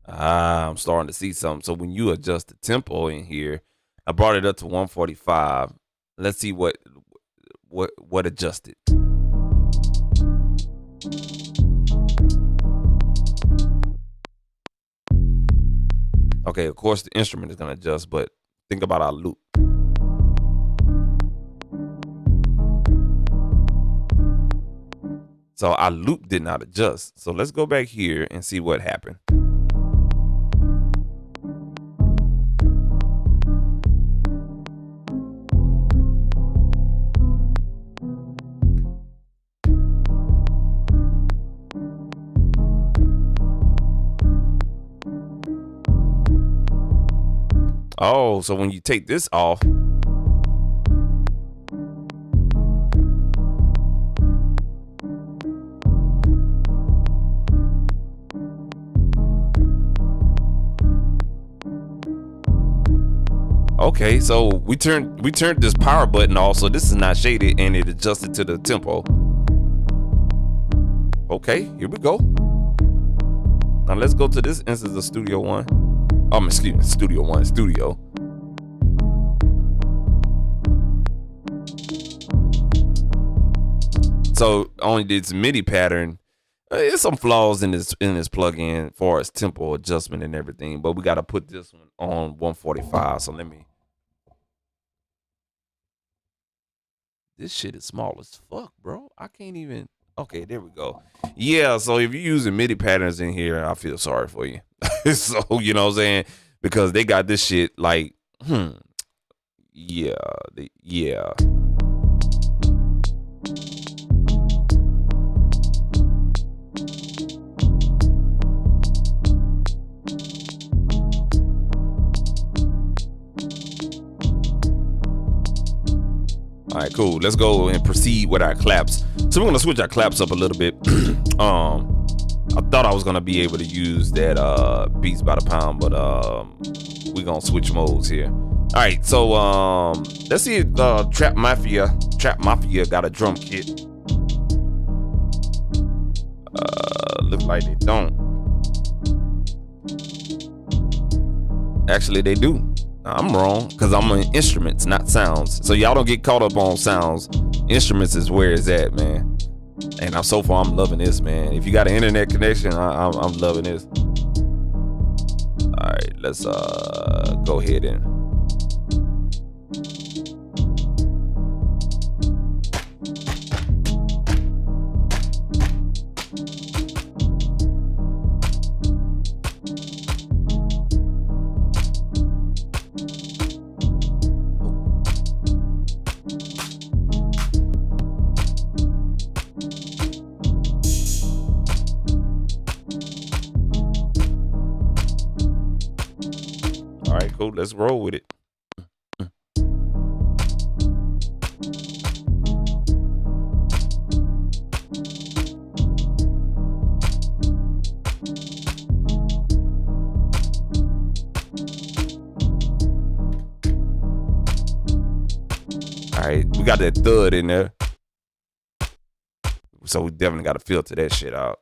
I'm starting to see something. So when you adjust the tempo in here, I brought it up to 145. Let's see what adjusted. Okay, of course the instrument is gonna adjust, but think about our loop. So our loop did not adjust. So let's go back here and see what happened. Oh, so when you take this off, okay, so we turned this power button off, so this is not shaded, and it adjusted to the tempo. Okay, here we go. Now let's go to this instance of Studio One. Excuse me, Studio One, Studio. So on this MIDI pattern, there's some flaws in this plugin for its tempo adjustment and everything, but we got to put this one on 145. So let me. This shit is small as fuck, bro. I can't even. Okay, there we go. Yeah, so if you're using MIDI patterns in here, I feel sorry for you. So, you know what I'm saying? Because they got this shit like, yeah. All right, cool. Let's go and proceed with our claps. So we're gonna switch our claps up a little bit. I thought I was gonna be able to use that beats by the pound, but we're gonna switch modes here. All right, so let's see if Trap Mafia got a drum kit. Looks like they don't. Actually, they do. I'm wrong, because I'm on instruments, not sounds. So y'all don't get caught up on sounds. Instruments is where it's at, man. And so far, I'm loving this, man. If you got an internet connection, I'm loving this. All right, let's go ahead and. All right, cool. Let's roll with it. All right, we got that thud in there. So we definitely got to filter that shit out.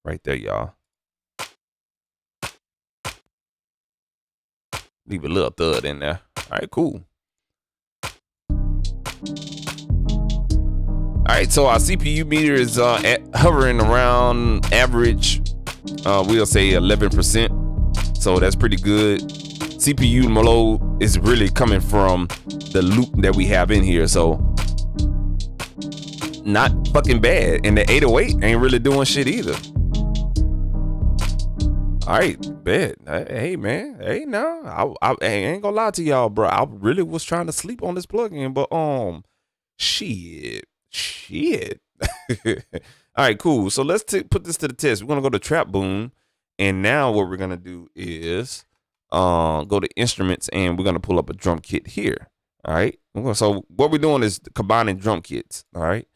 Right there, y'all. Leave a little thud in there. All right, cool. All right, so our CPU meter is hovering around average, we'll say 11%. So that's pretty good. CPU load is really coming from the loop that we have in here. So not fucking bad. And the 808 ain't really doing shit either. All right, bet. Hey, man. Hey, no. I ain't gonna lie to y'all, bro. I really was trying to sleep on this plugin, but shit. All right, cool. So let's put this to the test. We're gonna go to Trap Boom, and now what we're gonna do is go to instruments, and we're gonna pull up a drum kit here. All right. So what we're doing is combining drum kits. All right.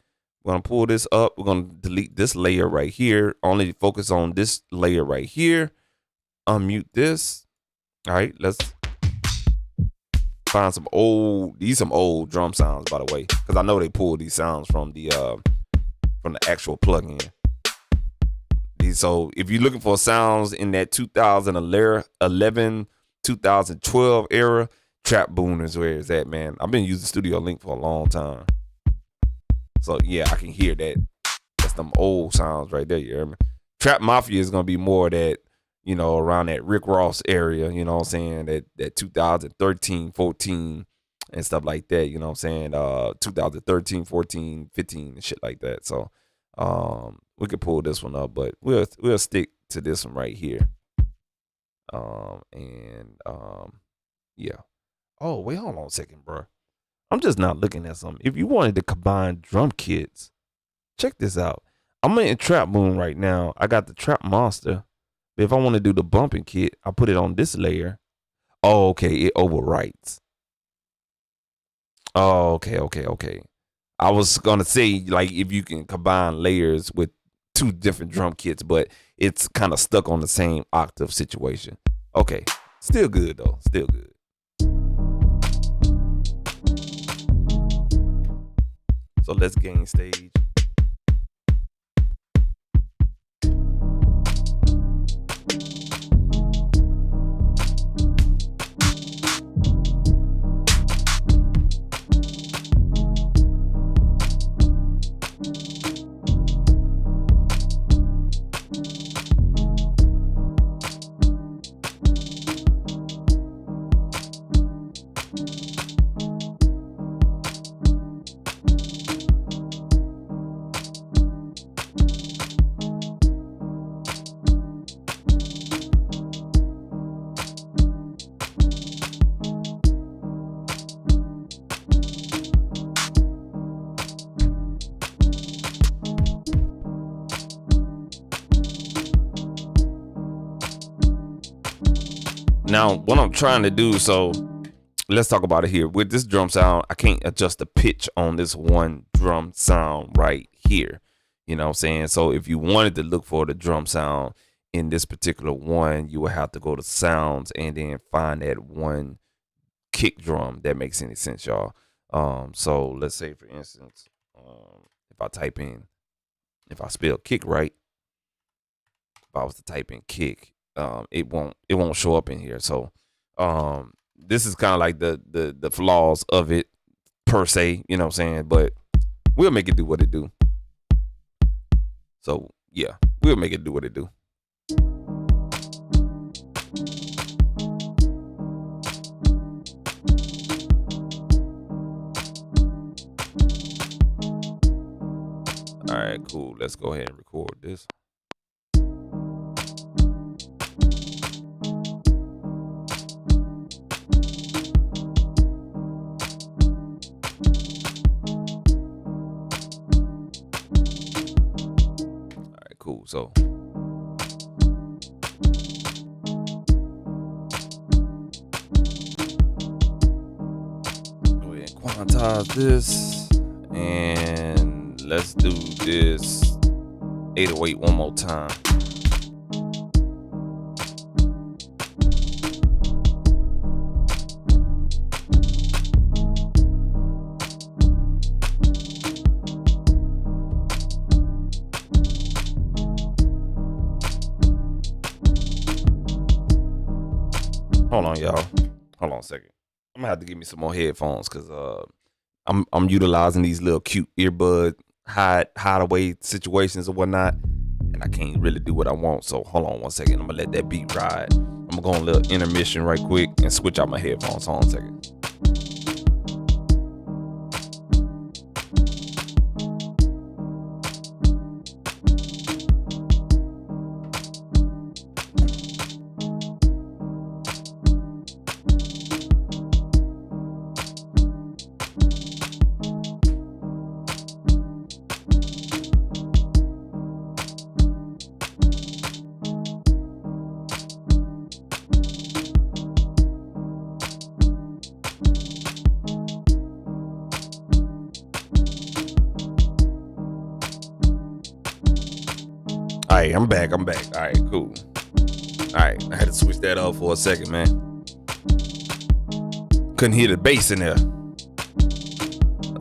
We're gonna pull this up. We're gonna delete this layer right here. Only focus on this layer right here. Unmute this. All right, let's find some old drum sounds, by the way, because I know they pulled these sounds from the actual plugin. So if you're looking for sounds in that 2011, 2012 era, Trap Boom is where it's at, man. I've been using Studiolinked for a long time. So yeah, I can hear that. That's them old sounds right there, you hear me? Trap Mafia is gonna be more that, you know, around that Rick Ross area, you know what I'm saying? That 2013, 14 and stuff like that, you know what I'm saying? 2013, 14, 15 and shit like that. So we could pull this one up, but we'll stick to this one right here. Yeah. Oh, wait, hold on a second, bro. I'm just not looking at something. If you wanted to combine drum kits, check this out. I'm in Trap Boom right now. I got the Trap Monster. But if I want to do the bumping kit, I put it on this layer. Oh, okay, it overwrites. Oh, okay. I was gonna say, like, if you can combine layers with two different drum kits, but it's kind of stuck on the same octave situation. Okay, still good though, still good. So let's gain stage. Now, what I'm trying to do, so let's talk about it here. With this drum sound, I can't adjust the pitch on this one drum sound right here. You know what I'm saying? So if you wanted to look for the drum sound in this particular one, you would have to go to sounds and then find that one kick drum that makes any sense, y'all. So let's say, for instance, if I type in, if I spell kick right, if I was to type in kick, it won't show up in here. So this is kind of like the flaws of it per se, you know what I'm saying? But we'll make it do what it do. So yeah, we'll make it do what it do. All right, cool. Let's go ahead and record this. Cool. So go ahead and quantize this, and let's do this 808 one more time. Hold on, y'all. Hold on a second. I'm gonna have to give me some more headphones because I'm utilizing these little cute earbud hideaway situations or whatnot, and I can't really do what I want. So hold on one second. I'm gonna let that beat ride. I'm gonna go on a little intermission right quick and switch out my headphones. Hold on a second. right, I'm back. All right, cool. All right, I had to switch that up for a second, man. Couldn't hear the bass in there.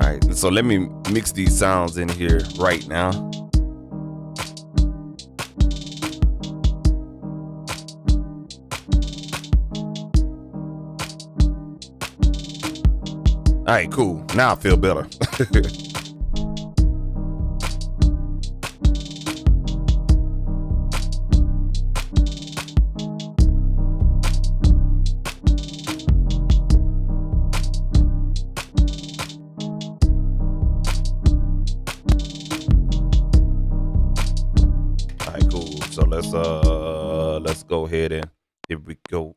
All right, so let me mix these sounds in here right now. All right, cool. Now I feel better. So let's go ahead and here we go.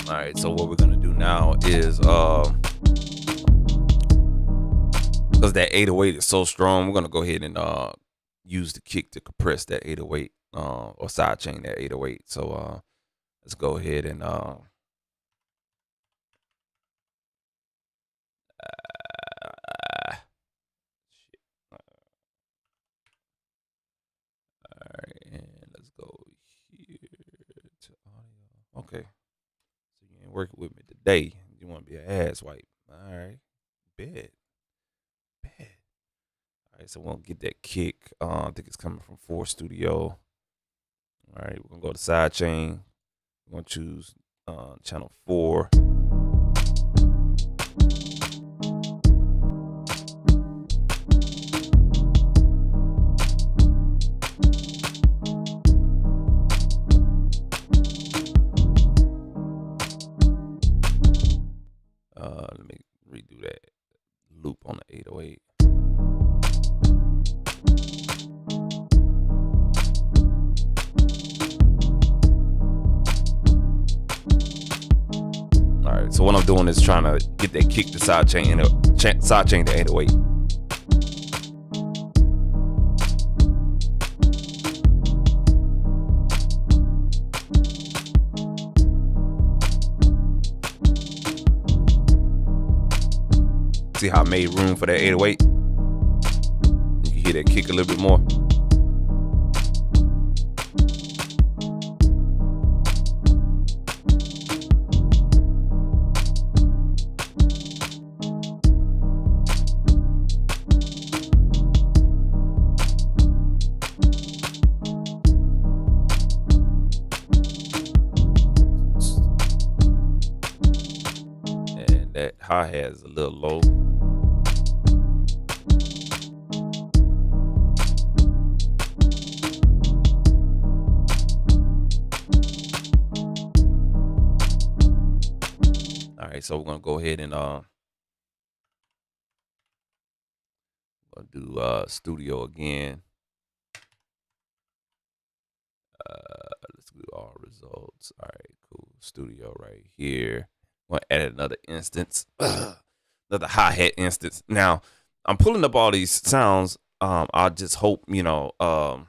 All right, so what we're gonna do now is because that 808 is so strong, we're gonna go ahead and use the kick to compress that 808 or sidechain that 808. So let's go ahead and all right, and let's go here to audio. Okay, so you ain't working with me today. You want to be an ass wipe? All right, bet. All right, so we'll get that kick. I think it's coming from 4 Studio. All right, we're gonna go to sidechain. We're gonna choose channel 4. Let me redo that loop on the 808. All right, so what I'm doing is trying to get that kick to sidechain to 808. See how I made room for that 808? You can hear that kick a little bit more. And that hi-hat is a little low. All right, so we're gonna go ahead and do studio again. Let's do all results. All right, cool. Studio right here. I'm gonna add another instance, another hi-hat instance. Now I'm pulling up all these sounds. I just hope, you know, I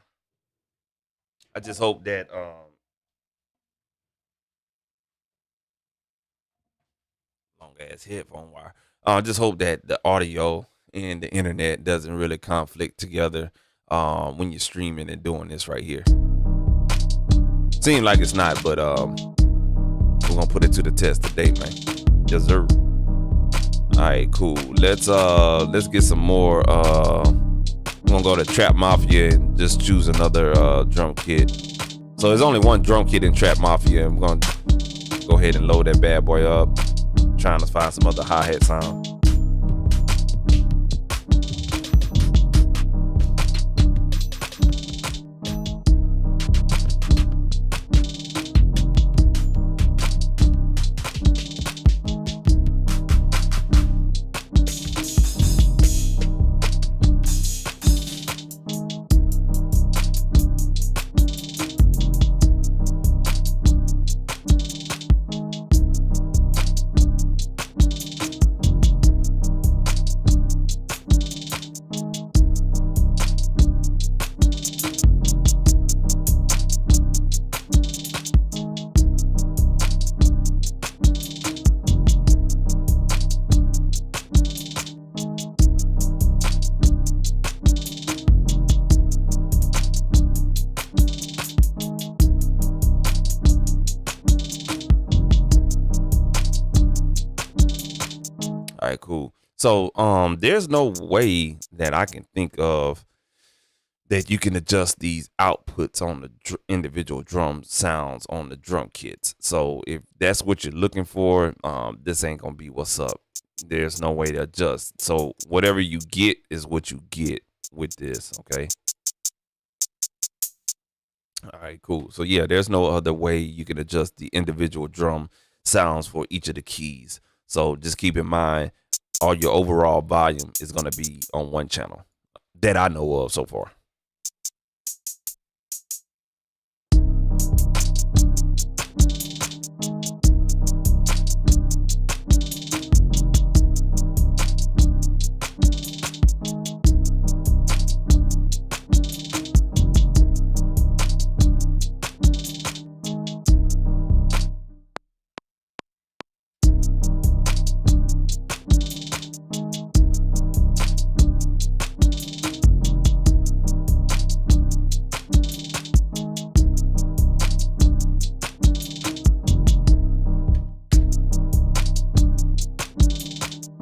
just hope that long ass headphone wire. I just hope that the audio and the internet doesn't really conflict together when you're streaming and doing this right here. Seems like it's not, but we're gonna put it to the test today, man. Yes, sir. All right, cool. Let's get some more. We're gonna go to Trap Mafia and just choose another drum kit. So there's only one drum kit in Trap Mafia. I'm gonna go ahead and load that bad boy up. Trying to find some other hi-hat sound. So there's no way that I can think of that you can adjust these outputs on the individual drum sounds on the drum kits. So if that's what you're looking for, this ain't gonna be what's up. There's no way to adjust. So whatever you get is what you get with this. Okay. All right, cool. So yeah, there's no other way you can adjust the individual drum sounds for each of the keys. So just keep in mind, all your overall volume is gonna be on one channel that I know of so far.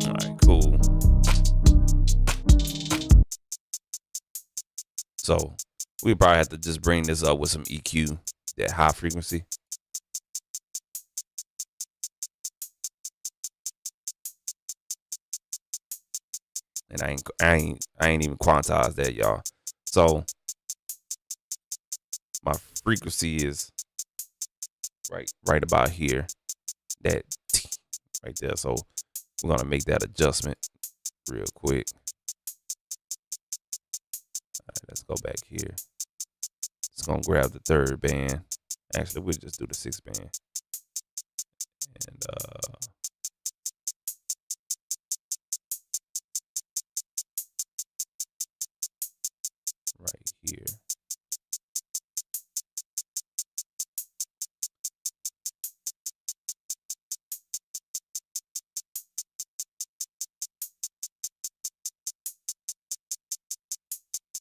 All right, cool. So we probably have to just bring this up with some EQ, that high frequency. And I ain't even quantized that, y'all. So my frequency is right about here. That T right there. So we're gonna make that adjustment real quick. All right, let's go back here. It's gonna grab the third band. Actually, we'll just do the sixth band. And right here.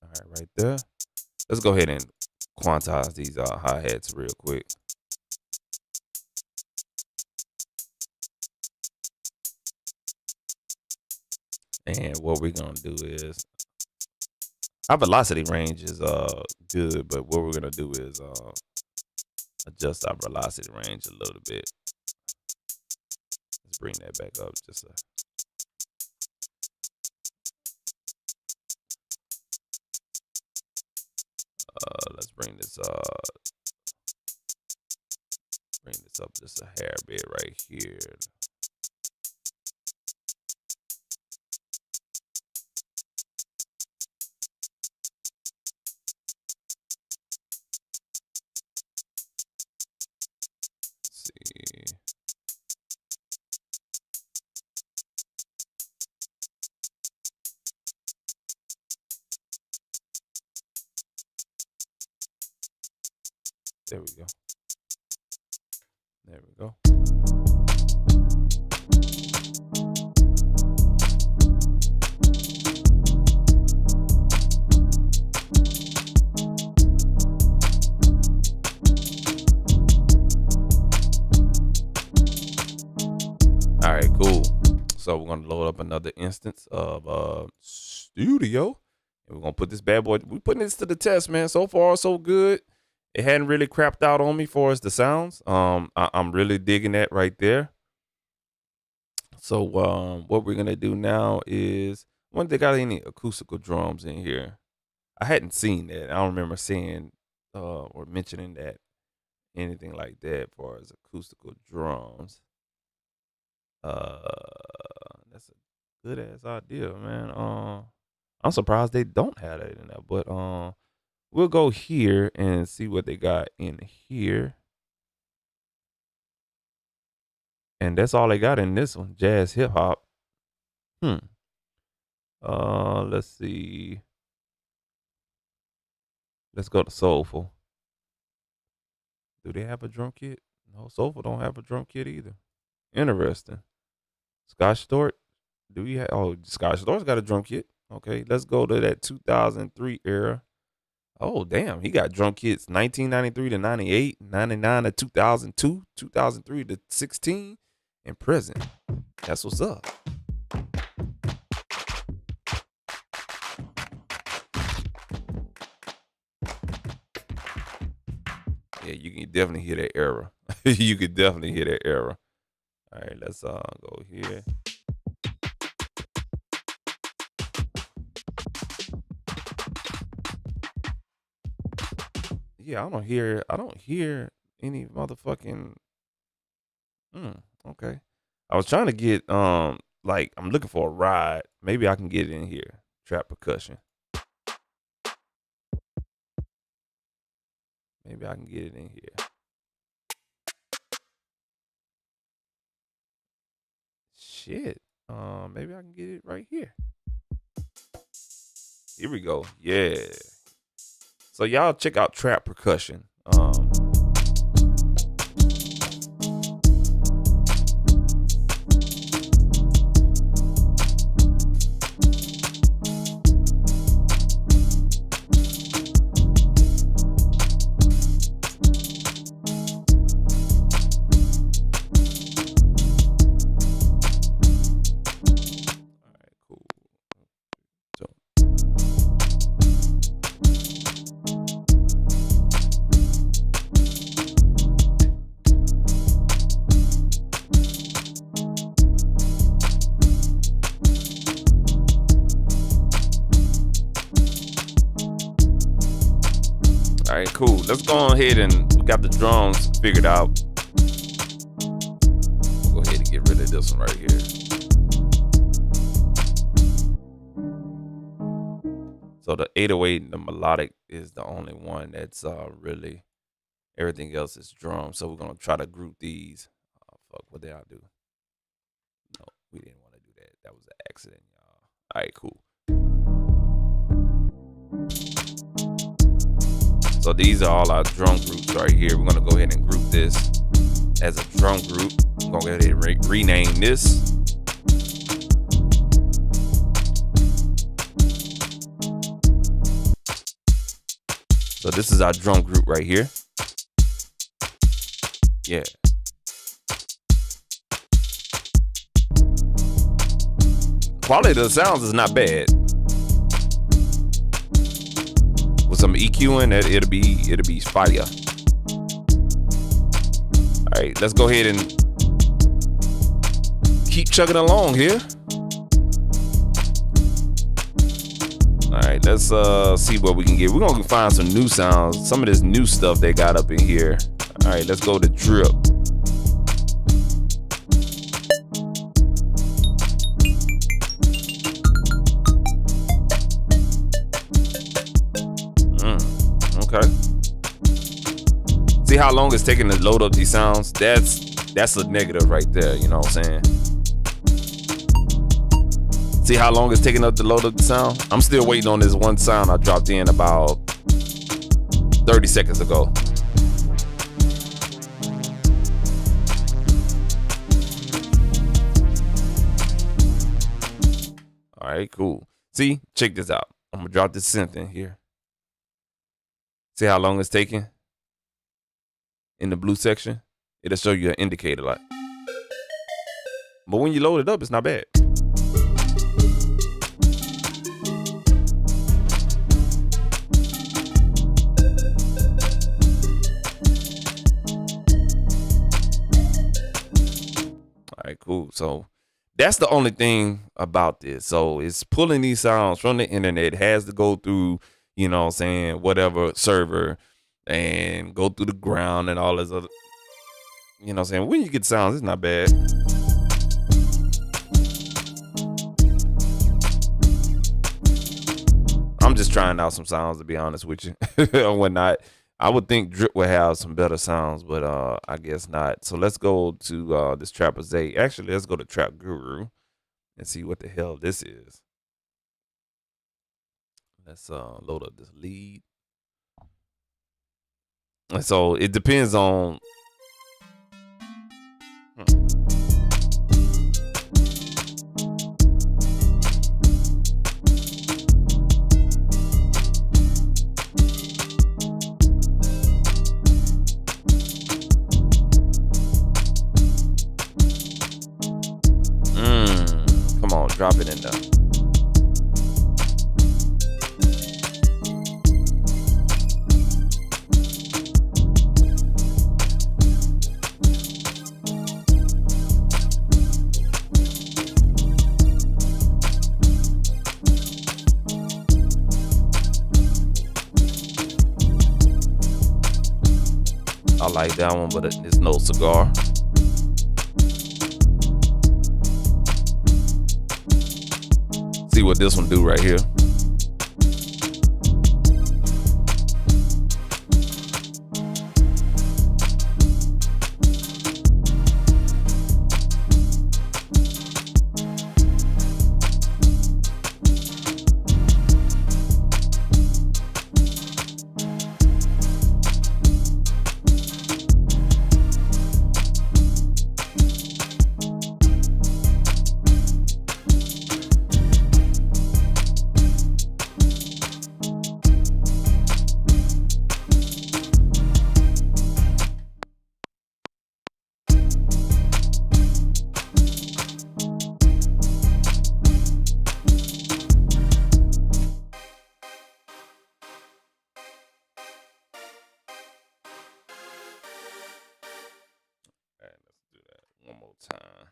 All right, right there. Let's go ahead and quantize these hi-hats real quick. And what we're gonna do is, our velocity range is good, but what we're gonna do is adjust our velocity range a little bit. Let's bring that back up just a let's bring this up just a hair bit right here. Let's see. There we go. There we go. All right, cool. So we're gonna load up another instance of Studio, and we're gonna put this bad boy. We're putting this to the test, man. So far, so good. It hadn't really crapped out on me for as the sounds. I'm really digging that right there. So what we're gonna do now is, I wonder if they got any acoustical drums in here. I hadn't seen that. I don't remember seeing or mentioning that, anything like that as far as acoustical drums. That's a good ass idea, man. I'm surprised they don't have that in there, but we'll go here and see what they got in here. And that's all they got in this one, jazz hip hop. Let's see. Let's go to soulful. Do they have a drum kit? No, soulful don't have a drum kit either. Interesting. Scotch Storch. Do we have? Oh, Scotch Storch got a drum kit. Okay, let's go to that 2003 era. Oh, damn. He got drum kits 1993 to 98, 99 to 2002, 2003 to 16, and present. That's what's up. Yeah, you can definitely hear that error. You could definitely hear that error. All right, let's go here. Yeah, I don't hear any motherfucking okay. I was trying to get like I'm looking for a ride. Maybe I can get it in here. Trap percussion. Maybe I can get it in here. Shit. Maybe I can get it right here. Here we go. Yeah. So y'all check out trap percussion. All right, cool. Let's go ahead and we got the drums figured out. We'll go ahead and get rid of this one right here. So the 808, the melodic is the only one that's really, everything else is drum. So we're gonna try to group these. Oh, fuck, what did I do? No, we didn't want to do that. That was an accident, y'all. All right, cool. So these are all our drum groups right here. We're gonna go ahead and group this as a drum group. I'm gonna go ahead and rename this. So this is our drum group right here. Yeah. Quality of the sounds is not bad. With some EQing, it'll be fire. All right, let's go ahead and keep chugging along here. All right, let's see what we can get. We're gonna find some new sounds, some of this new stuff they got up in here. All right, let's go to drip. Okay. See how long it's taking to load up these sounds? That's a negative right there, you know what I'm saying? See how long it's taking up to load up the sound? I'm still waiting on this one sound I dropped in about 30 seconds ago. All right, cool. See, check this out. I'm gonna drop this synth in here. See how long it's taking? In the blue section, it'll show you an indicator light. But when you load it up, it's not bad. All right, cool. So that's the only thing about this. So it's pulling these sounds from the internet. It has to go through, you know what I'm saying, whatever server and go through the ground and all this other, you know what I'm saying. When you get sounds, it's not bad. I'm just trying out some sounds, to be honest with you. Or whatnot. I would think drip would have some better sounds, but I guess not. So let's go to this Trapper Z. Actually, let's go to Trap Guru and see what the hell this is. Let's load up this lead. And so it depends on. Come on, drop it in there. I like that one, but it's no cigar. See what this one do right here. One more time.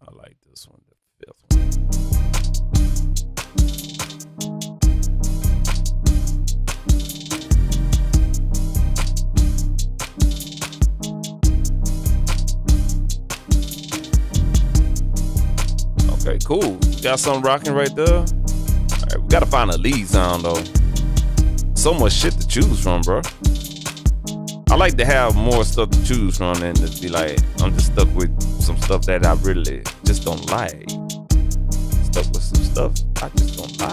I like this one, the fifth one. Okay, cool. Got something rocking right there. All right, we gotta find a lead sound though. So much shit to choose from, bro. I like to have more stuff to choose from than to be like, I'm just stuck with some stuff that I really just don't like. Stuck with some stuff I just don't like.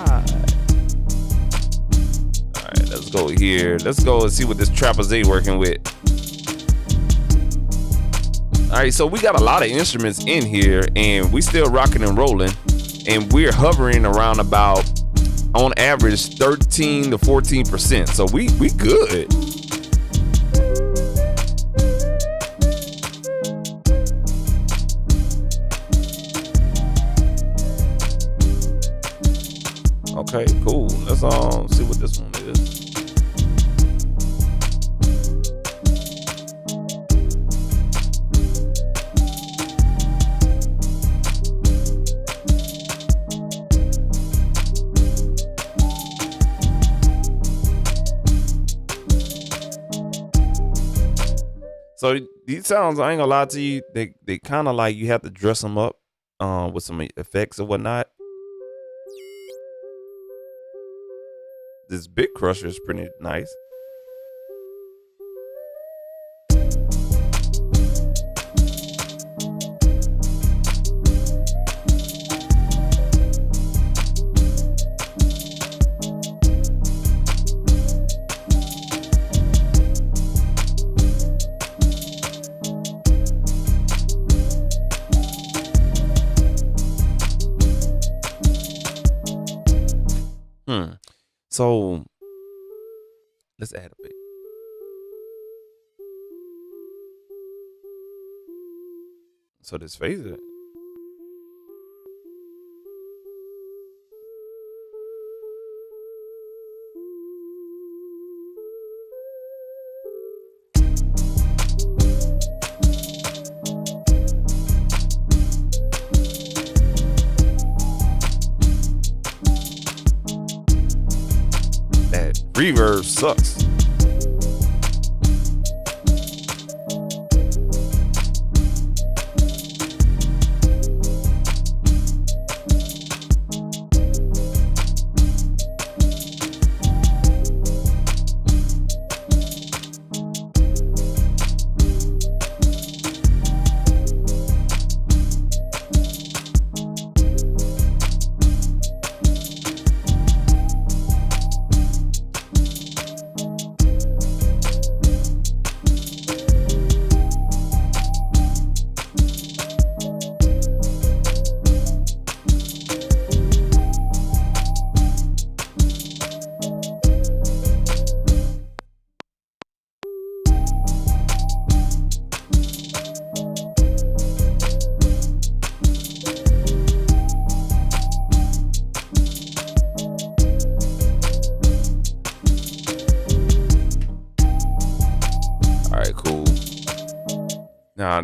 All right, let's go here. Let's go and see what this trapezoid working with. All right, so we got a lot of instruments in here, and we still rocking and rolling, and we're hovering around about, on average, 13 to 14%. So we good. Okay, cool. Let's see what this one is. So these sounds, I ain't gonna lie to you, they kind of like you have to dress them up with some effects or whatnot. This Big Crusher is pretty nice. So let's add a bit. So this phaser. Reverb sucks.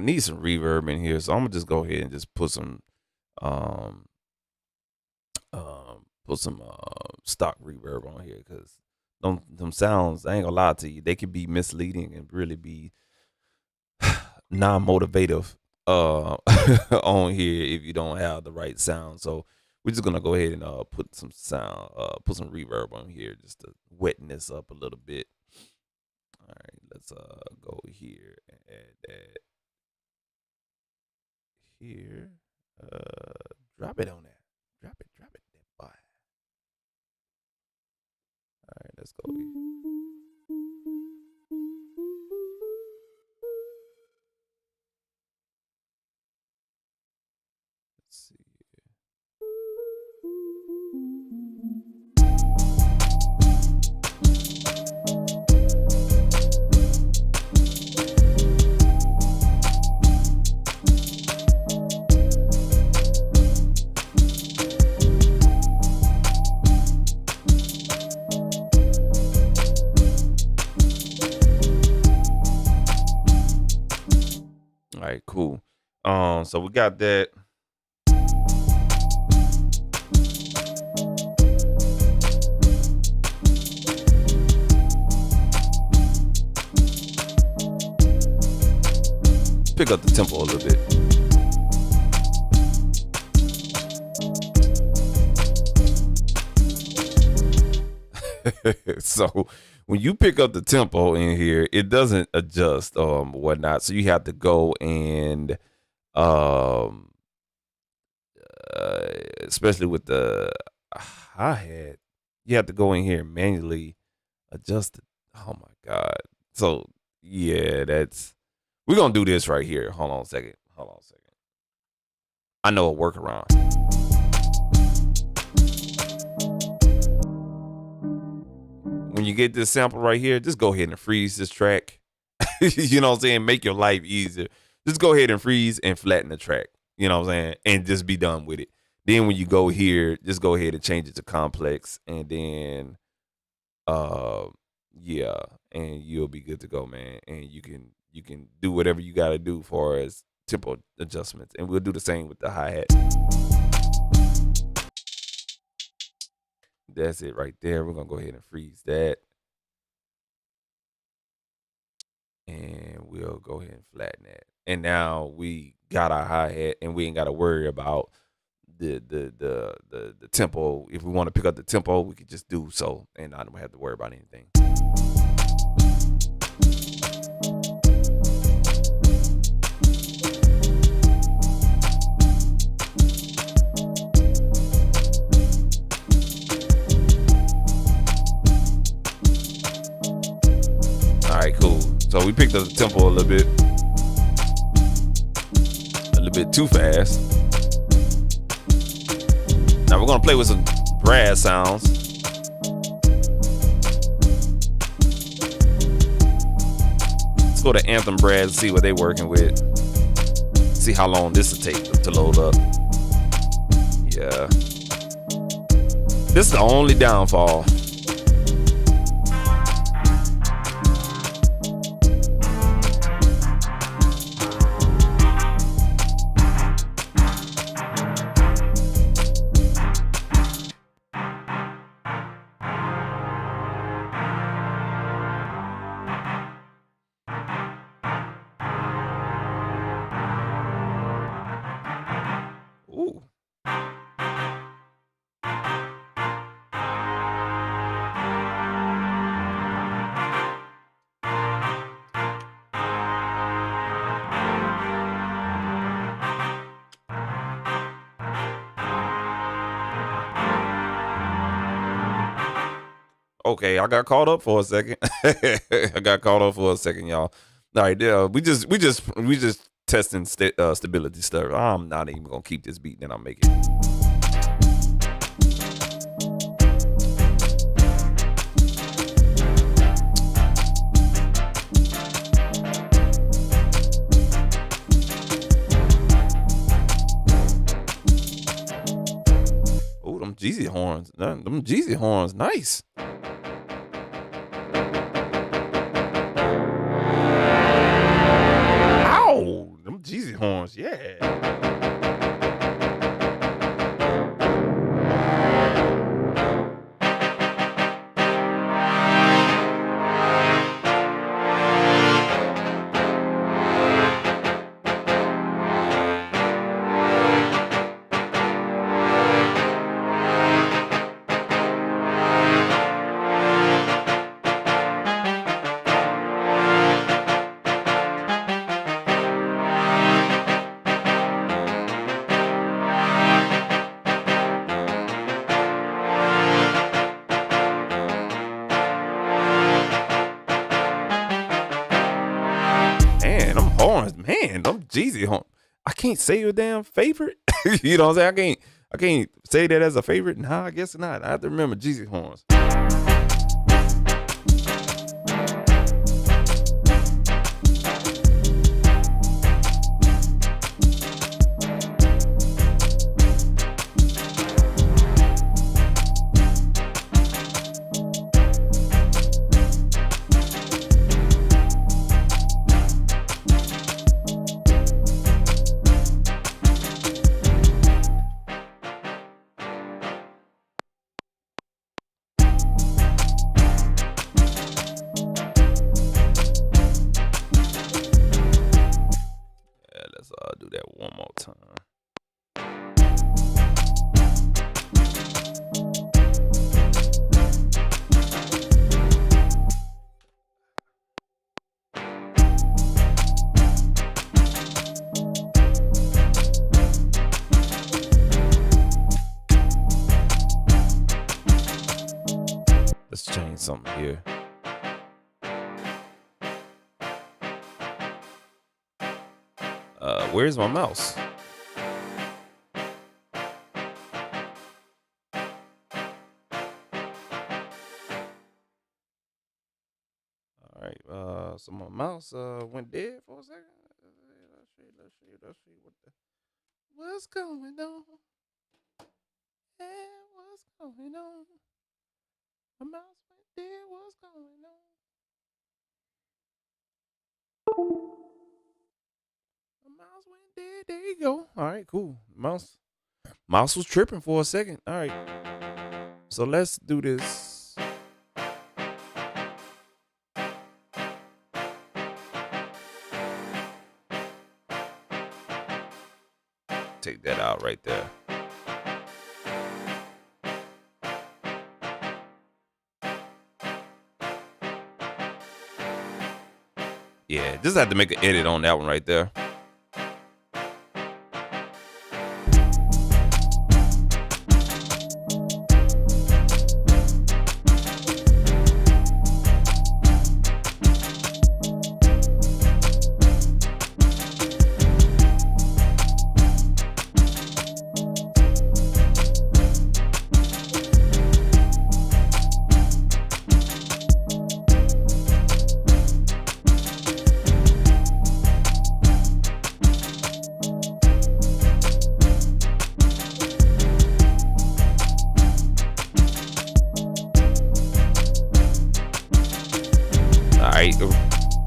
need some reverb in here, so I'm gonna just go ahead and just put some um stock reverb on here, because them sounds, I ain't gonna lie to you, they can be misleading and really be non-motivative on here if you don't have the right sound. So we're just gonna go ahead and put some reverb on here just to weten this up a little bit. All right, let's go here and add that here. Drop it on there. Drop it that boy. All right, let's go here. Let's see here. All right, cool. So we got that. Pick up the tempo a little bit. So when you pick up the tempo in here, it doesn't adjust whatnot. So you have to go and especially with the hi-hat, you have to go in here and manually adjust it. Oh my God. So yeah, we're gonna do this right here. Hold on a second. I know a workaround. When you get this sample right here, just go ahead and freeze this track. You know what I'm saying? Make your life easier. Just go ahead and freeze and flatten the track. You know what I'm saying? And just be done with it. Then when you go here, just go ahead and change it to complex, and then yeah, and you'll be good to go, man. And you can do whatever you got to do for as tempo adjustments, and we'll do the same with the hi-hat. That's it right there. We're gonna go ahead and freeze that, and we'll go ahead and flatten that. And now we got our hi-hat, and we ain't got to worry about the tempo. If we want to pick up the tempo, we could just do so, and I don't have to worry about anything. All right, cool. So we picked up the tempo a little bit too fast. Now we're gonna play with some brass sounds. Let's go to Anthem Brass and see what they're working with. See how long this will take to load up. Yeah. This is the only downfall. Ooh. Okay, I got caught up for a second. Y'all. All right, we just testing stability stuff. I'm not even gonna keep this beat, then I'll make it. Oh, them Jeezy horns, nice. Jeezy horns. Yeah. Man, them horns, man, them Jeezy horns. I can't say your damn favorite. You know what I'm saying? I can't say that as a favorite. Nah, I guess not. I have to remember Jeezy horns. Do that one more time. Let's change something here. Where's my mouse? All right. So my mouse went dead for a second. Let's see what's going on. Yeah, what's going on? My mouse went dead. What's going on? Mouse went dead. There you go. All right, cool. Mouse was tripping for a second. All right. So let's do this. Take that out right there. Yeah, just have to make an edit on that one right there.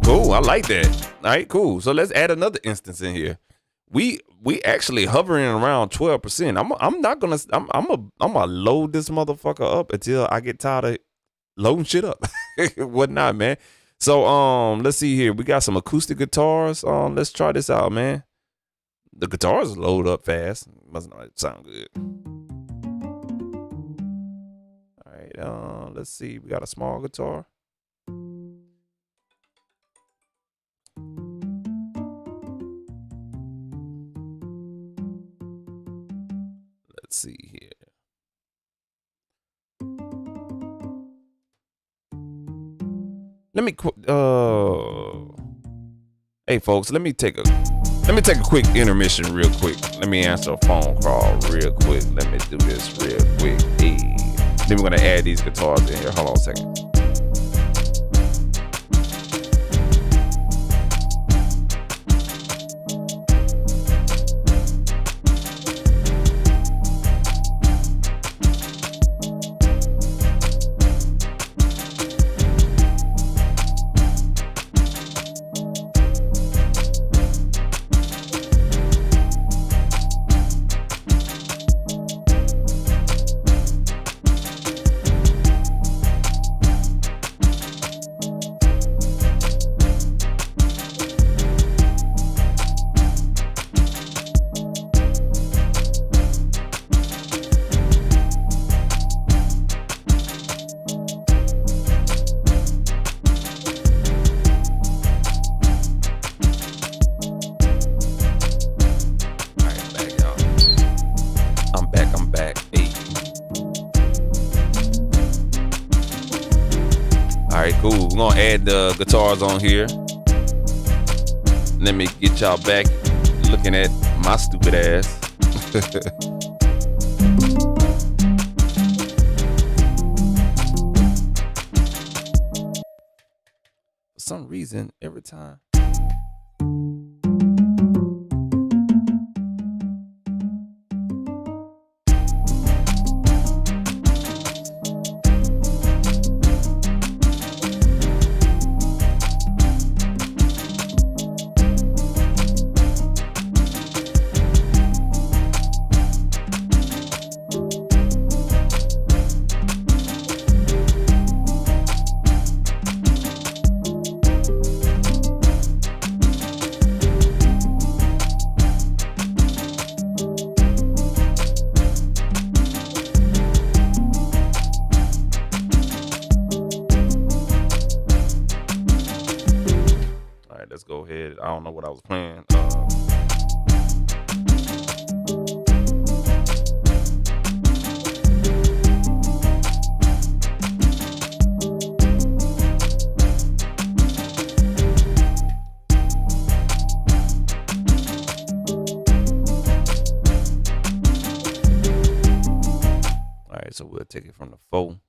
Cool, I like that. All right, cool. So let's add another instance in here. We actually hovering around 12%. I'm gonna load this motherfucker up until I get tired of loading shit up. Whatnot, man. So let's see here. We got some acoustic guitars. Let's try this out, man. The guitars load up fast. Must not sound good. All right, let's see. We got a small guitar. Let's see here. Let me hey folks, let me take a quick intermission real quick. Let me answer a phone call real quick. Let me do this real quick. Hey. Then we're gonna add these guitars in here. Hold on a second. we're gonna add the guitars on here. Let me get y'all back looking at my stupid ass. For some reason, every time. Let's go ahead. I don't know what I was playing. All right, so we'll take it from the 4.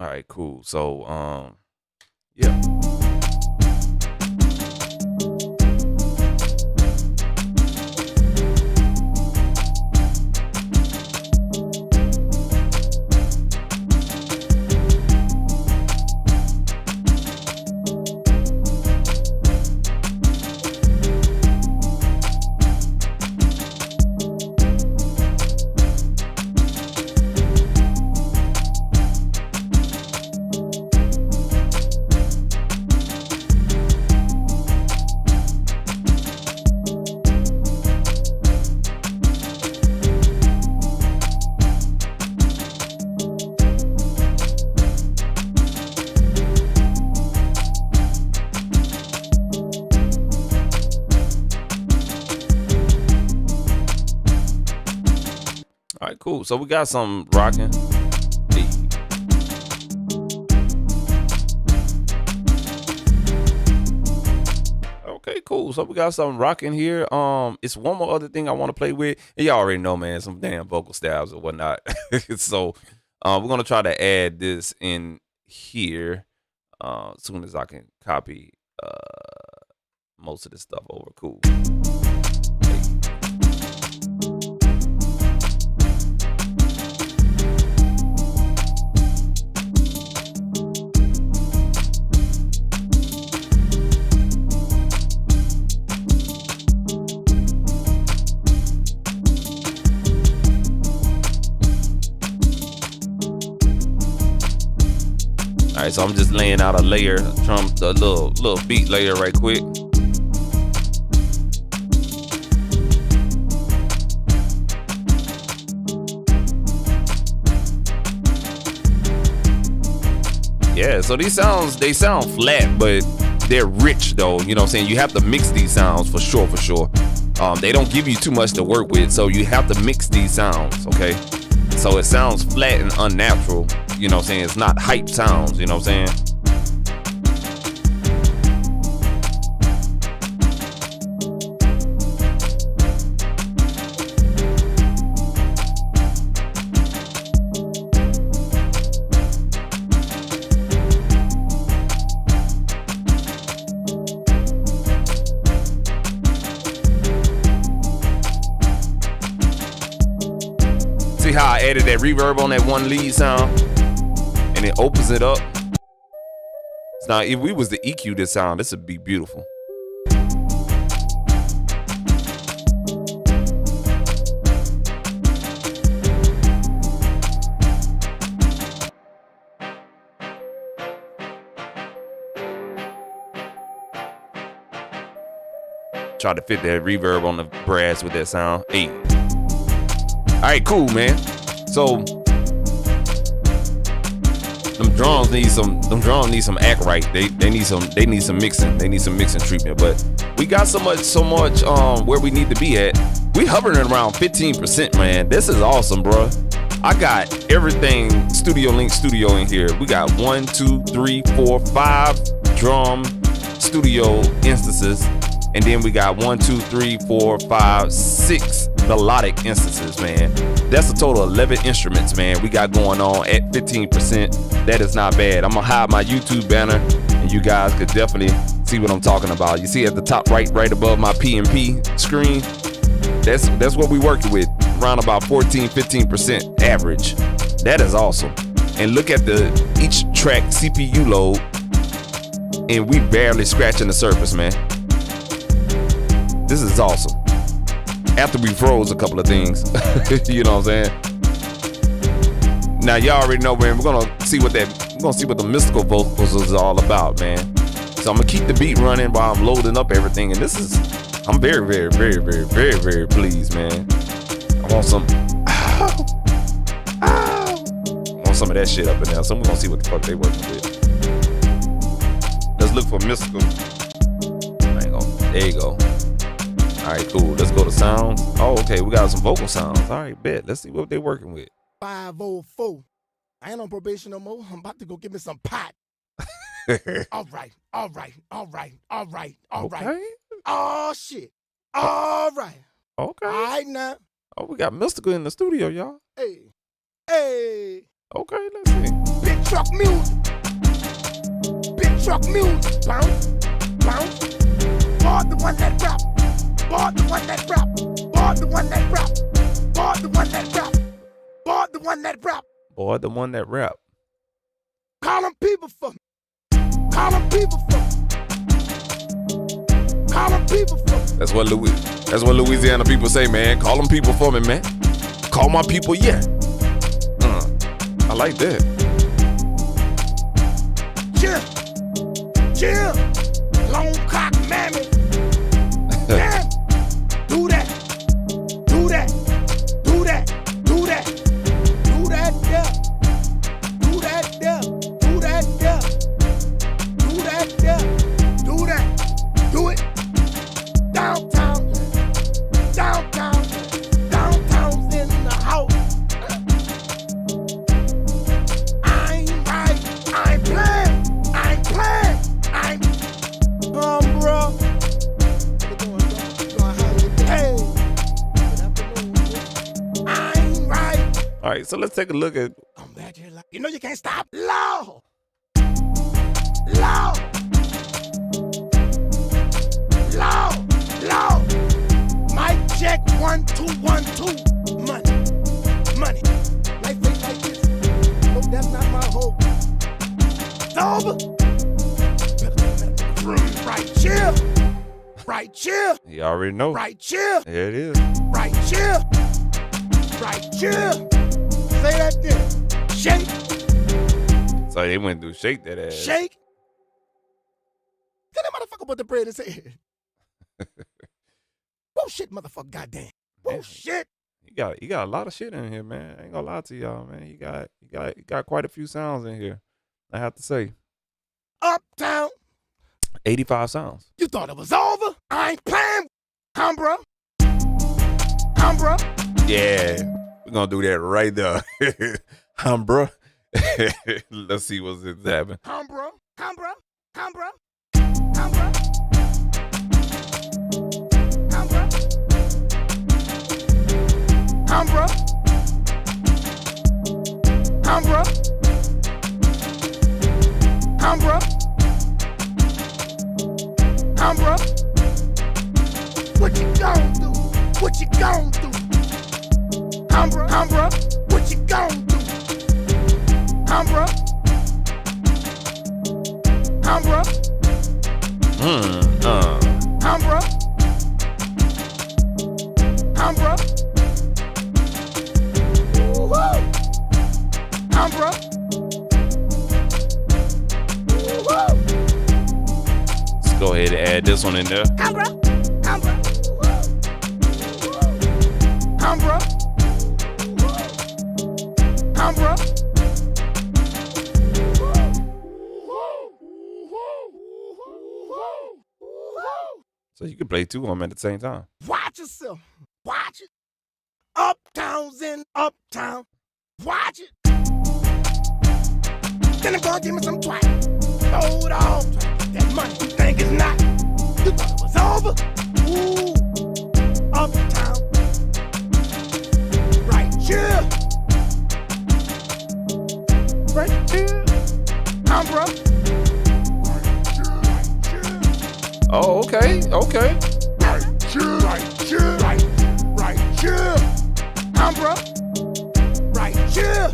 All right, cool. So, yeah. All right, cool. So we got some rocking. Hey. Okay, cool. So we got some rocking here. It's one more other thing I want to play with. And y'all already know, man, some damn vocal styles or whatnot. So we're gonna try to add this in here as soon as I can copy most of this stuff over. Cool. All right, so I'm just laying out a layer, a little beat layer right quick. Yeah, so these sounds, they sound flat, but they're rich though. You know what I'm saying? You have to mix these sounds for sure. They don't give you too much to work with, so you have to mix these sounds, okay? So it sounds flat and unnatural. You know what I'm saying? It's not hype sounds, you know what I'm saying? See how I added that reverb on that one lead sound? And it opens it up. Now, if we was to EQ this sound, this would be beautiful. Try to fit that reverb on the brass with that sound. Hey. All right, cool, man. So them drums need some act right. They need some mixing. They need some mixing treatment. But we got so much where we need to be at. We hovering around 15%, man. This is awesome, bro. I got everything Studiolinked Studio in here. We got 1, 2, 3, 4, 5 drum studio instances. And then we got 1, 2, 3, 4, 5, 6 melodic instances, man. That's a total of 11 instruments, man, we got going on at 15%. That is not bad. I'm gonna hide my YouTube banner and you guys could definitely see what I'm talking about. You see at the top right above my P&P screen, that's what we working with, around about 14-15% average. That is awesome. And look at each track CPU load, and we barely scratching the surface, man. This is awesome. After we froze a couple of things, you know what I'm saying? Now y'all already know, man. We're gonna see what the mystical vocals is all about, man. So I'm gonna keep the beat running while I'm loading up everything, and I'm very, very, very, very, very, very pleased, man. I want some, I want some of that shit up in there. So we're gonna see what the fuck they working with. Let's look for mystical. There you go. All right, cool. Let's go to sounds. Oh, okay. We got some vocal sounds. All right, bet. Let's see what they're working with. 504. I ain't on probation no more. I'm about to go get me some pot. All right. Okay. Oh, shit. All right. Okay. All right, now. Oh, we got mystical in the studio, y'all. Hey. Okay, let's see. Big truck music. Bounce. Board the one that rap. Board the one that rap. Board the one that rap. Board the one that rap. Board the one that rap. Board the one that rap. Call them people for me. Call them people for me. Call them people for me. That's what Louisiana people say, man. Call them people for me, man. Call my people, yeah. I like that. Chill. Long cock mammy. Damn. Do that. Yeah. Do it. Downtown's in the house. I ain't right. I ain't playing. Bro. Hey. I ain't right. All right, so let's take a look at. I'm back here like, you know you can't stop. Loud. Mic check 1 2 1 2. Money. Like this. No, that's not my hope. It's over. Right chill. You already know. Right chill. There it is. Right chill. Say that then. Shake. So they went through shake that ass. Shake. Tell that motherfucker what the bread is saying. Whoa, shit, motherfucker, goddamn. Whoa, shit. You got a lot of shit in here, man. I ain't gonna lie to y'all, man. You got quite a few sounds in here, I have to say. Uptown. 85 sounds. You thought it was over? I ain't playing. Humbra. Yeah, we're gonna do that right there. Humbra. Let's see what's happening. Humbra. What you gon' do? Humbra, what you gon' do? Humbra. Humbra. Woo-hoo. Humbra. Woo-hoo. Let's go ahead and add this one in there. Humbra. you can play two of them at the same time. Watch yourself. Watch it. Uptown's in Uptown. Watch it. Then I'm gonna give me some twat. Throw it off. That money you think is not. You thought it was over? Ooh. Uptown. Right here. Right here. I'm bro. Oh, okay. Right here. Right here. I'm bro. Right here.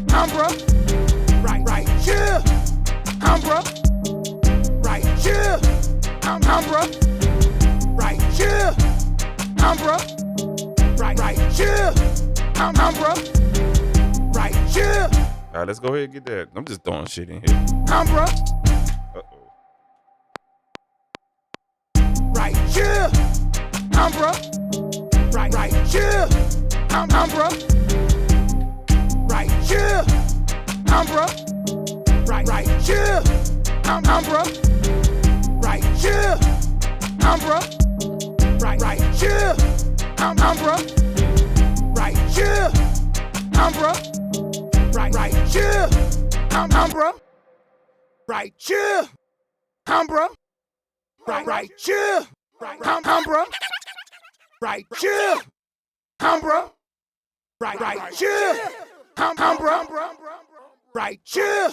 I'm bro. Right here. I'm bro. Right here. I'm bro. Right here. I'm bro. Right here. I'm bro. Right here. All right, let's go ahead and get that. I'm just throwing shit in here. I'm bro. Uh-oh. Right here. I'm bro. Right here. I'm bro. Right here. I'm bro. Right here. I'm bro. Right here. I'm bro. Right here. I'm bro. Right here. I'm bro. Right here. I'm bro. Right here. I'm bro. Right here. I'm bro. Right here. I'm bro. Right here. I'm bro. Right here.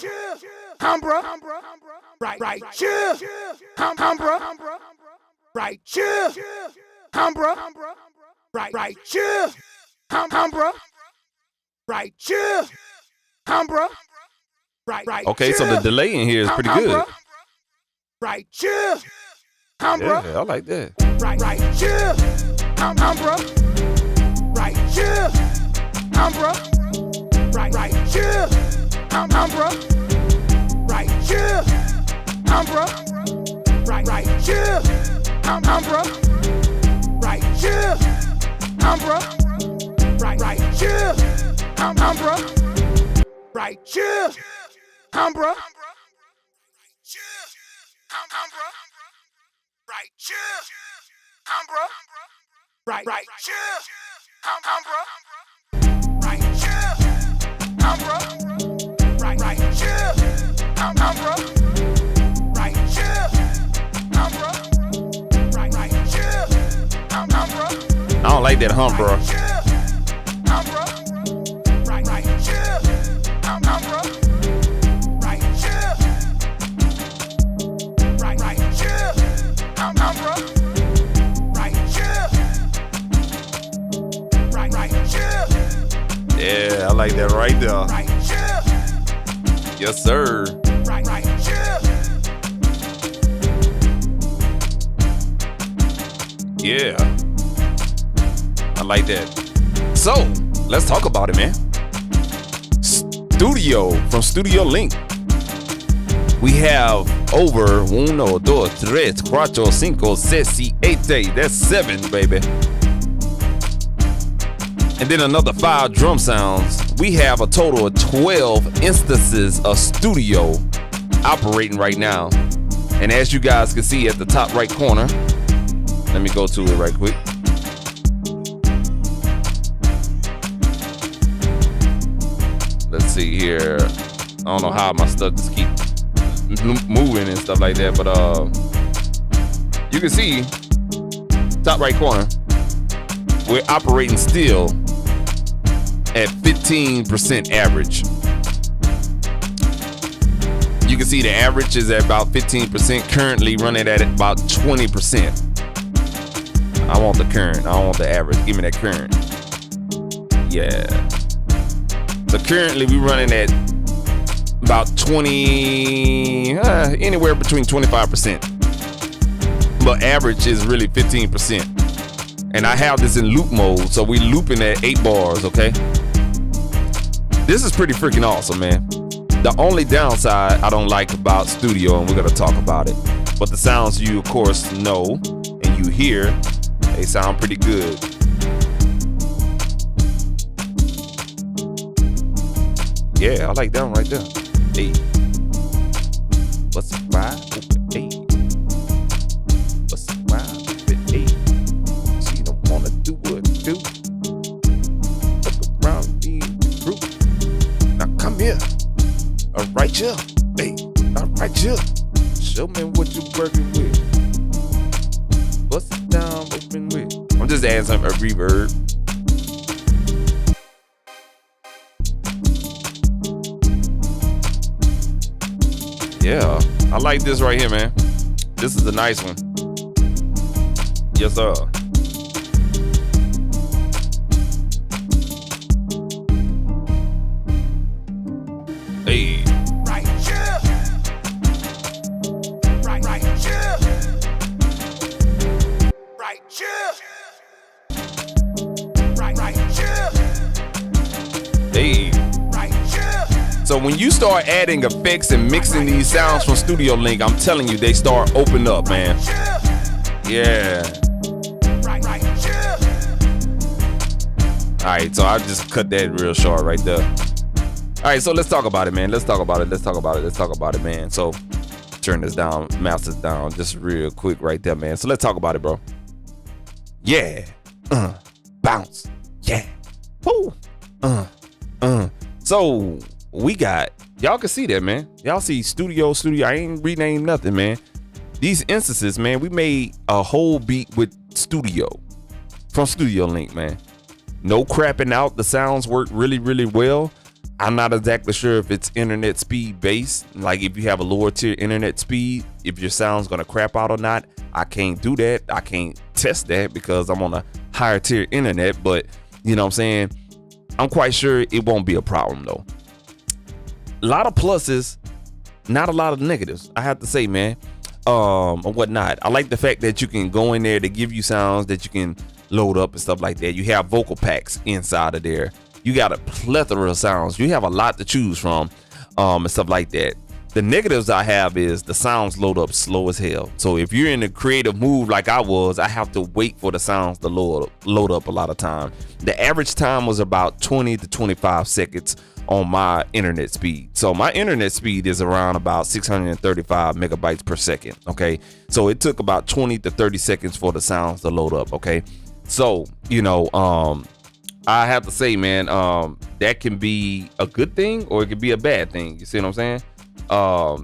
I'm bro. Right here. I'm bro. Right here. I'm bro. Right here. I'm bro. Right here. I'm bro. Right. Okay, so the delay in here is pretty good. Right here. I'm bro. Yeah, I like that. Right here. I'm bro. Right here. I'm bro. Right here. I'm bro. Right here. I'm bro. Right here. I'm bro. Right here. I'm bro. Right here. I'm bro. Right here. I'm bro. Right here. I'm bro. Right here. I'm bro. Right here. I'm bro. Right here. I'm bro. Right here. I'm bro. Right here. I'm bro. I don't like that hump, bro. I'm bro. Right here. I'm bro. Right here. Right here. I'm bro. Right here. Right here. Yeah, I like that right there. Right here. Yes, sir. Right here. Yeah. I like that. So, let's talk about it, man. Studio from Studiolinked. We have over 1, 2, 3, 4, 5, 6, 7. That's 7, baby. And then another 5 drum sounds. We have a total of 12 instances of studio operating right now. And as you guys can see at the top right corner, let me go to it right quick. Let's see here. I don't know how my stuff just keep moving and stuff like that, but you can see top right corner, we're operating still at 15% average. You can see the average is at about 15%, currently running at about 20%. I want the current, I don't want the average. Give me that current. Yeah. So currently we're running at about 20, anywhere between 25%. But average is really 15%. And I have this in loop mode, so we looping at 8 bars, okay? This is pretty freaking awesome, man. The only downside I don't like about studio, and we're gonna talk about it, but the sounds you of course know and you hear, they sound pretty good. Yeah, I like that one right there. Hey, what's the vibe? Hey, what's the vibe? here. Hey, I'm right here. Show me what you working with. Bust it down, open with. I'm just adding some reverb. Yeah, I like this right here, man. This is a nice one. Yes, sir. Hey. Right here. Right here. Right here. Right here. Hey. Right here. So when you start adding effects and mixing these sounds from Studiolinked, I'm telling you, they start opening up, man. Yeah. Right here. All right, so I just cut that real short right there. All right, so let's talk about it, man. Let's talk about it, man. So turn this down, mouse this down just real quick right there, man. So let's talk about it, bro. Yeah. Bounce. Yeah. Woo. So we got, y'all can see that, man. Y'all see studio. I ain't renamed nothing, man. These instances, man, we made a whole beat with studio from Studiolinked, man. No crapping out. The sounds work really, really well. I'm not exactly sure if it's internet speed based. Like if you have a lower tier internet speed, if your sound's gonna crap out or not. I can't do that. I can't test that because I'm on a higher tier internet. But you know what I'm saying? I'm quite sure it won't be a problem though. A lot of pluses, not a lot of negatives, I have to say, man. Or whatnot. I like the fact that you can go in there to give you sounds that you can load up and stuff like that. You have vocal packs inside of there. You got a plethora of sounds. You have a lot to choose from, and stuff like that. The negatives I have is the sounds load up slow as hell. So if you're in a creative mood like I was, I have to wait for the sounds to load up a lot of time. The average time was about 20 to 25 seconds on my internet speed. So my internet speed is around about 635 megabytes per second. Okay. So it took about 20 to 30 seconds for the sounds to load up. Okay. So, you know, I have to say, man, that can be a good thing or it can be a bad thing. You see what I'm saying?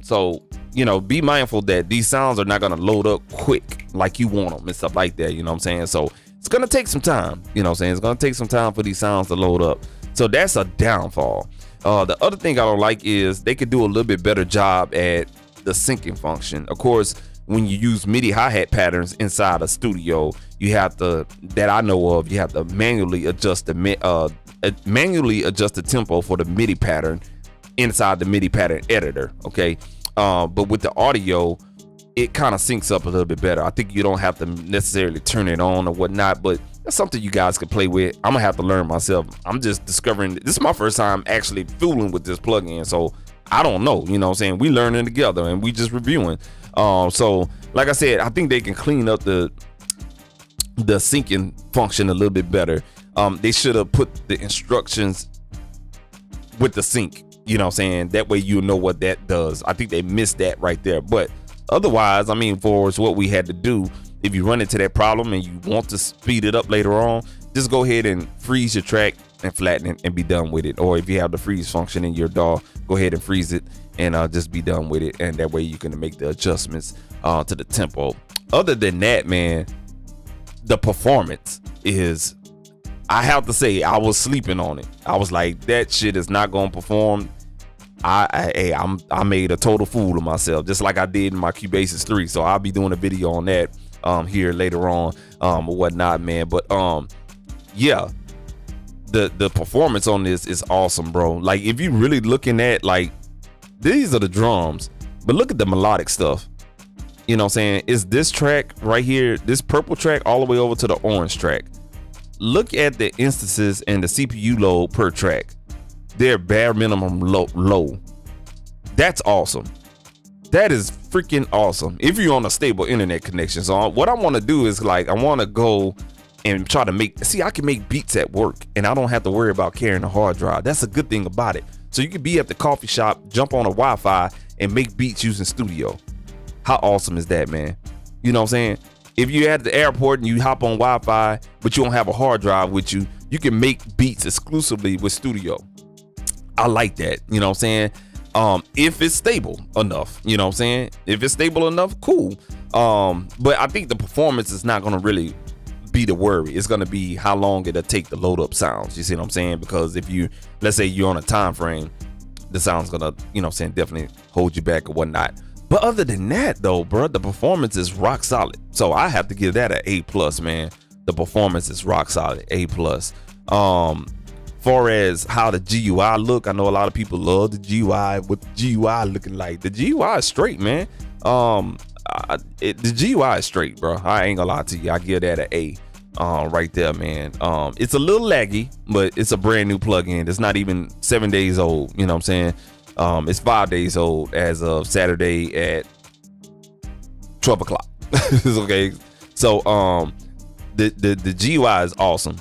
So, you know, be mindful that these sounds are not going to load up quick like you want them and stuff like that. You know what I'm saying? So it's going to take some time. You know what I'm saying? It's going to take some time for these sounds to load up. So that's a downfall. The other thing I don't like is they could do a little bit better job at the syncing function. Of course, when you use MIDI hi-hat patterns inside a studio, you have to, that I know of, you have to manually adjust the tempo for the MIDI pattern inside the MIDI pattern editor. Okay. But with the audio, it kind of syncs up a little bit better. I think you don't have to necessarily turn it on or whatnot, but that's something you guys could play with. I'm gonna have to learn myself. I'm just discovering, this is my first time actually fooling with this plugin, so I don't know, you know what I'm saying? We learning together and we just reviewing. So like I said, I think they can clean up the syncing function a little bit better. They should have put the instructions with the sync, you know what I'm saying? That way you know what that does. I think they missed that right there. But otherwise, I mean, for what we had to do, if you run into that problem and you want to speed it up later on, just go ahead and freeze your track and flatten it and be done with it. Or if you have the freeze function in your DAW, go ahead and freeze it and just be done with it. And that way you can make the adjustments to the tempo. Other than that, man, the performance is, I have to say, I was sleeping on it. I was like, that shit is not going to perform. I made a total fool of myself, just like I did in my Cubasis 3. So I'll be doing a video on that here later on or whatnot, man. But yeah, the performance on this is awesome, bro. Like if you really looking at, like, these are the drums, but look at the melodic stuff. You know what I'm saying? It's this track right here, this purple track, all the way over to the orange track. Look at the instances and the CPU load per track. They're bare minimum low. That's awesome. That is freaking awesome. If you're on a stable internet connection. So what I want to do is, like, I want to go and try to I can make beats at work and I don't have to worry about carrying a hard drive. That's a good thing about it. So you could be at the coffee shop, jump on a Wi-Fi and make beats using Studio. How awesome is that, man? You know what I'm saying? If you're at the airport and you hop on Wi-Fi, but you don't have a hard drive with you, you can make beats exclusively with Studio. I like that. You know what I'm saying? If it's stable enough, you know what I'm saying? If it's stable enough, cool. But I think the performance is not gonna really be the worry. It's gonna be how long it'll take to load up sounds. You see what I'm saying? Because if you, let's say you're on a time frame, the sound's gonna, you know what I'm saying, definitely hold you back or whatnot. But other than that though, bro, the performance is rock solid. So I have to give that an A+, man. The performance is rock solid, A+. Far as how the GUI look, I know a lot of people love the GUI. What the GUI looking like? The GUI is straight, man. The GUI is straight, bro. I ain't gonna lie to you. I give that an A. Right there, man. It's a little laggy, but it's a brand new plugin. It's not even 7 days old. You know what I'm saying? It's 5 days old as of Saturday at 12 o'clock. Okay. So the GUI is awesome.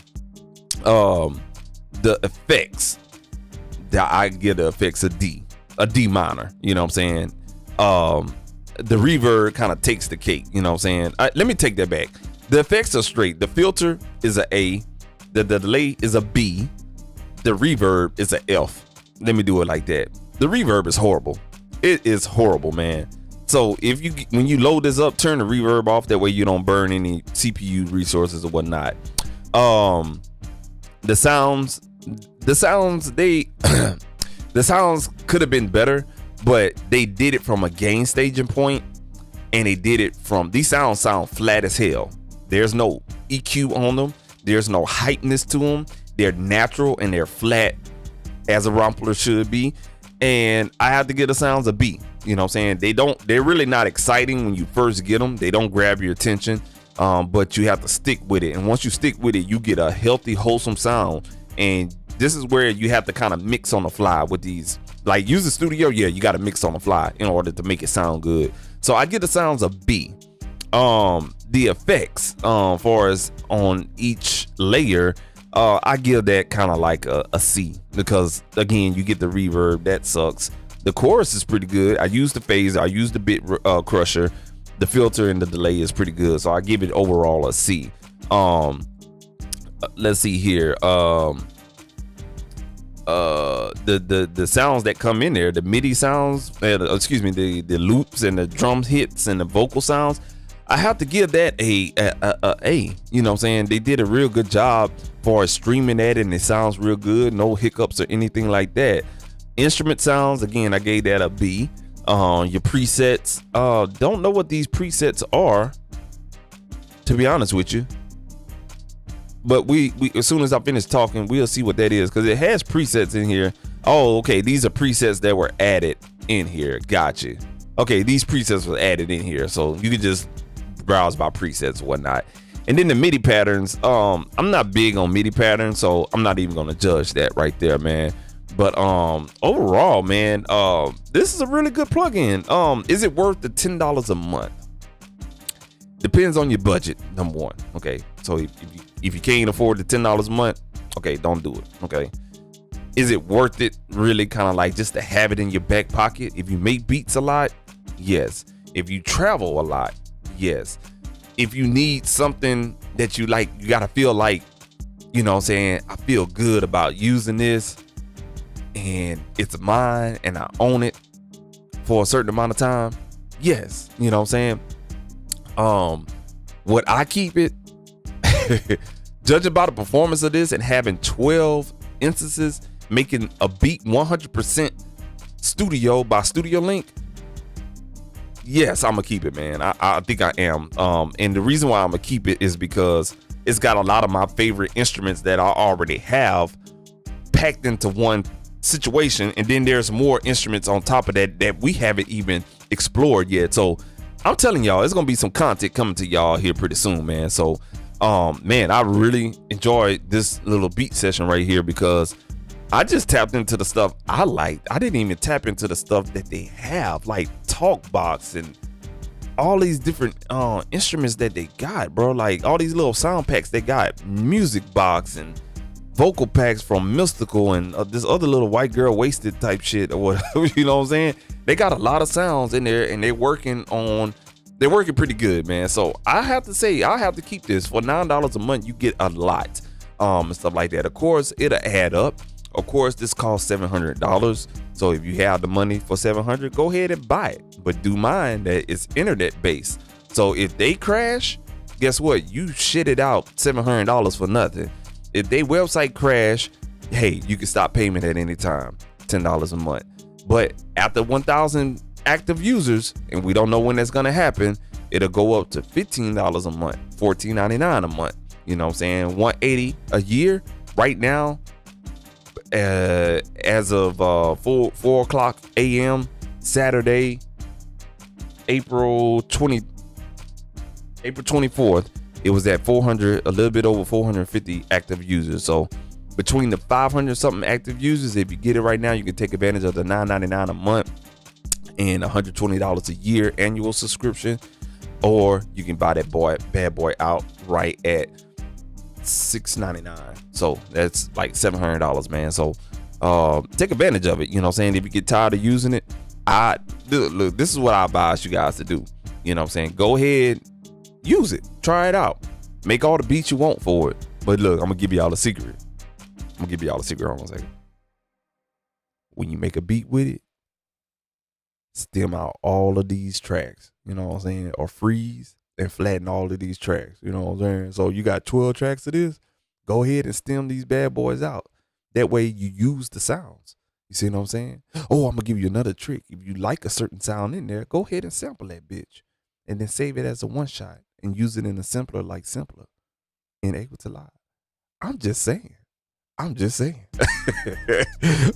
The effects, I give the effects a D minor. You know what I'm saying? The reverb kind of takes the cake. You know what I'm saying? Let me take that back. The effects are straight. The filter is a A. The delay is a B. The reverb is a F. Let me do it like that. The reverb is horrible. It is horrible, man. So when you load this up, turn the reverb off. That way you don't burn any CPU resources or whatnot. The sounds the sounds could have been better, but they did it from a gain staging point, and they did it from, these sound flat as hell. There's no EQ on them. There's no hypeness to them. They're natural and they're flat as a Rumpler should be. And I have to give the sounds a B. You know what I'm saying? They're really not exciting when you first get them. They don't grab your attention, but you have to stick with it. And once you stick with it, you get a healthy, wholesome sound. And this is where you have to kind of mix on the fly with these. Like, use the studio, yeah, you got to mix on the fly in order to make it sound good. So I give the sounds a B. The effects, far as on each layer, I give that kind of like a C, because again, you get the reverb, that sucks. The chorus is pretty good. I use the phaser, I use the bit crusher, the filter and the delay is pretty good. So I give it overall a C. Let's see here. The sounds that come in there, the MIDI sounds, the loops and the drum hits and the vocal sounds, I have to give that a. You know what I'm saying? They did a real good job for streaming that, and it sounds real good. No hiccups or anything like that. Instrument sounds, again, I gave that a B. Your presets, don't know what these presets are, to be honest with you. But we as soon as I finish talking, we'll see what that is, because it has presets in here. Oh, okay, these are presets that were added in here. Gotcha. Okay, these presets were added in here, so you can just browse by presets and whatnot. And then the MIDI patterns, I'm not big on MIDI patterns, so I'm not even gonna judge that right there, man. But overall, man, this is a really good plugin. Is it worth the $10 a month? Depends on your budget, number one. Okay, so if you can't afford the $10 a month, okay, don't do it. Okay, is it worth it? Really, kind of like just to have it in your back pocket. If you make beats a lot, yes. If you travel a lot, yes. If you need something that you like, you gotta feel like, you know what I'm saying, I feel good about using this and it's mine and I own it for a certain amount of time, yes. You know what I'm saying? Would I keep it? Judging by the performance of this and having 12 instances making a beat 100% studio by Studiolinked, yes, I'm gonna keep it, man. I think I am. And the reason why I'm gonna keep it is because it's got a lot of my favorite instruments that I already have packed into one situation, and then there's more instruments on top of that we haven't even explored yet. So I'm telling y'all, it's gonna be some content coming to y'all here pretty soon, man. So man, I really enjoyed this little beat session right here, because I just tapped into the stuff I liked. I didn't even tap into the stuff that they have, like Talkbox and all these different instruments that they got, bro. Like all these little sound packs they got, Music Box and vocal packs from Mystical and this other little white girl wasted type shit or whatever. You know what I'm saying? They got a lot of sounds in there, and they're working pretty good, man. So I have to say, I have to keep this. For $9 a month, you get a lot and stuff like that. Of course, it'll add up. Of course, this costs $700. So if you have the money for $700, go ahead and buy it. But do mind that it's internet based. So if they crash, guess what? You shitted out $700 for nothing. If they website crash, hey, you can stop payment at any time, $10 a month. But after 1,000 active users, and we don't know when that's gonna happen, it'll go up to $15 a month, $14.99 a month. You know what I'm saying? $180 a year. Right now, as of 4 o'clock a.m. Saturday, April 24th, it was at 400, a little bit over 450 active users. So between the 500 something active users, if you get it right now, you can take advantage of the $9.99 a month and $120 a year annual subscription, or you can buy that bad boy out right at $6.99. So that's like $700, man. So take advantage of it. You know what I'm saying? If you get tired of using it, look, this is what I advise you guys to do. You know what I'm saying? Go ahead, use it, try it out, make all the beats you want for it. But look, I'm gonna give y'all a secret. Hold on a second. When you make a beat with it, stem out all of these tracks, you know what I'm saying, or freeze and flatten all of these tracks, you know what I'm saying. So you got 12 tracks of this, go ahead and stem these bad boys out. That way you use the sounds. You see what I'm saying? Oh, I'm gonna give you another trick. If you like a certain sound in there, go ahead and sample that bitch and then save it as a one shot and use it in a simpler like Simpler in Ableton Live. I'm just saying.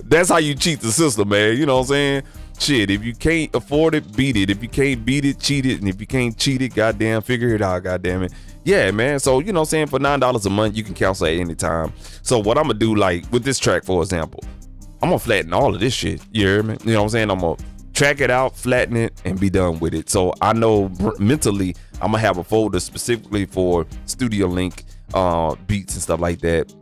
That's how you cheat the system, man. You know what I'm saying? Shit, if you can't afford it, beat it. If you can't beat it, cheat it. And if you can't cheat it, goddamn, figure it out, goddamn it. Yeah, man. So, you know what I'm saying? For $9 a month, you can cancel at any time. So what I'm going to do, like with this track, for example, I'm going to flatten all of this shit. You hear me? You know what I'm saying? I'm going to track it out, flatten it, and be done with it. So I know mentally I'm going to have a folder specifically for Studiolinked beats and stuff like that.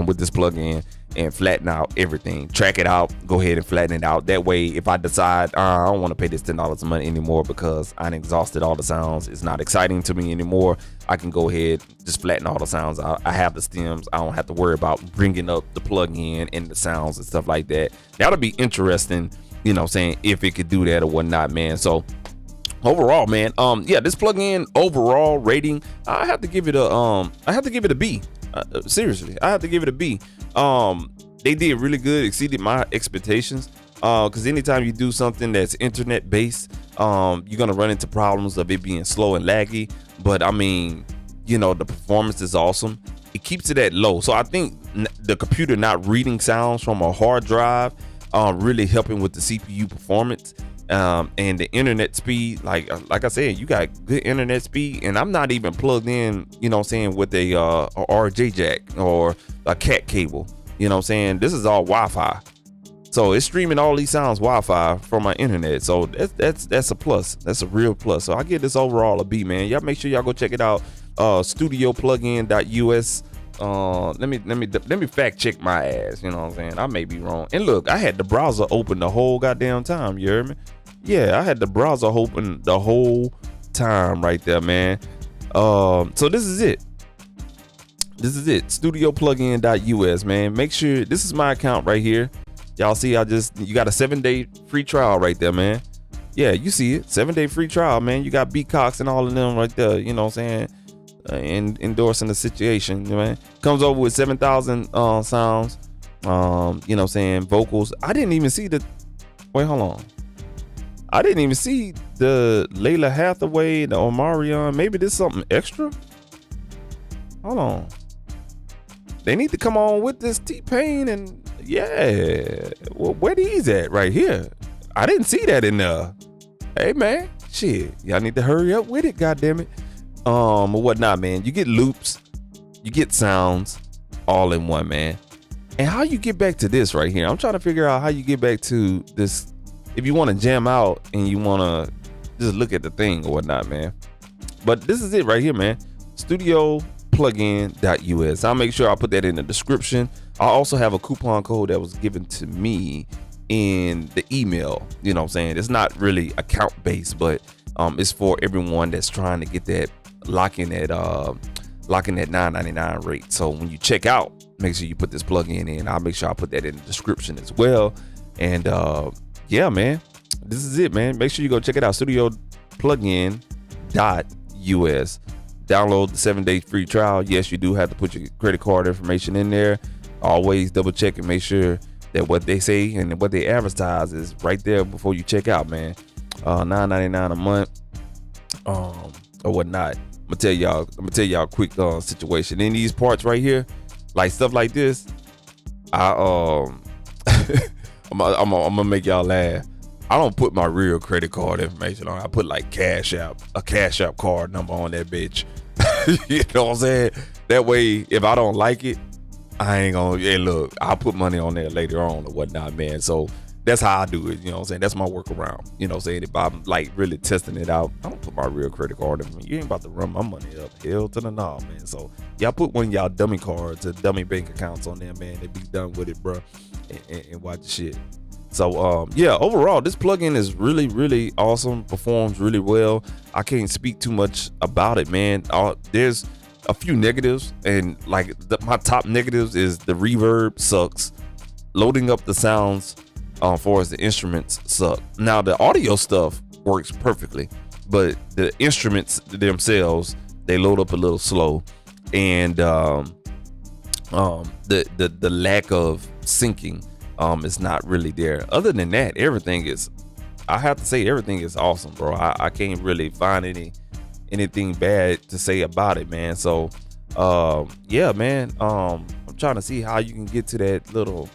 With this plugin, and flatten out everything, track it out, go ahead and flatten it out. That way, if I decide I don't want to pay this $10 a month anymore because I exhausted all the sounds, it's not exciting to me anymore, I can go ahead, just flatten all the sounds out. I have the stems, I don't have to worry about bringing up the plugin and the sounds and stuff like that. That'll be interesting, you know what I'm saying, if it could do that or whatnot, man. So overall, man, yeah, this plugin overall rating, I have to give it a B. Seriously, I have to give it a B. They did really good, exceeded my expectations. Because anytime you do something that's internet based, you're gonna run into problems of it being slow and laggy. But I mean, you know, the performance is awesome. It keeps it at low. So I think the computer not reading sounds from a hard drive, really helping with the CPU performance. And the internet speed, like I said, you got good internet speed, and I'm not even plugged in, you know what I'm saying, with a RJ jack or a cat cable, you know what I'm saying. This is all Wi-Fi, so it's streaming all these sounds Wi-Fi from my internet. So that's a plus. That's a real plus. So I give this overall a B, man. Y'all make sure y'all go check it out. Studioplugin.us. Let me fact check my ass, you know what I'm saying. I may be wrong. And look, I had the browser open the whole goddamn time, you hear me? Yeah, I had the browser open the whole time right there, man. So this is it. Studioplugin.us, man. Make sure this is my account right here. Y'all see, you got a 7-day free trial right there, man. Yeah, you see it. 7-day free trial, man. You got Beatcox and all of them right there, you know what I'm saying? Endorsing the situation, you know, man. Comes over with 7,000 sounds, you know what I'm saying, vocals. I didn't even see the Layla Hathaway, the Omarion. Maybe this is something extra. Hold on, they need to come on with this T-Pain and yeah, well, where these at right here? I didn't see that in there. Hey man, shit, y'all need to hurry up with it, goddammit. Or whatnot, man. You get loops, you get sounds all in one, man. And how you get back to this right here, I'm trying to figure out how you get back to this if you want to jam out and you want to just look at the thing or whatnot, man. But this is it right here, man. Studioplugin.us. I'll make sure I put that in the description. I also have a coupon code that was given to me in the email, you know what I'm saying. It's not really account based, but it's for everyone that's trying to get that locking that $9.99 rate. So when you check out, make sure you put this plugin in. I'll make sure I put that in the description as well. And yeah, man, this is it, man. Make sure you go check it out. Studioplugin.us. Download the 7-day free trial. Yes, you do have to put your credit card information in there. Always double check and make sure that what they say and what they advertise is right there before you check out, man. $9.99 a month, or whatnot. I'm gonna tell y'all a quick situation. In these parts right here, like stuff like this, I'm gonna make y'all laugh. I don't put my real credit card information on. I put like a Cash App card number on that bitch. You know what I'm saying? That way, if I don't like it, I ain't gonna, hey, look, I'll put money on there later on or whatnot, man. So that's how I do it. You know what I'm saying? That's my workaround. You know what I'm saying? If I'm like really testing it out, I don't put my real credit card in. You ain't about to run my money up. Hell to the no, man. So y'all put one of y'all dummy cards or dummy bank accounts on there, man. And be done with it, bro. And watch the shit. So yeah, overall, this plugin is really, really awesome. Performs really well. I can't speak too much about it, man. There's a few negatives, and like my top negatives is the reverb sucks. Loading up the sounds for as the instruments suck. Now the audio stuff works perfectly, but the instruments themselves, they load up a little slow, and the lack of syncing is not really there. Other than that, everything is, I have to say, everything is awesome, bro. I can't really find anything bad to say about it, man. So yeah, man, I'm trying to see how you can get to that little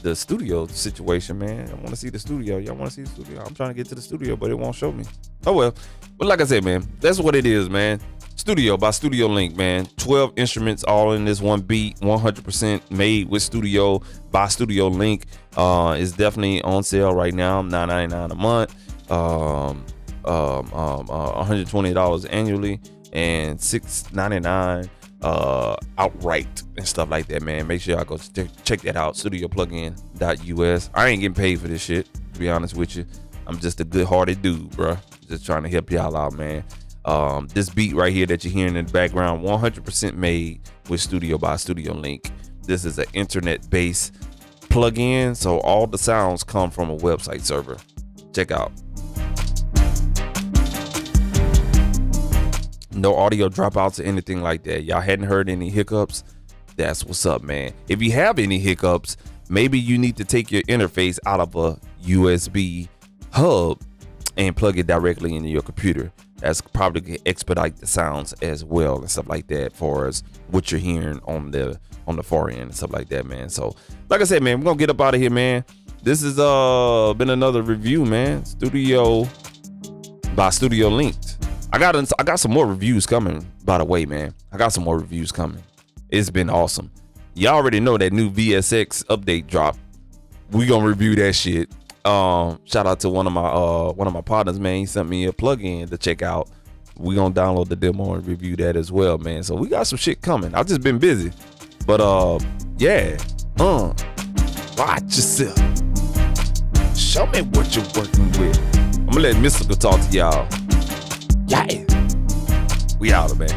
the studio situation, man. I want to see the studio. Y'all want to see the studio? I'm trying to get to the studio, but it won't show me. Oh well. But like I said, man, that's what it is, man. Studio by Studiolinked, man. 12 instruments all in this one beat, 100% made with Studio by Studiolinked. It's definitely on sale right now, $9.99 a month, $120 annually, and $6.99 outright and stuff like that, man. Make sure y'all go check that out. Studioplugin.us. I ain't getting paid for this shit, to be honest with you. I'm just a good-hearted dude, bro. Just trying to help y'all out, man. This beat right here that you're hearing in the background, 100% made with Studio by Studiolinked. This is an internet-based plugin, so all the sounds come from a website server. Check out. No audio dropouts or anything like that. Y'all hadn't heard any hiccups? That's what's up, man. If you have any hiccups, maybe you need to take your interface out of a USB hub and plug it directly into your computer. That's probably expedite the sounds as well and stuff like that, for as what you're hearing on the far end and stuff like that, man. So like I said, man, we're gonna get up out of here, man. This has been another review, man. Studio by Studiolinked. I got some more reviews coming, by the way, man. I got some more reviews coming. It's been awesome. Y'all already know that new VSX update dropped. We gonna review that shit. Shout out to one of my partners, man. He sent me a plugin to check out. We gonna download the demo and review that as well, man. So we got some shit coming. I've just been busy, but yeah. Watch yourself. Show me what you're working with. I'm gonna let Mystical talk to y'all. Yeah, we out, man.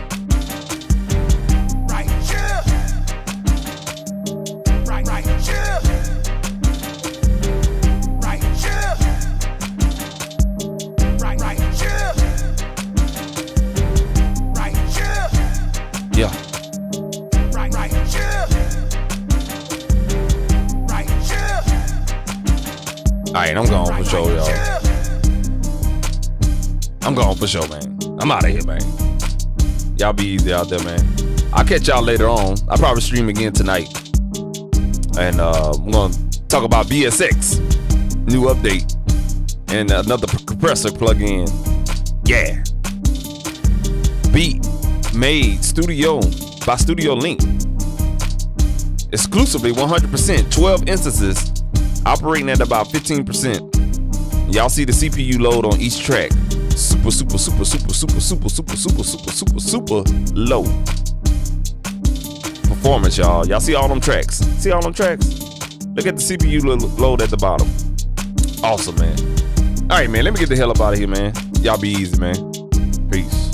Right here. Right here. Right here. Right here. Right here. Yeah. Right here. Right here. All right, I'm going for sure, y'all. I'm going for sure, man. I'm out of here, man. Y'all be easy out there, man. I'll catch y'all later on. I'll probably stream again tonight. And we're going to talk about VSX. New update. And another compressor plug-in. Yeah. Beat made Studio by Studiolinked. Exclusively 100%. 12 instances. Operating at about 15%. Y'all see the CPU load on each track. Super low performance, y'all. Y'all see all them tracks? See all them tracks? Look at the CPU load at the bottom. Awesome, man. All right, man. Let me get the hell up out of here, man. Y'all be easy, man. Peace.